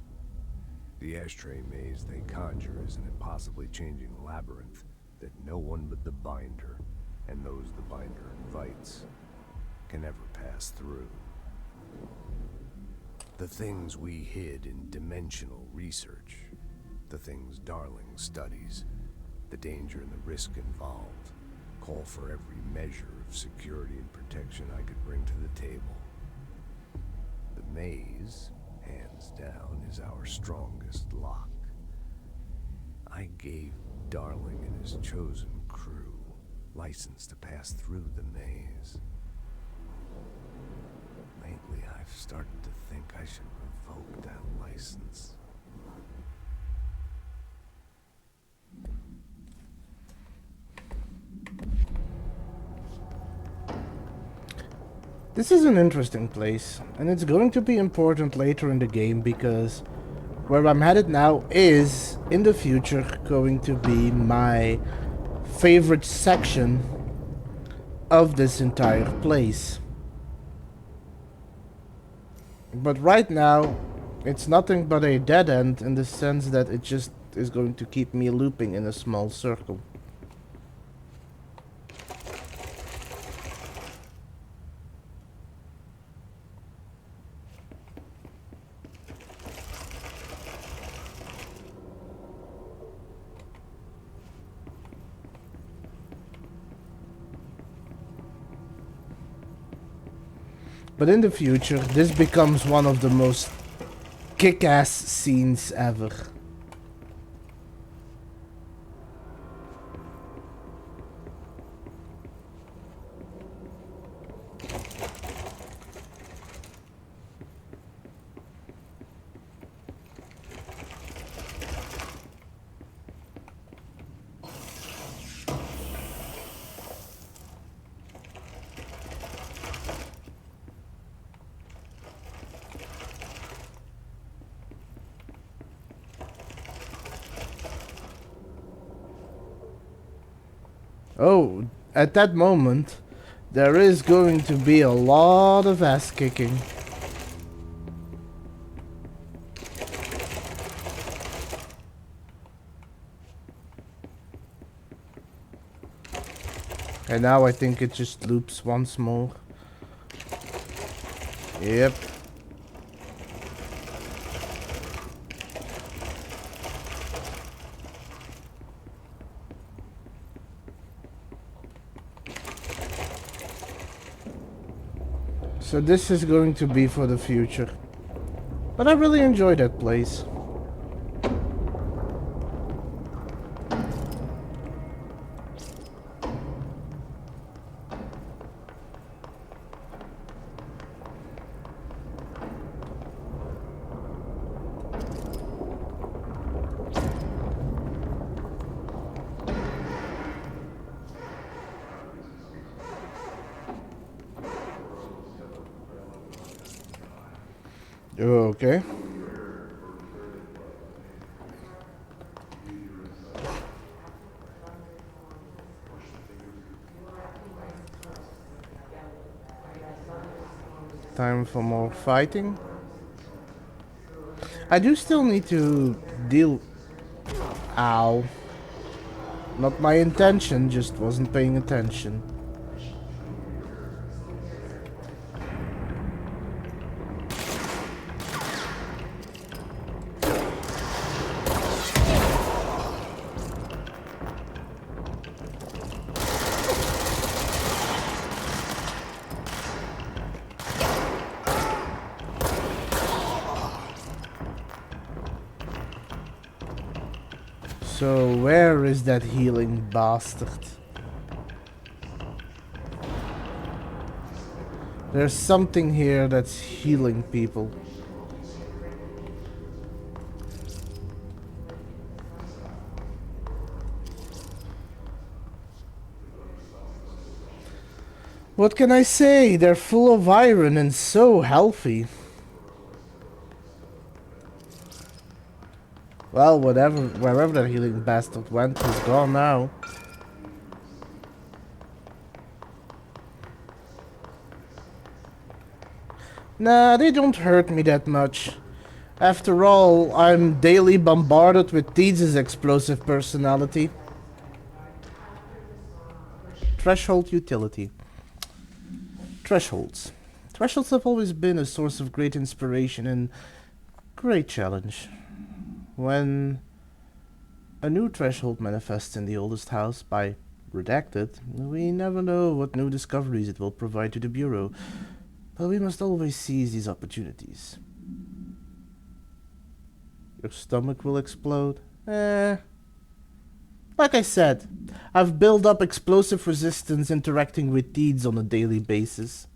The ashtray maze they conjure is an impossibly changing labyrinth that no one but the binder, and those the binder invites, can ever pass through. The things we hid in dimensional research, the things Darling studies, the danger and the risk involved, call for every measure of security and protection I could bring to the table. The maze, hands down, is our strongest lock. I gave Darling and his chosen crew license to pass through the maze. Lately, I've started to think I should revoke that license. This is an interesting place, and it's going to be important later in the game because where I'm headed now is, in the future, going to be my favorite section of this entire place. But right now, it's nothing but a dead end in the sense that it just is going to keep me looping in a small circle. But in the future, this becomes one of the most kick-ass scenes ever. Oh, at that moment, there is going to be a lot of ass kicking. And now I think it just loops once more. Yep. So this is going to be for the future. But I really enjoy that place. Okay. Time for more fighting. I do still need to deal... Ow. Not my intention, just wasn't paying attention. So where is that healing bastard? There's something here that's healing people. What can I say? They're full of iron and so healthy. Well, wherever that healing bastard went, he's gone now. Nah, they don't hurt me that much. After all, I'm daily bombarded with Deeds' explosive personality. Threshold utility. Thresholds. Thresholds have always been a source of great inspiration and great challenge. When a new threshold manifests in the oldest house by Redacted, we never know what new discoveries it will provide to the Bureau, but we must always seize these opportunities. Your stomach will explode? Like I said, I've built up explosive resistance interacting with Deeds on a daily basis.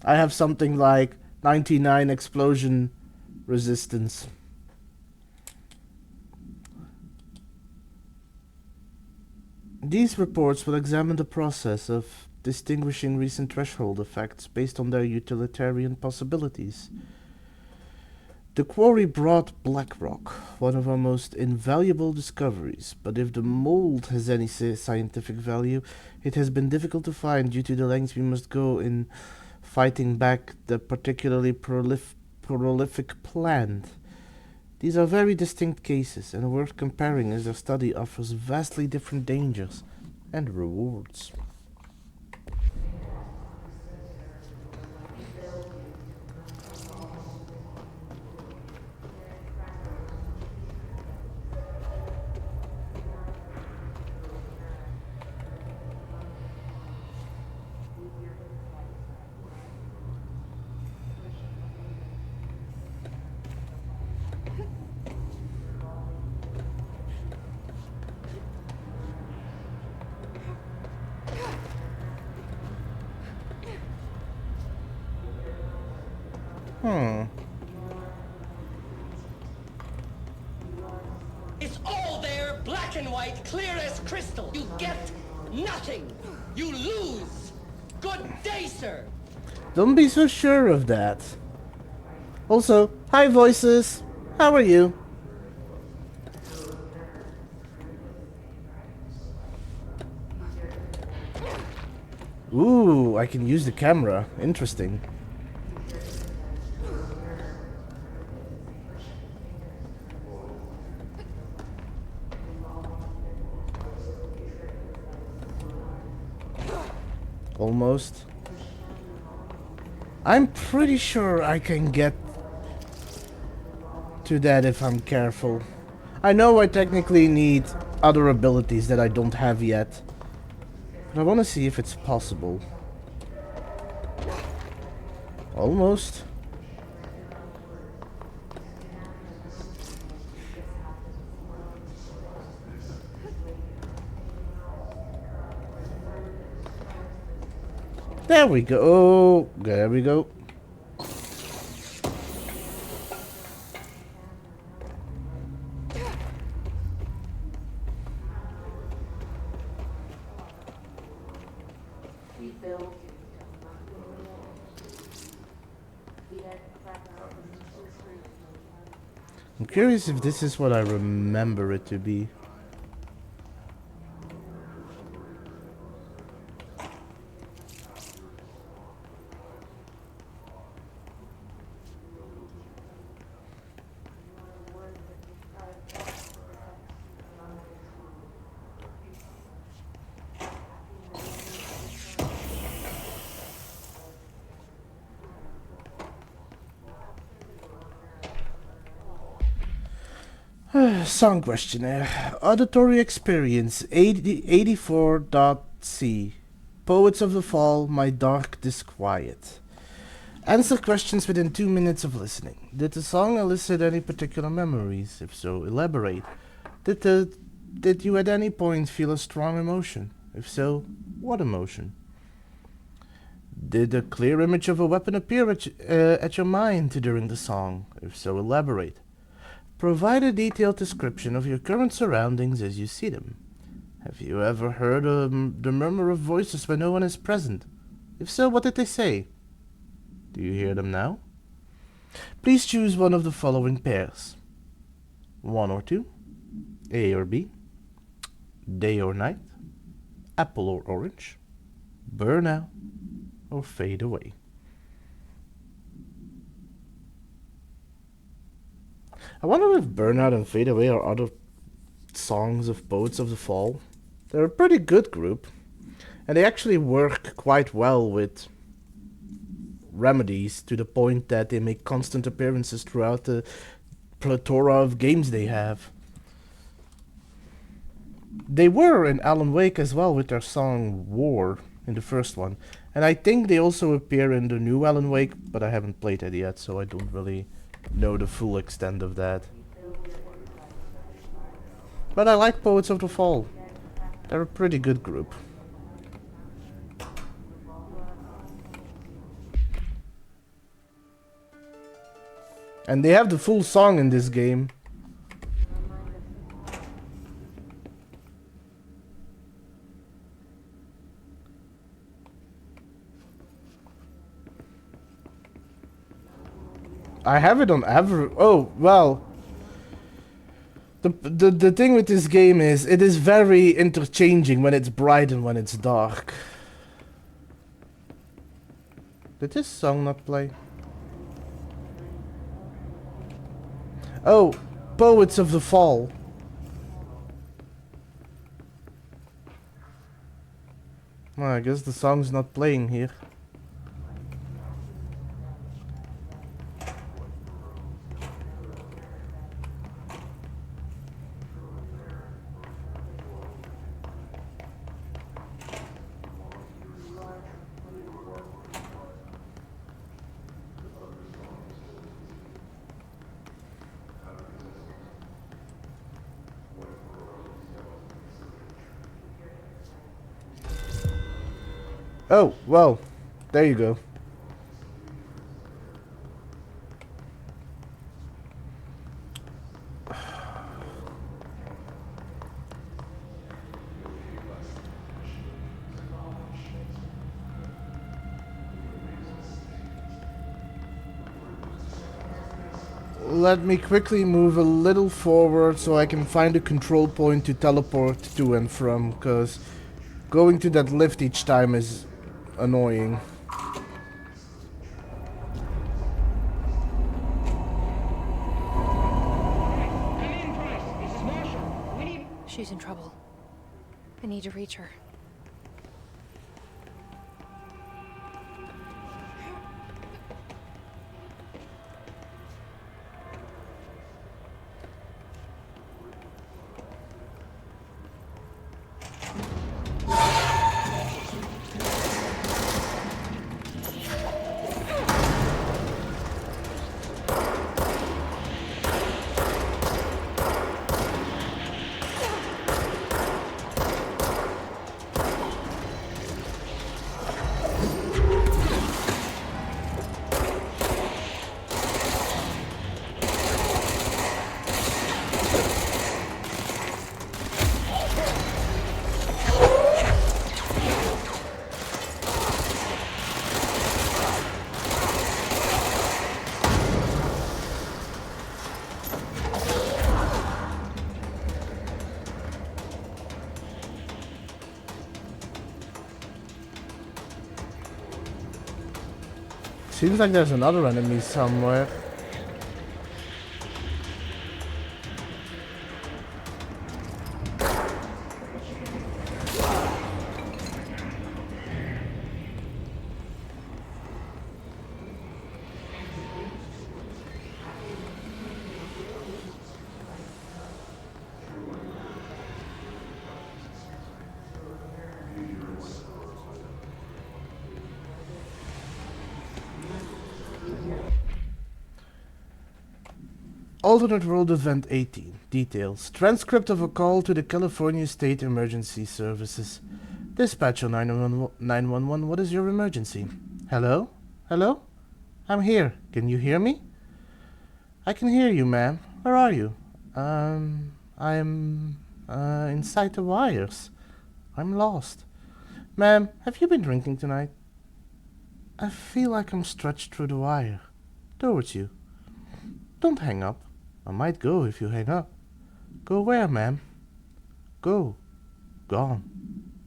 I have something like 99 explosion resistance. These reports will examine the process of distinguishing recent threshold effects based on their utilitarian possibilities. The quarry brought Blackrock, one of our most invaluable discoveries, but if the mold has any scientific value, it has been difficult to find due to the lengths we must go in fighting back the particularly prolific plant. These are very distinct cases, and worth comparing as their study offers vastly different dangers and rewards. It's all there, black and white, clear as crystal. You get nothing. You lose. Good day, sir. Don't be so sure of that. Also, hi voices. How are you? Ooh, I can use the camera. Interesting. Almost. I'm pretty sure I can get to that if I'm careful. I know I technically need other abilities that I don't have yet, but I want to see if it's possible. Almost. There we go. Oh, there we go. I'm curious if this is what I remember it to be. Song questionnaire. Auditory experience 84.c. Poets of the Fall, My Dark Disquiet. Answer questions within 2 minutes of listening. Did the song elicit any particular memories? If so, elaborate. Did you at any point feel a strong emotion? If so, what emotion? Did a clear image of a weapon appear at your mind during the song? If so, elaborate. Provide a detailed description of your current surroundings as you see them. Have you ever heard the murmur of voices when no one is present? If so, what did they say? Do you hear them now? Please choose one of the following pairs. 1 or 2, A or B, day or night, apple or orange, burn out or fade away. I wonder if Burnout and Fade Away are other songs of Poets of the Fall. They're a pretty good group, and they actually work quite well with Remedies to the point that they make constant appearances throughout the plethora of games they have. They were in Alan Wake as well with their song War in the first one, and I think they also appear in the new Alan Wake, but I haven't played it yet, so I don't really know the full extent of that. But I like Poets of the Fall. They're a pretty good group. And they have the full song in this game. I have it on average. Oh, well. The thing with this game is it is very interchanging when it's bright and when it's dark. Did this song not play? Oh, Poets of the Fall. Well, I guess the song's not playing here. Oh, well, there you go. Let me quickly move a little forward so I can find a control point to teleport to and from, because going to that lift each time is annoying. She's in trouble. I need to reach her. Seems like there's another enemy somewhere. Alternate World Event 18. Details. Transcript of a call to the California State Emergency Services. Dispatcher 911, what is your emergency? Hello? Hello? I'm here. Can you hear me? I can hear you, ma'am. Where are you? I'm inside the wires. I'm lost. Ma'am, have you been drinking tonight? I feel like I'm stretched through the wire. Towards you. Don't hang up. I might go if you hang up. Go where, ma'am? Go. Gone.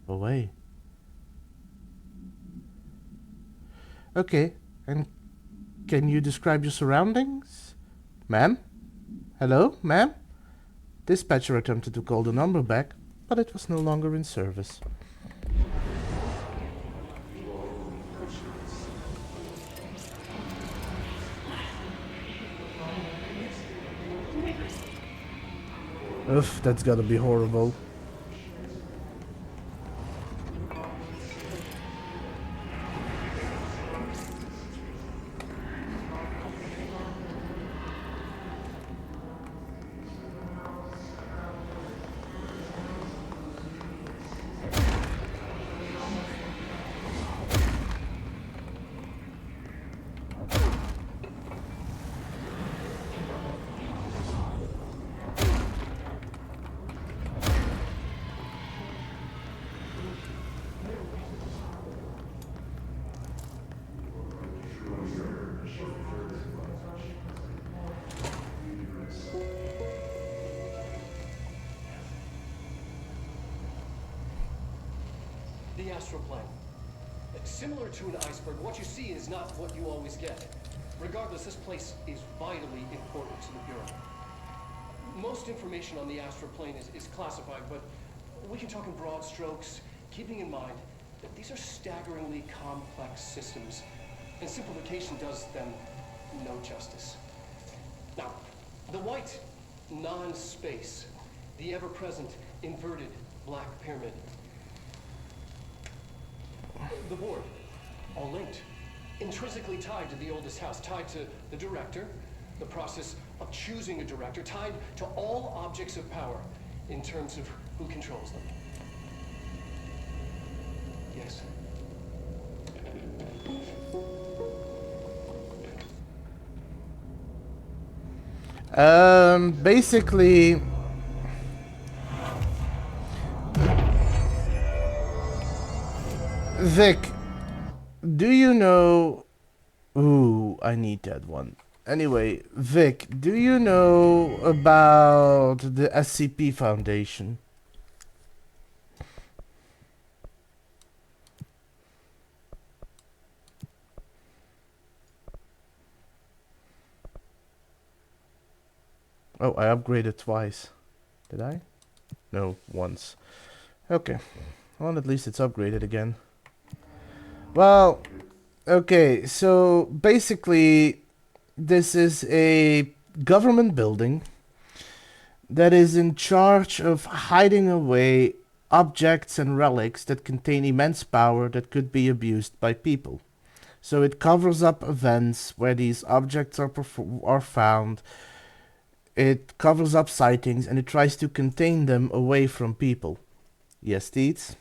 Away. Okay, and can you describe your surroundings? Ma'am? Hello, ma'am? Dispatcher attempted to call the number back, but it was no longer in service. Oof, that's gotta be horrible. The astral plane. Similar to an iceberg, what you see is not what you always get. Regardless, this place is vitally important to the Bureau. Most information on the astral plane is classified, but we can talk in broad strokes, keeping in mind that these are staggeringly complex systems, and simplification does them no justice. Now, the white non-space, the ever-present inverted black pyramid, the board, all linked, intrinsically tied to the oldest house, tied to the director, the process of choosing a director, tied to all objects of power in terms of who controls them. Yes. Basically, Vic, do you know... Ooh, I need that one. Anyway, Vic, do you know about the SCP Foundation? Oh, I upgraded twice. Did I? No, once. Okay. Well, at least it's upgraded again. Well, okay, so basically this is a government building that is in charge of hiding away objects and relics that contain immense power that could be abused by people. So it covers up events where these objects are found. It covers up sightings and it tries to contain them away from people. Yes, Deeds?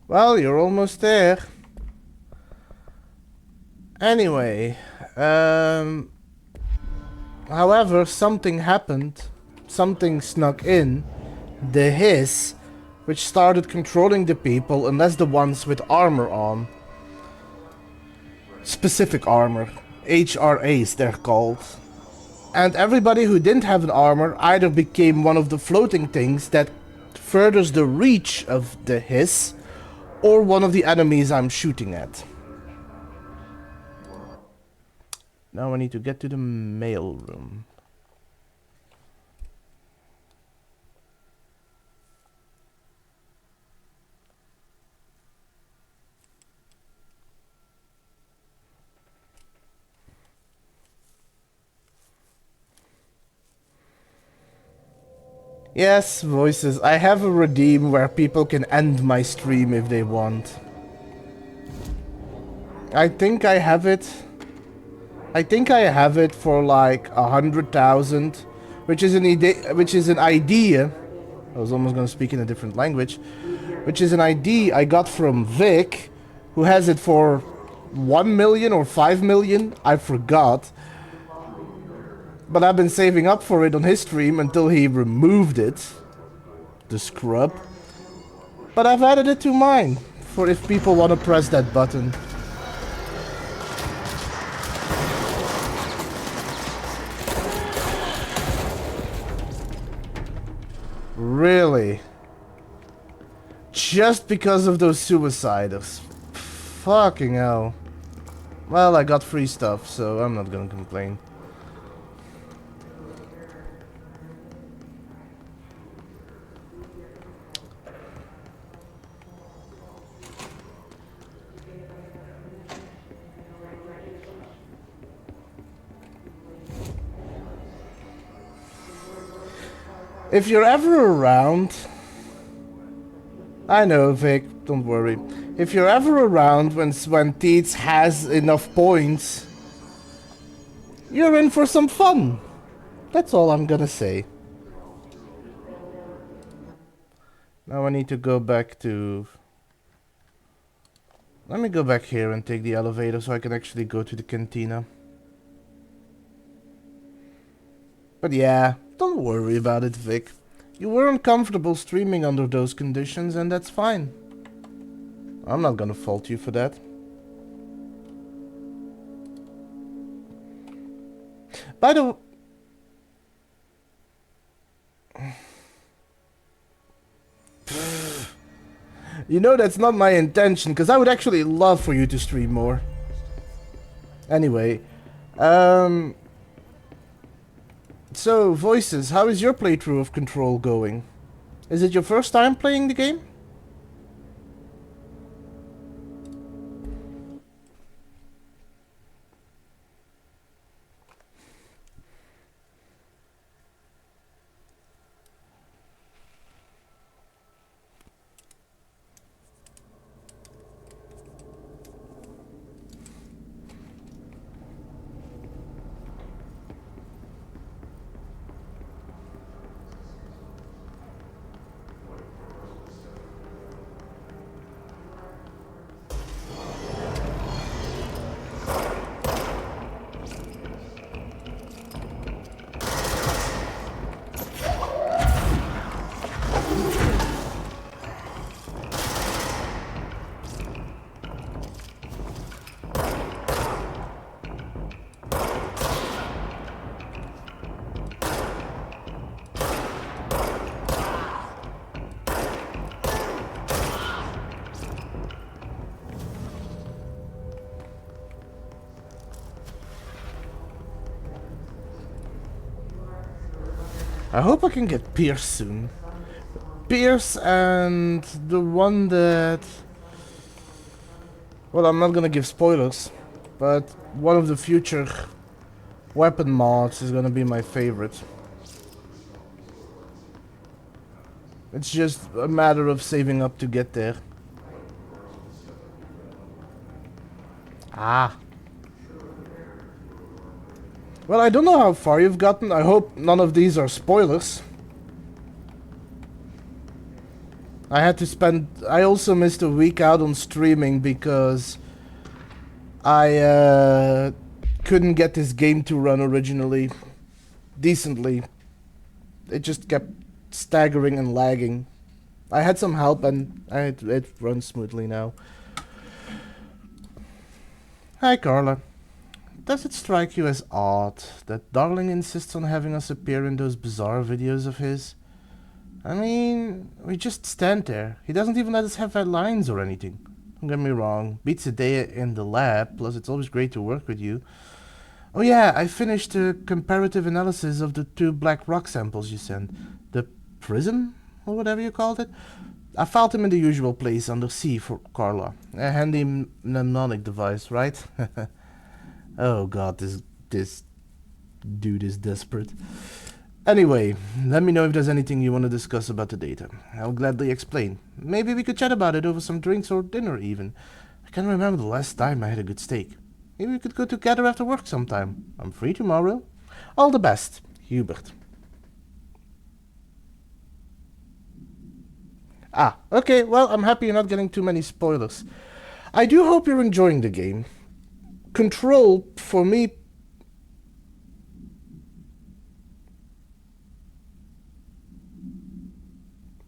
Well, you're almost there. Anyway, however, something happened. Something snuck in. The Hiss, which started controlling the people, unless the ones with armor on. Specific armor. HRAs, they're called. And everybody who didn't have an armor either became one of the floating things that furthers the reach of the Hiss, or one of the enemies I'm shooting at. Now I need to get to the mail room. Yes, voices. I have a redeem where people can end my stream if they want. I think I have it. I think I have it for like 100,000, which is an idea. I was almost gonna speak in a different language, which is an ID I got from Vic, who has it for 1 million or 5 million. I forgot. But I've been saving up for it on his stream until he removed it. The scrub. But I've added it to mine, for if people want to press that button. Really? Just because of those suicides. Fucking hell. Well, I got free stuff, so I'm not gonna complain. If you're ever around... I know, Vic, don't worry. If you're ever around when Teets has enough points, you're in for some fun. That's all I'm gonna say. Now I need to go back to... Let me go back here and take the elevator so I can actually go to the cantina. But yeah, don't worry about it, Vic. You were uncomfortable streaming under those conditions, and that's fine. I'm not gonna fault you for that. By the way... You know that's not my intention, because I would actually love for you to stream more. Anyway, so, Voices, how is your playthrough of Control going? Is it your first time playing the game? I hope I can get Pierce soon. Pierce and the one that... Well, I'm not gonna give spoilers, but one of the future weapon mods is gonna be my favorite. It's just a matter of saving up to get there. Ah. Well, I don't know how far you've gotten. I hope none of these are spoilers. I also missed a week out on streaming because I couldn't get this game to run originally decently. It just kept staggering and lagging. I had some help and it runs smoothly now. Hi, Carla. Does it strike you as odd that Darling insists on having us appear in those bizarre videos of his? I mean, we just stand there. He doesn't even let us have our lines or anything. Don't get me wrong, beats a day in the lab, plus it's always great to work with you. Oh yeah, I finished a comparative analysis of the 2 black rock samples you sent. The prism, or whatever you called it. I filed them in the usual place under C for Carla. A handy mnemonic device, right? Oh god, this dude is desperate. Anyway, let me know if there's anything you want to discuss about the data. I'll gladly explain. Maybe we could chat about it over some drinks or dinner even. I can't remember the last time I had a good steak. Maybe we could go together after work sometime. I'm free tomorrow. All the best, Hubert. Ah, okay, well, I'm happy you're not getting too many spoilers. I do hope you're enjoying the game. Control, for me...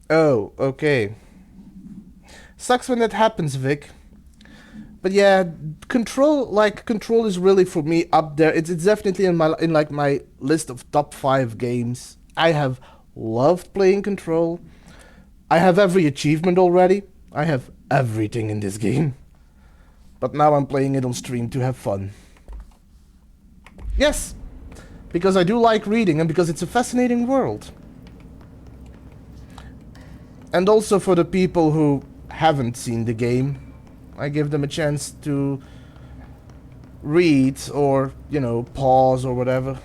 Oh, okay. Sucks when that happens, Vic. But yeah, Control is really for me up there. It's definitely in my list of top 5 games. I have loved playing Control. I have every achievement already. I have everything in this game. But now I'm playing it on stream to have fun. Yes, because I do like reading and because it's a fascinating world. And also for the people who haven't seen the game, I give them a chance to read or, you know, pause or whatever.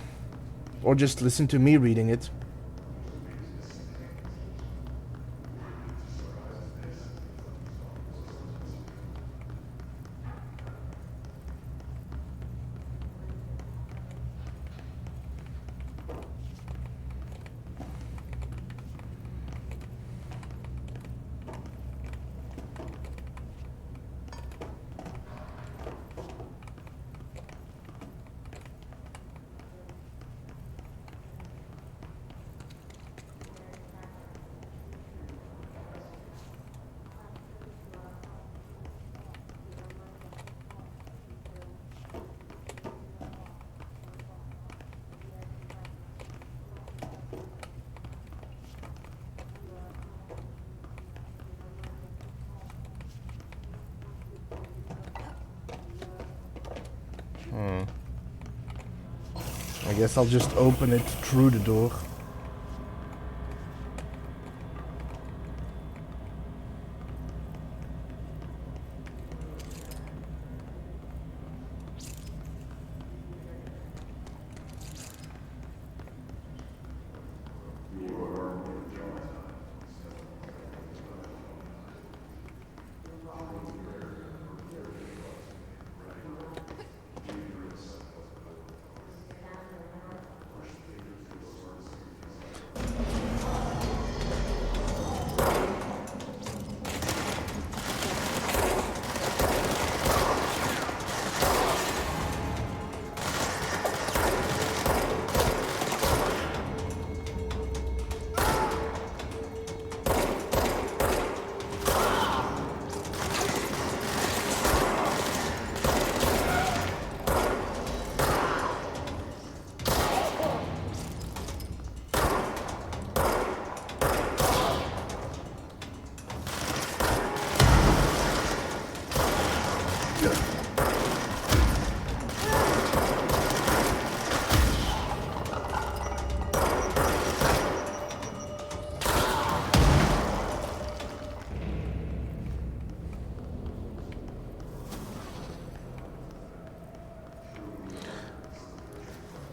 Or just listen to me reading it. I guess I'll just open it through the door.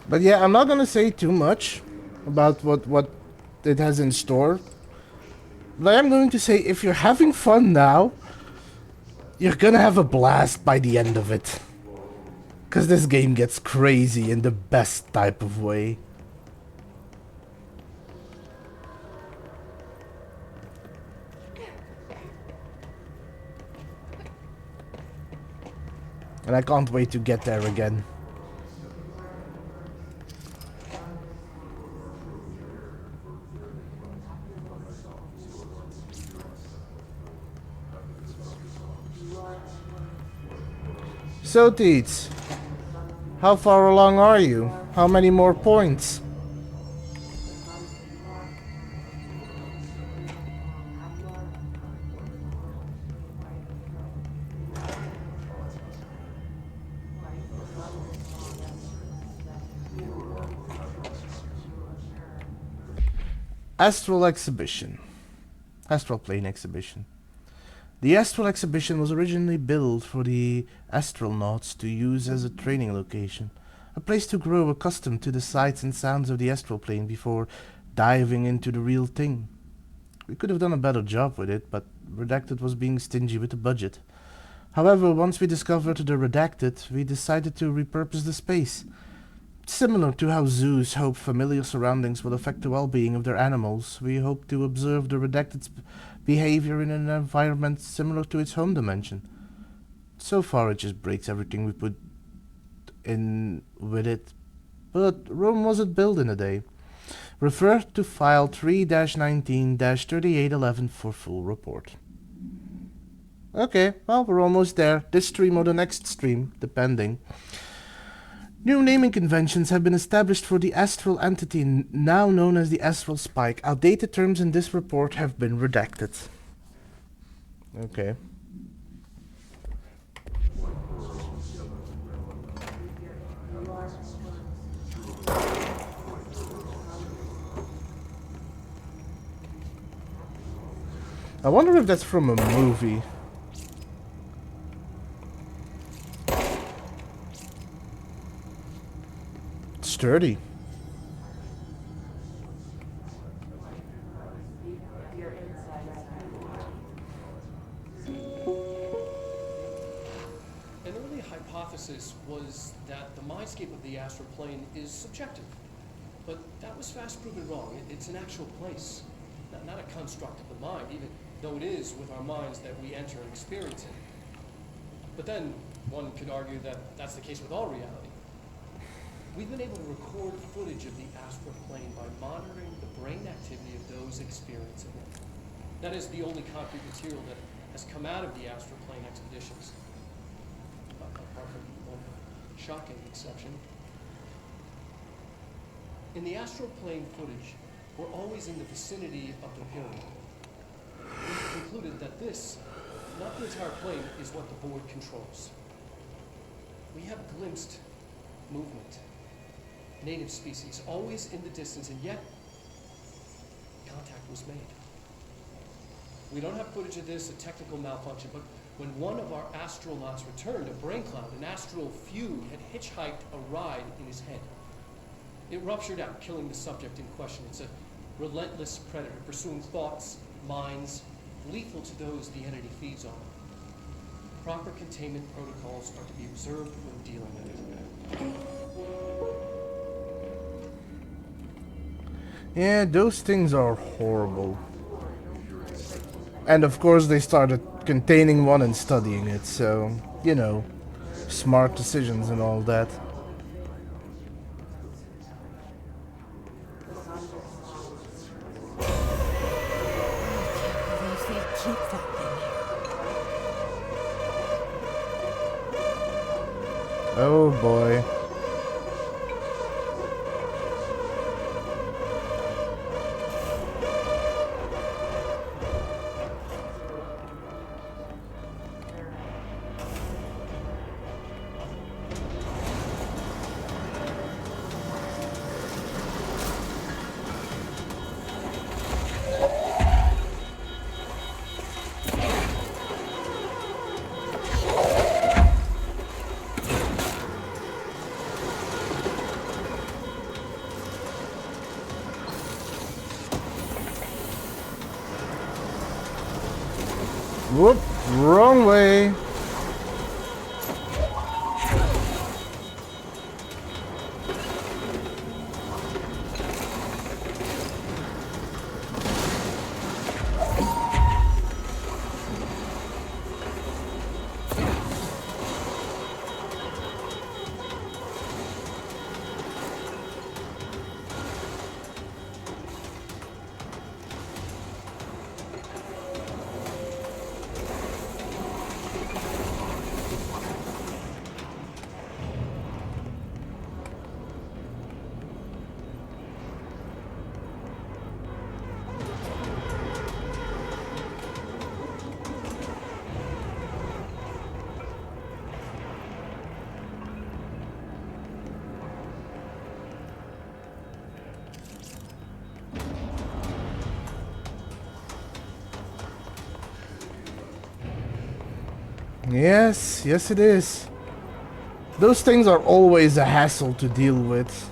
But yeah, I'm not gonna say too much about what it has in store. But I am going to say, if you're having fun now, you're gonna have a blast by the end of it. Because this game gets crazy in the best type of way. And I can't wait to get there again. So, Teets, how far along are you? How many more points? Astral Exhibition. Astral Plane Exhibition. The Astral Exhibition was originally built for the astronauts to use as a training location, a place to grow accustomed to the sights and sounds of the astral plane before diving into the real thing. We could have done a better job with it, but Redacted was being stingy with the budget. However, once we discovered the Redacted, we decided to repurpose the space. Similar to how zoos hope familiar surroundings will affect the well-being of their animals, we hope to observe the Redacted's behavior in an environment similar to its home dimension. So far it just breaks everything we put in with it, but Rome wasn't built in a day. Refer to file 3-19-3811 for full report. Okay, well, we're almost there. This stream or the next stream, depending. New naming conventions have been established for the astral entity now known as the astral spike. Outdated terms in this report have been redacted. Okay. I wonder if that's from a movie. Sturdy. An early hypothesis was that the mindscape of the astral plane is subjective. But that was fast proven wrong. It's an actual place, not a construct of the mind, even though it is with our minds that we enter and experience it. But then, one could argue that that's the case with all reality. We've been able to record footage of the astral plane by monitoring the brain activity of those experiencing it. That is the only concrete material that has come out of the astral plane expeditions. Apart from one shocking exception. In the astral plane footage, we're always in the vicinity of the pyramid. We've concluded that this, not the entire plane, is what the board controls. We have glimpsed movement. Native species, always in the distance, and yet contact was made. We don't have footage of this, a technical malfunction, but when one of our astronauts returned, a brain cloud, an astral fugue, had hitchhiked a ride in his head. It ruptured out, killing the subject in question. It's a relentless predator, pursuing thoughts, minds, lethal to those the entity feeds on. Proper containment protocols are to be observed when dealing with it. Yeah, those things are horrible. And of course they started containing one and studying it, so, you know, smart decisions and all that. Oh boy. Whoop, wrong way. Yes, yes it is. Those things are always a hassle to deal with.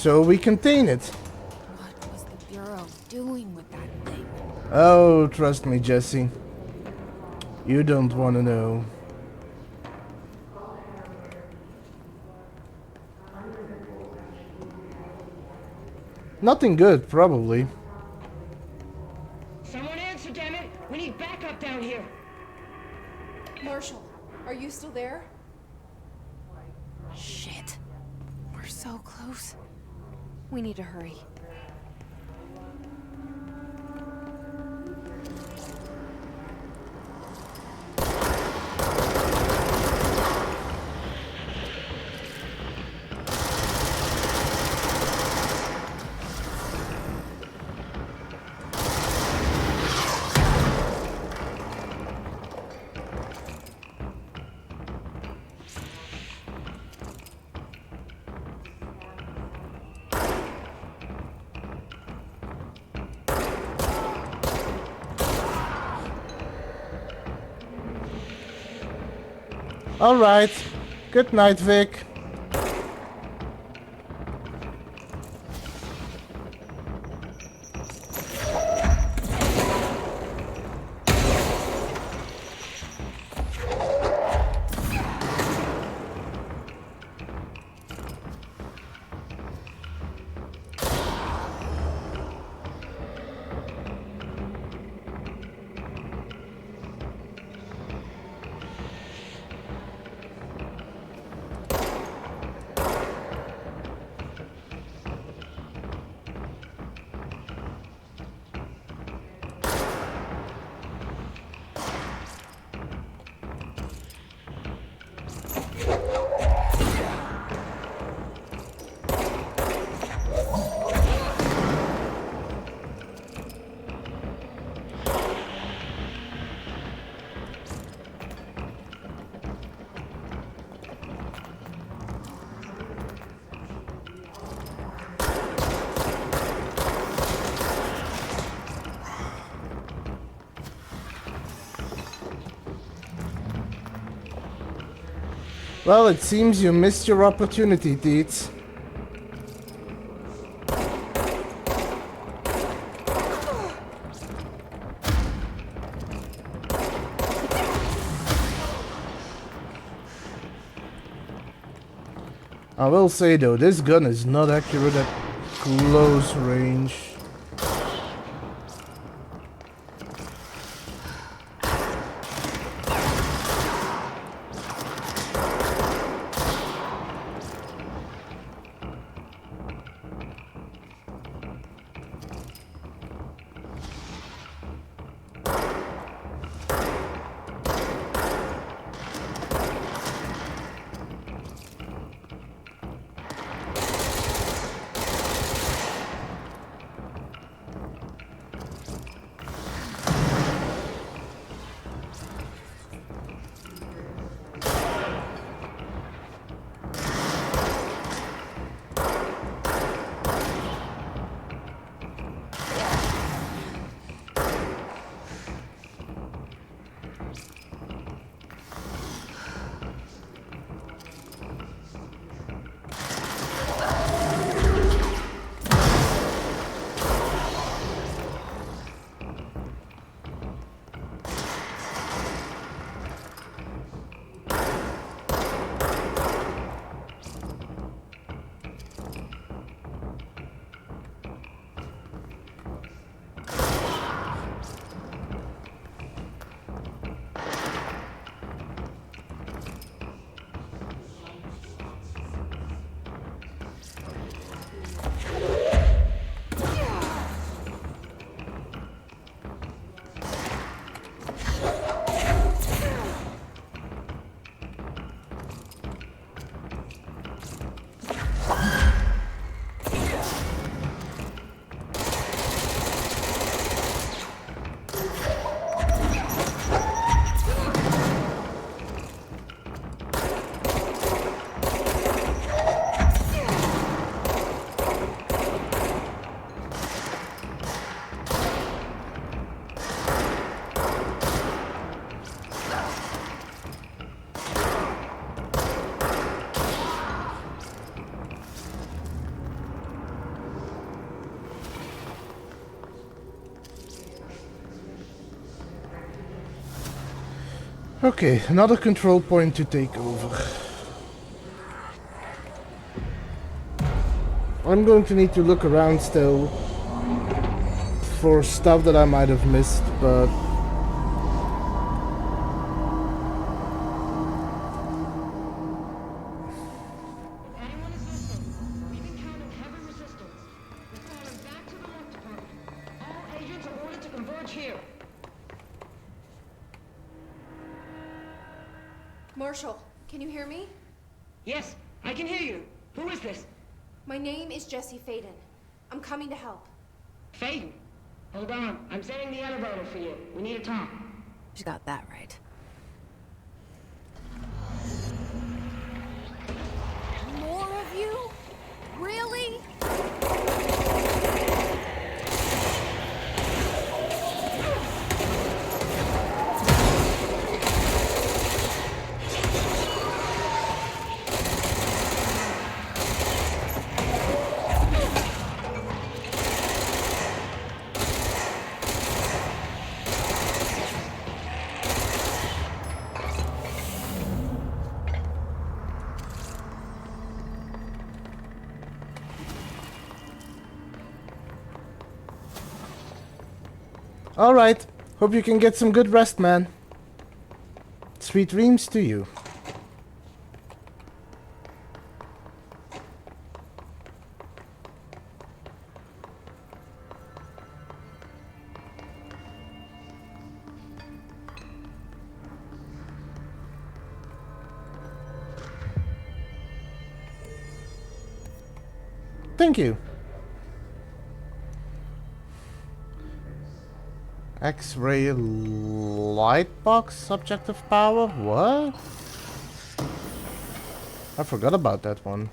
So we contain it. What was the Bureau doing with that thing? Oh, trust me, Jesse. You don't want to know. Nothing good, probably. Someone answer, damn it! We need backup down here. Marshall, are you still there? Shit. We're so close. We need to hurry. Alright. Good night, Vic. Well, it seems you missed your opportunity, Teets. I will say though, this gun is not accurate at close range. Okay, another control point to take over. I'm going to need to look around still for stuff that I might have missed, but Marshall, can you hear me? Yes, I can hear you. Who is this? My name is Jesse Faden. I'm coming to help. Faden? Hold on. I'm setting the elevator for you. We need to talk. She got that right. More of you? Really? alright. Hope you can get some good rest, man. Sweet dreams to you. Thank you. X-ray light box subjective power? What? I forgot about that one.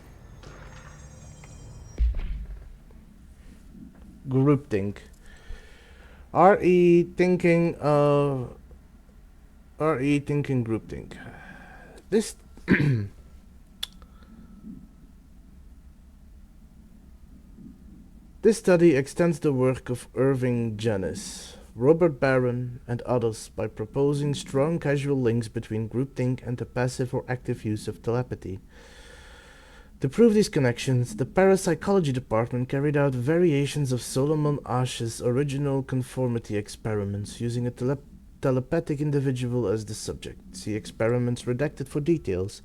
Groupthink. RE thinking groupthink. This This study extends the work of Irving Janis, Robert Barron, and others by proposing strong causal links between groupthink and the passive or active use of telepathy. To prove these connections, the parapsychology department carried out variations of Solomon Asch's original conformity experiments using a telepathic individual as the subject. See experiments redacted for details.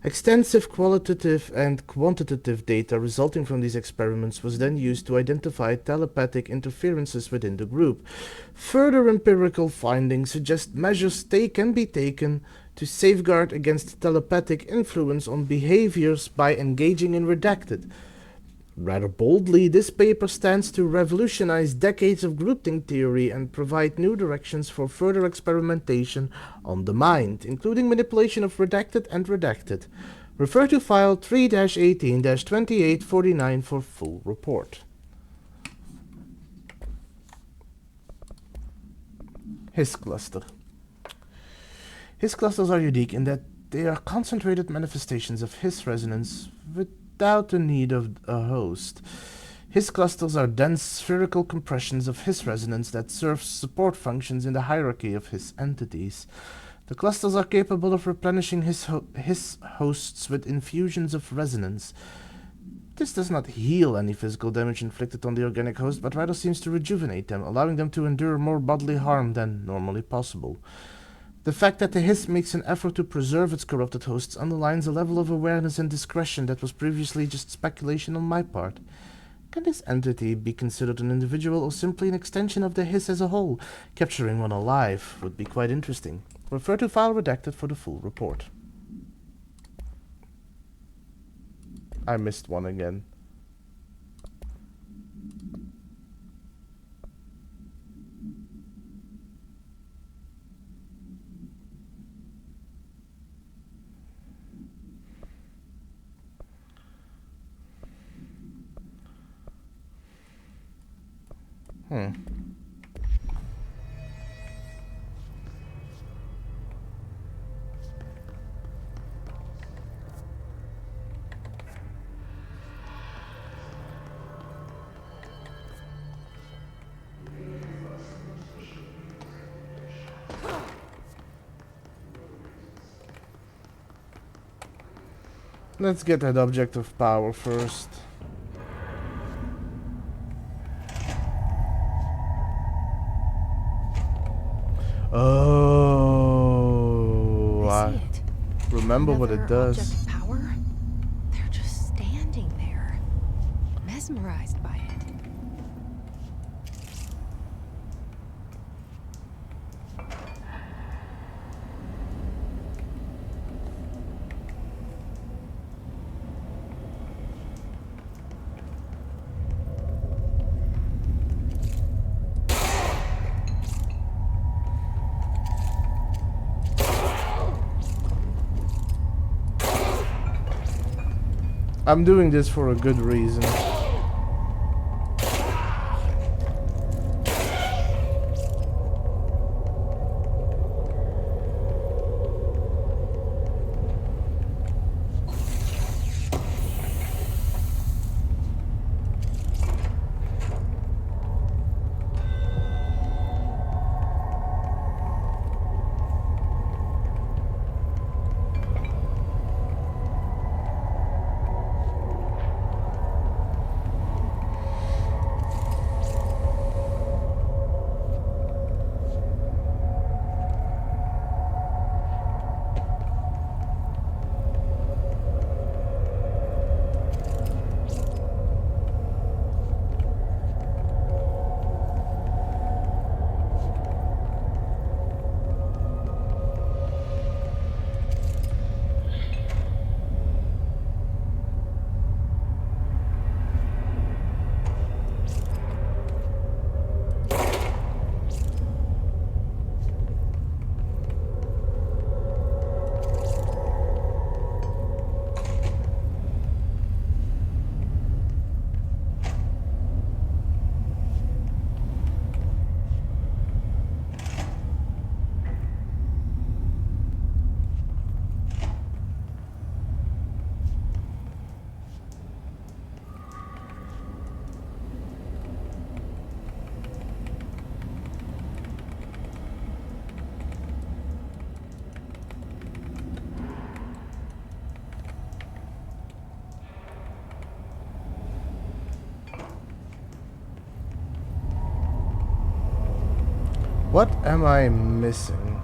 Extensive qualitative and quantitative data resulting from these experiments was then used to identify telepathic interferences within the group. Further empirical findings suggest measures can be taken to safeguard against telepathic influence on behaviors by engaging in Redacted. Rather boldly, this paper stands to revolutionize decades of groupthink theory and provide new directions for further experimentation on the mind, including manipulation of Redacted and Redacted. Refer to file 3-18-2849 for full report. His cluster. His clusters are unique in that they are concentrated manifestations of His resonance without the need of a host. His clusters are dense spherical compressions of His resonance that serve support functions in the hierarchy of His entities. The clusters are capable of replenishing His hosts with infusions of resonance. This does not heal any physical damage inflicted on the organic host, but rather seems to rejuvenate them, allowing them to endure more bodily harm than normally possible. The fact that the His makes an effort to preserve its corrupted hosts underlines a level of awareness and discretion that was previously just speculation on my part. Can this entity be considered an individual or simply an extension of the His as a whole? Capturing one alive would be quite interesting. Refer to file redacted for the full report. I missed one again. Let's get that object of power first. Oh, I see it. remember what it Another object does. of power? They're just standing there, mesmerized by it. I'm doing this for a good reason. What am I missing?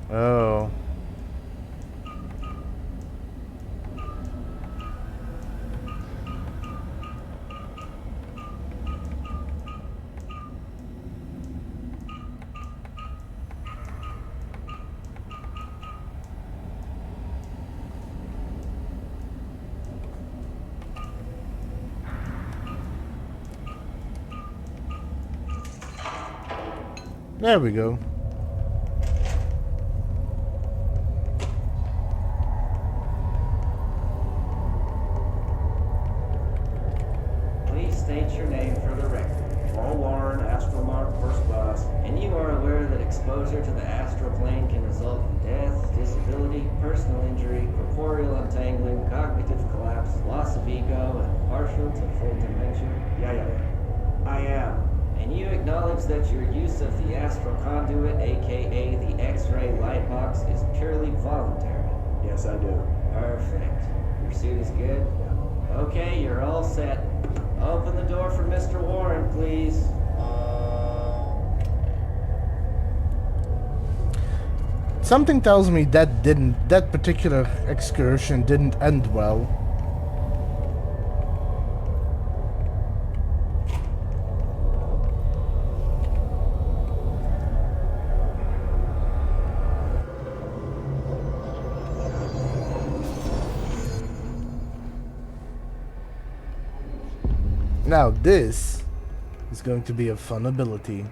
Oh. There we go. Please state your name for the record. Paul Warren, Astromark, first class, and you are aware that exposure to the astral plane can result in death, disability, personal injury, corporeal untangling, cognitive collapse, loss of ego, and partial to full dementia? Yeah. I am. And you acknowledge that your use of the astral conduit, aka the X-ray light box, is purely voluntary? Yes, I do. Perfect. Your suit is good? Yeah. Okay, you're all set. Open the door for Mr. Warren, please. Something tells me that particular excursion didn't end well. Now this is going to be a fun ability.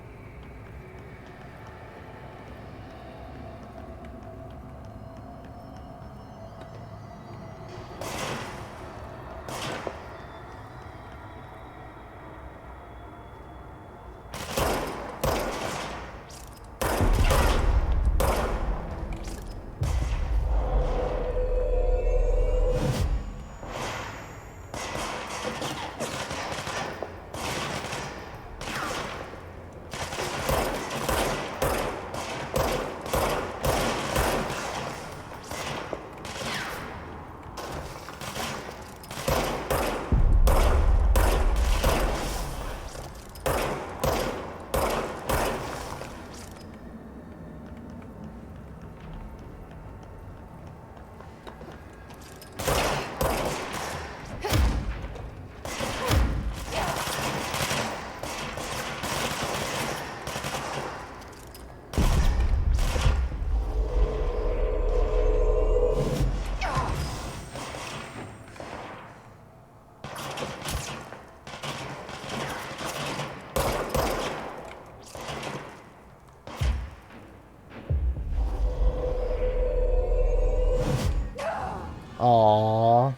Aww.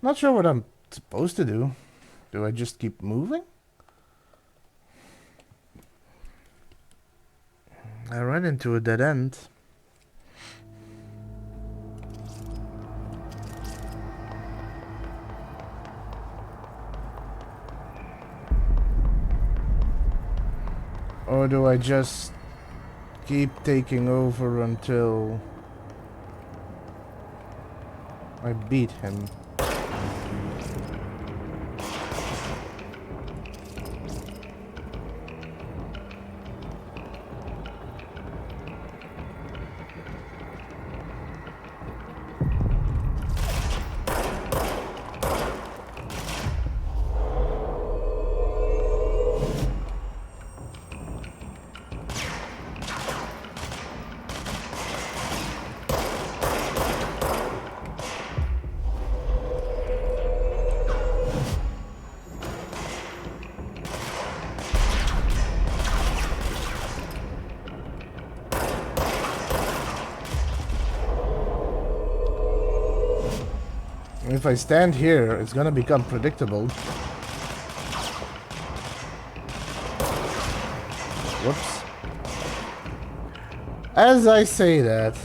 Not sure what I'm supposed to do. Do I just keep moving? I ran into a dead end. Or do I just keep taking over until I beat him? If I stand here, it's gonna become predictable. Whoops. As I say that...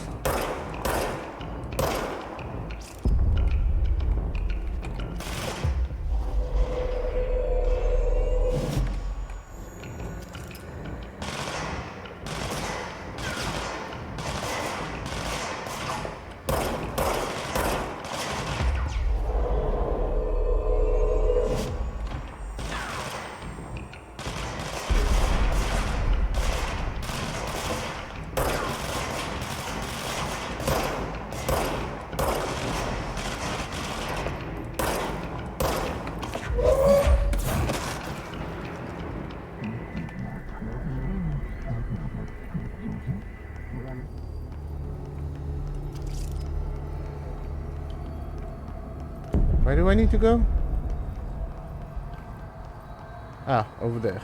Where do I need to go? Ah, over there.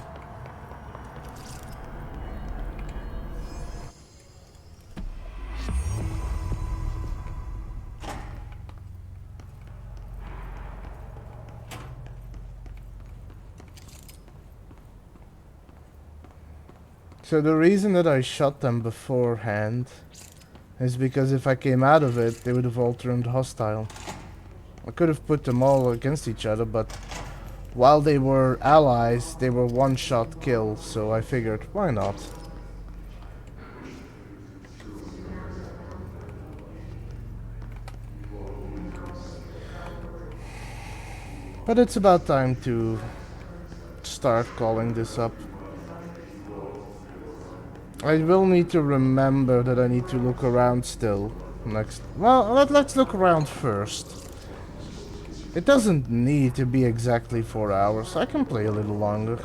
So the reason that I shot them beforehand is because if I came out of it, they would have all turned hostile. I could have put them all against each other, but while they were allies, they were one-shot kills, so I figured, why not? But it's about time to start calling this up. I will need to remember that I need to look around still. Next. Well, let's look around first. It doesn't need to be exactly 4 hours. I can play a little longer.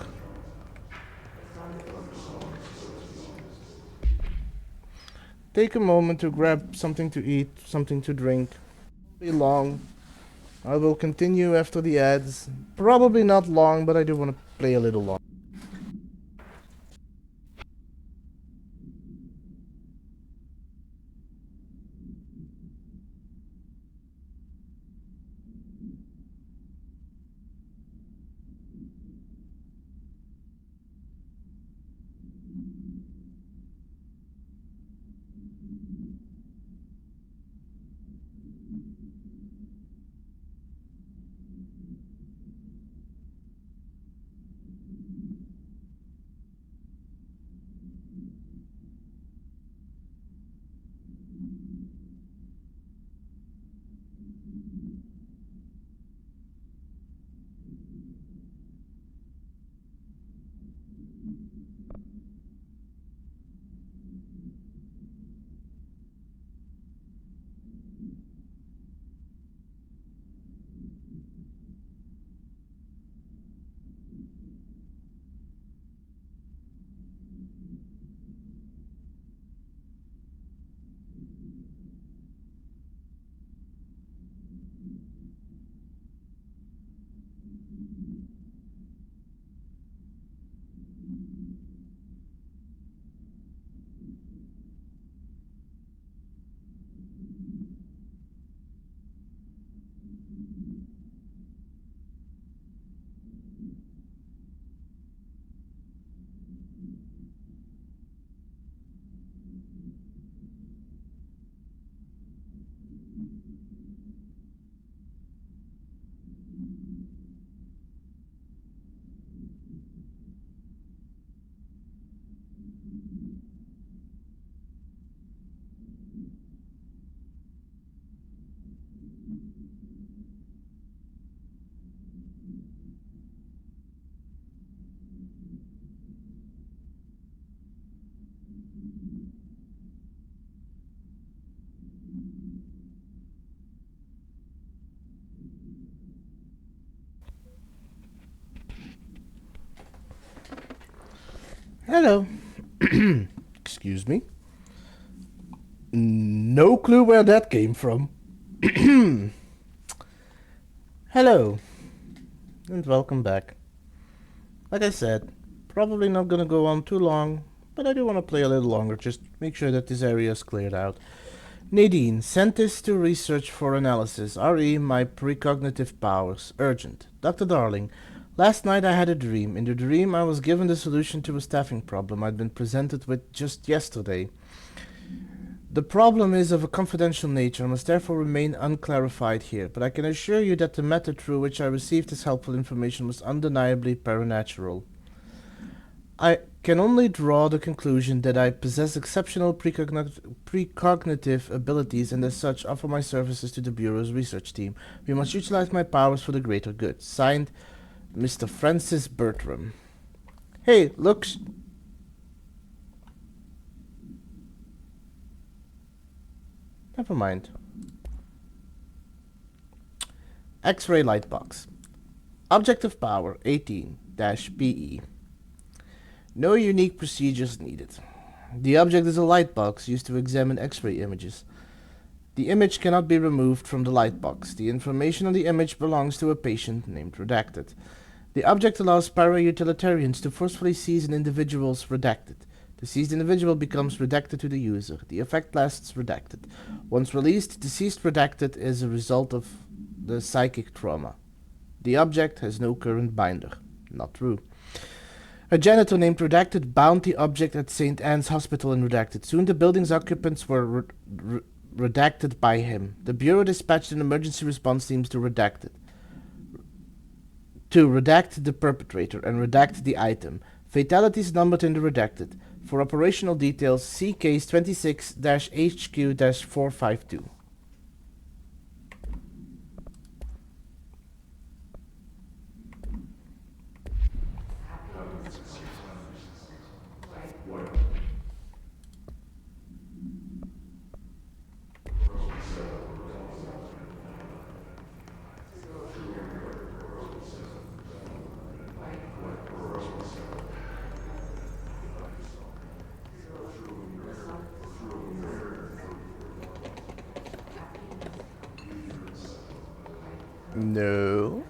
Take a moment to grab something to eat, something to drink. Be long. I will continue after the ads. Probably not long, but I do want to play a little long. Hello. Excuse me. No clue where that came from. Hello. And welcome back. Like I said, probably not gonna go on too long, but I do want to play a little longer, just make sure that this area is cleared out. Nadine, sent this to research for analysis. RE, my precognitive powers. Urgent. Dr. Darling, last night I had a dream. In the dream I was given the solution to a staffing problem I'd been presented with just yesterday. The problem is of a confidential nature and must therefore remain unclarified here, but I can assure you that the method through which I received this helpful information was undeniably paranatural. I can only draw the conclusion that I possess exceptional precognitive abilities and as such offer my services to the Bureau's research team. We must utilize my powers for the greater good. Signed, Mr. Francis Bertram. Hey, look... Never mind. X-ray light box. Objective power 18-BE. No unique procedures needed. The object is a light box used to examine X-ray images. The image cannot be removed from the light box. The information on the image belongs to a patient named Redacted. The object allows para-utilitarians to forcefully seize an individual's Redacted. The seized individual becomes redacted to the user. The effect lasts redacted. Once released, deceased redacted is a result of the psychic trauma. The object has no current binder. Not true. A janitor named Redacted bound the object at St. Anne's Hospital in Redacted. Soon the building's occupants were redacted by him. The Bureau dispatched an emergency response teams to redact the perpetrator and redact the item. Fatalities numbered in the redacted. For operational details, see case 26-HQ-452. No.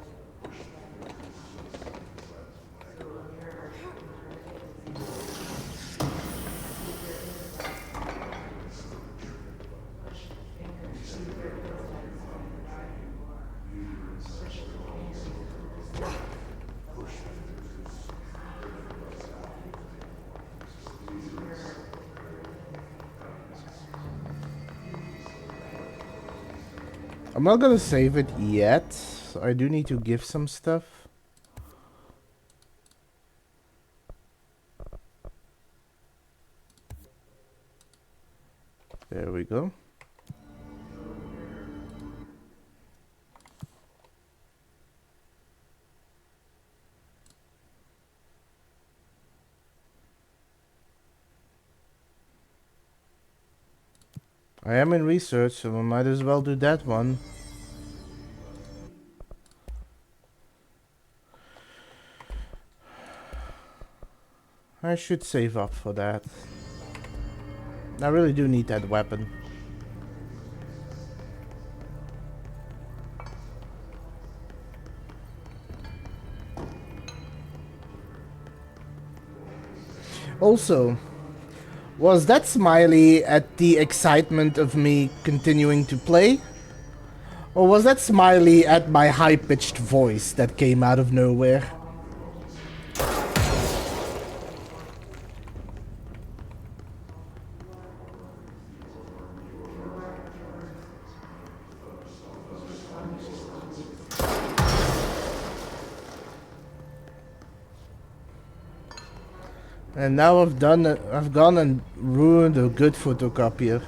I'm not gonna save it yet. So I do need to give some stuff. There we go. I am in research, so I might as well do that one. I should save up for that. I really do need that weapon. Also, was that smiley at the excitement of me continuing to play? Or was that smiley at my high-pitched voice that came out of nowhere? And now I've gone and ruined a good photocopier.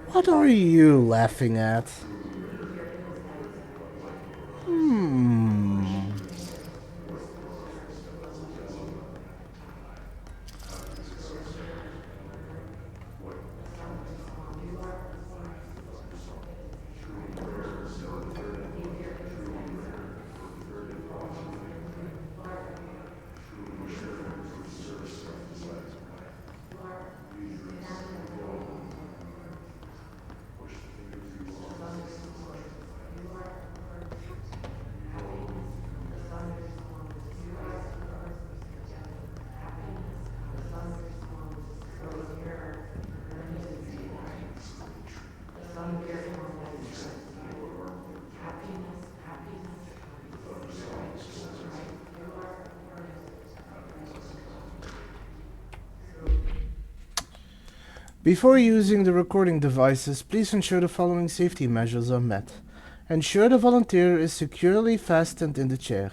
What are you laughing at? Before using the recording devices, please ensure the following safety measures are met. Ensure the volunteer is securely fastened in the chair.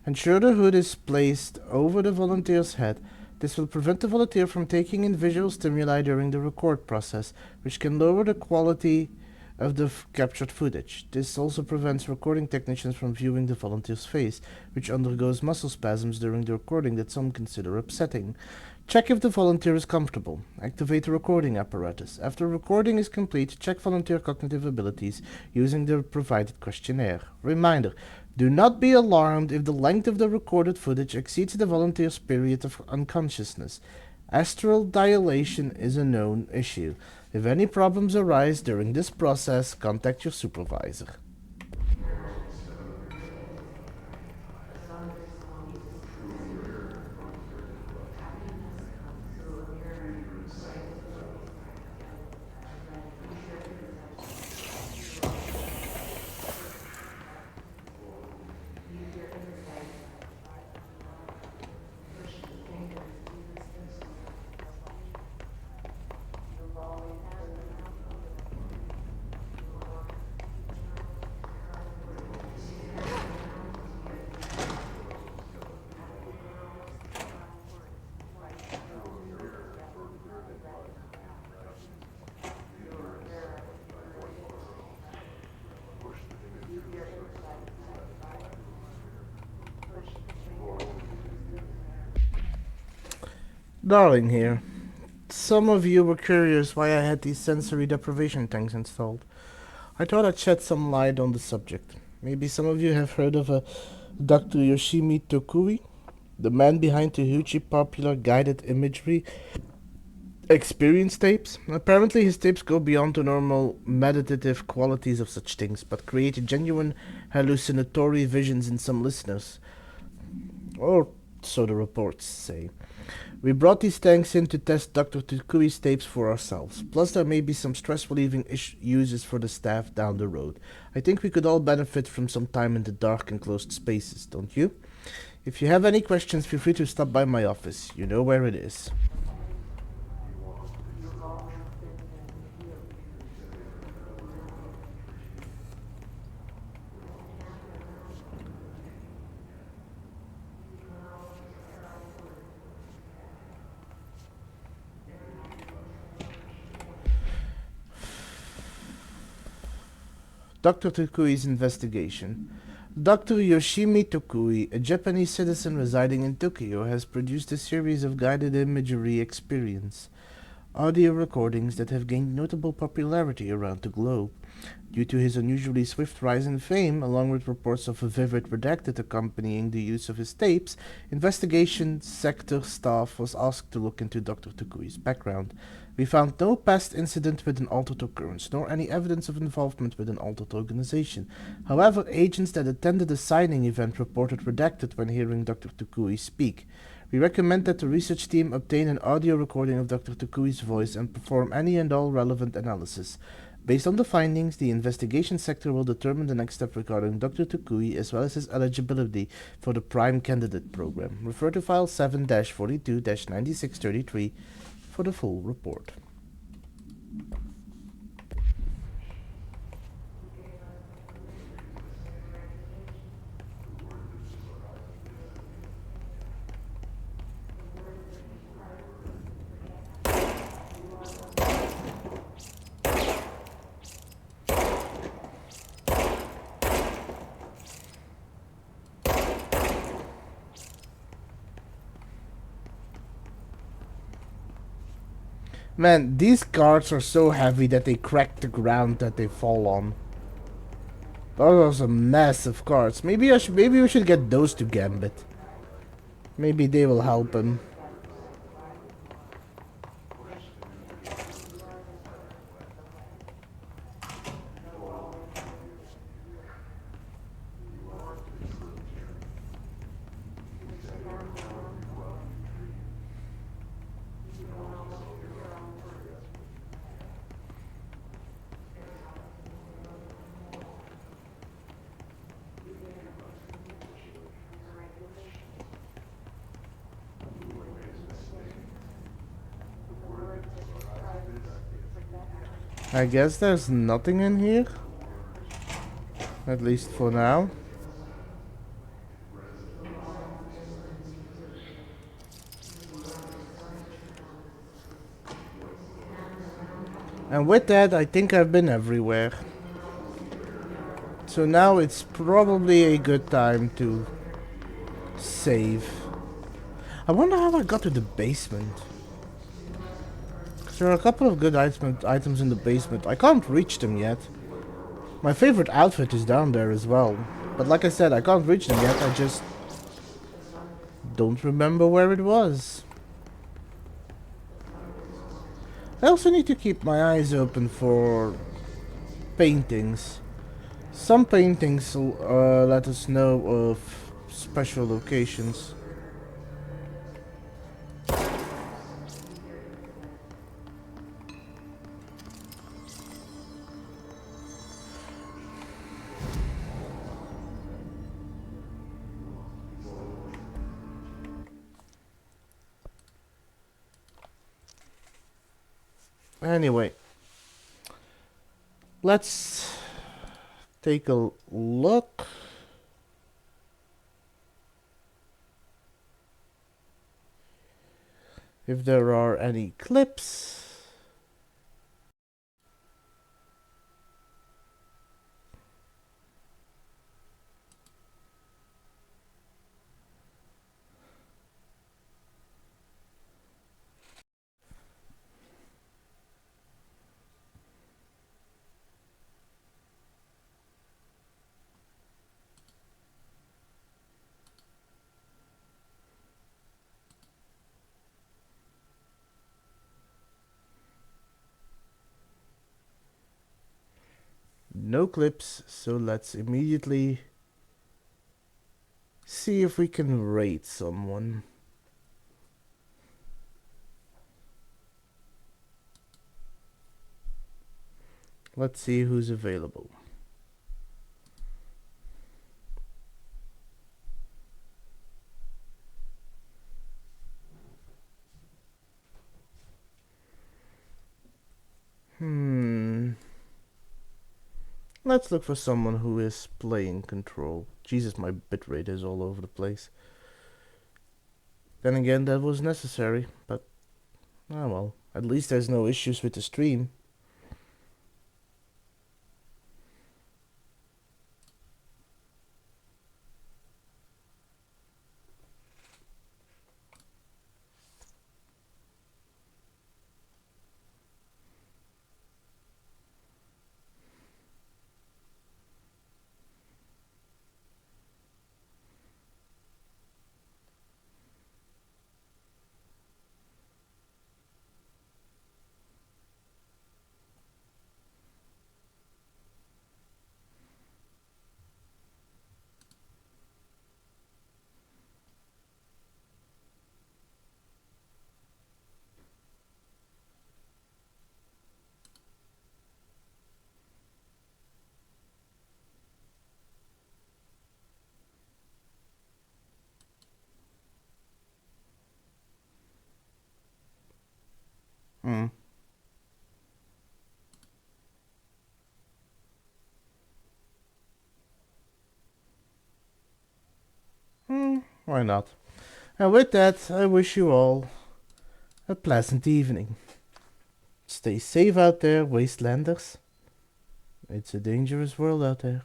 Ensure the hood is placed over the volunteer's head. This will prevent the volunteer from taking in visual stimuli during the record process, which can lower the quality of the captured footage. This also prevents recording technicians from viewing the volunteer's face, which undergoes muscle spasms during the recording that some consider upsetting. Check if the volunteer is comfortable. Activate the recording apparatus. After recording is complete, check volunteer cognitive abilities using the provided questionnaire. Reminder, do not be alarmed if the length of the recorded footage exceeds the volunteer's period of unconsciousness. Astral dilation is a known issue. If any problems arise during this process, contact your supervisor. Darling here. Some of you were curious why I had these sensory deprivation tanks installed. I thought I'd shed some light on the subject. Maybe some of you have heard of a Dr. Yoshimi Tokui, the man behind the hugely popular guided imagery experience tapes. Apparently his tapes go beyond the normal meditative qualities of such things, but create genuine hallucinatory visions in some listeners. Or so the reports say. We brought these tanks in to test Dr. Tukui's tapes for ourselves. Plus there may be some stress-relieving uses for the staff down the road. I think we could all benefit from some time in the dark enclosed spaces, don't you? If you have any questions, feel free to stop by my office. You know where it is. Dr. Tokui's investigation. Dr. Yoshimi Tokui, a Japanese citizen residing in Tokyo, has produced a series of guided imagery experience audio recordings that have gained notable popularity around the globe. Due to his unusually swift rise in fame, along with reports of a vivid redacted accompanying the use of his tapes, investigation sector staff was asked to look into Dr. Tokui's background. We found no past incident with an altered occurrence, nor any evidence of involvement with an altered organization. However, agents that attended a signing event reported redacted when hearing Dr. Tokui speak. We recommend that the research team obtain an audio recording of Dr. Tokui's voice and perform any and all relevant analysis. Based on the findings, the investigation sector will determine the next step regarding Dr. Tokui as well as his eligibility for the Prime Candidate Program. Refer to File 7-42-9633 for the full report. Man, these cards are so heavy that they crack the ground that they fall on. Those are massive cards. Maybe we should get those to Gambit. Maybe they will help him. I guess there's nothing in here. At least for now. And with that, I think I've been everywhere. So now it's probably a good time to save. I wonder how I got to the basement. There are a couple of good items in the basement. I can't reach them yet. My favorite outfit is down there as well. But like I said, I can't reach them yet. I just don't remember where it was. I also need to keep my eyes open for paintings. Some paintings let us know of special locations. Anyway, let's take a look. If there are any clips. No clips, so let's immediately see if we can rate someone. Let's see who's available. Let's look for someone who is playing Control. Jesus, my bitrate is all over the place. Then again, that was necessary, but oh well. At least there's no issues with the stream. Why not? And with that, I wish you all a pleasant evening. Stay safe out there, wastelanders. It's a dangerous world out there.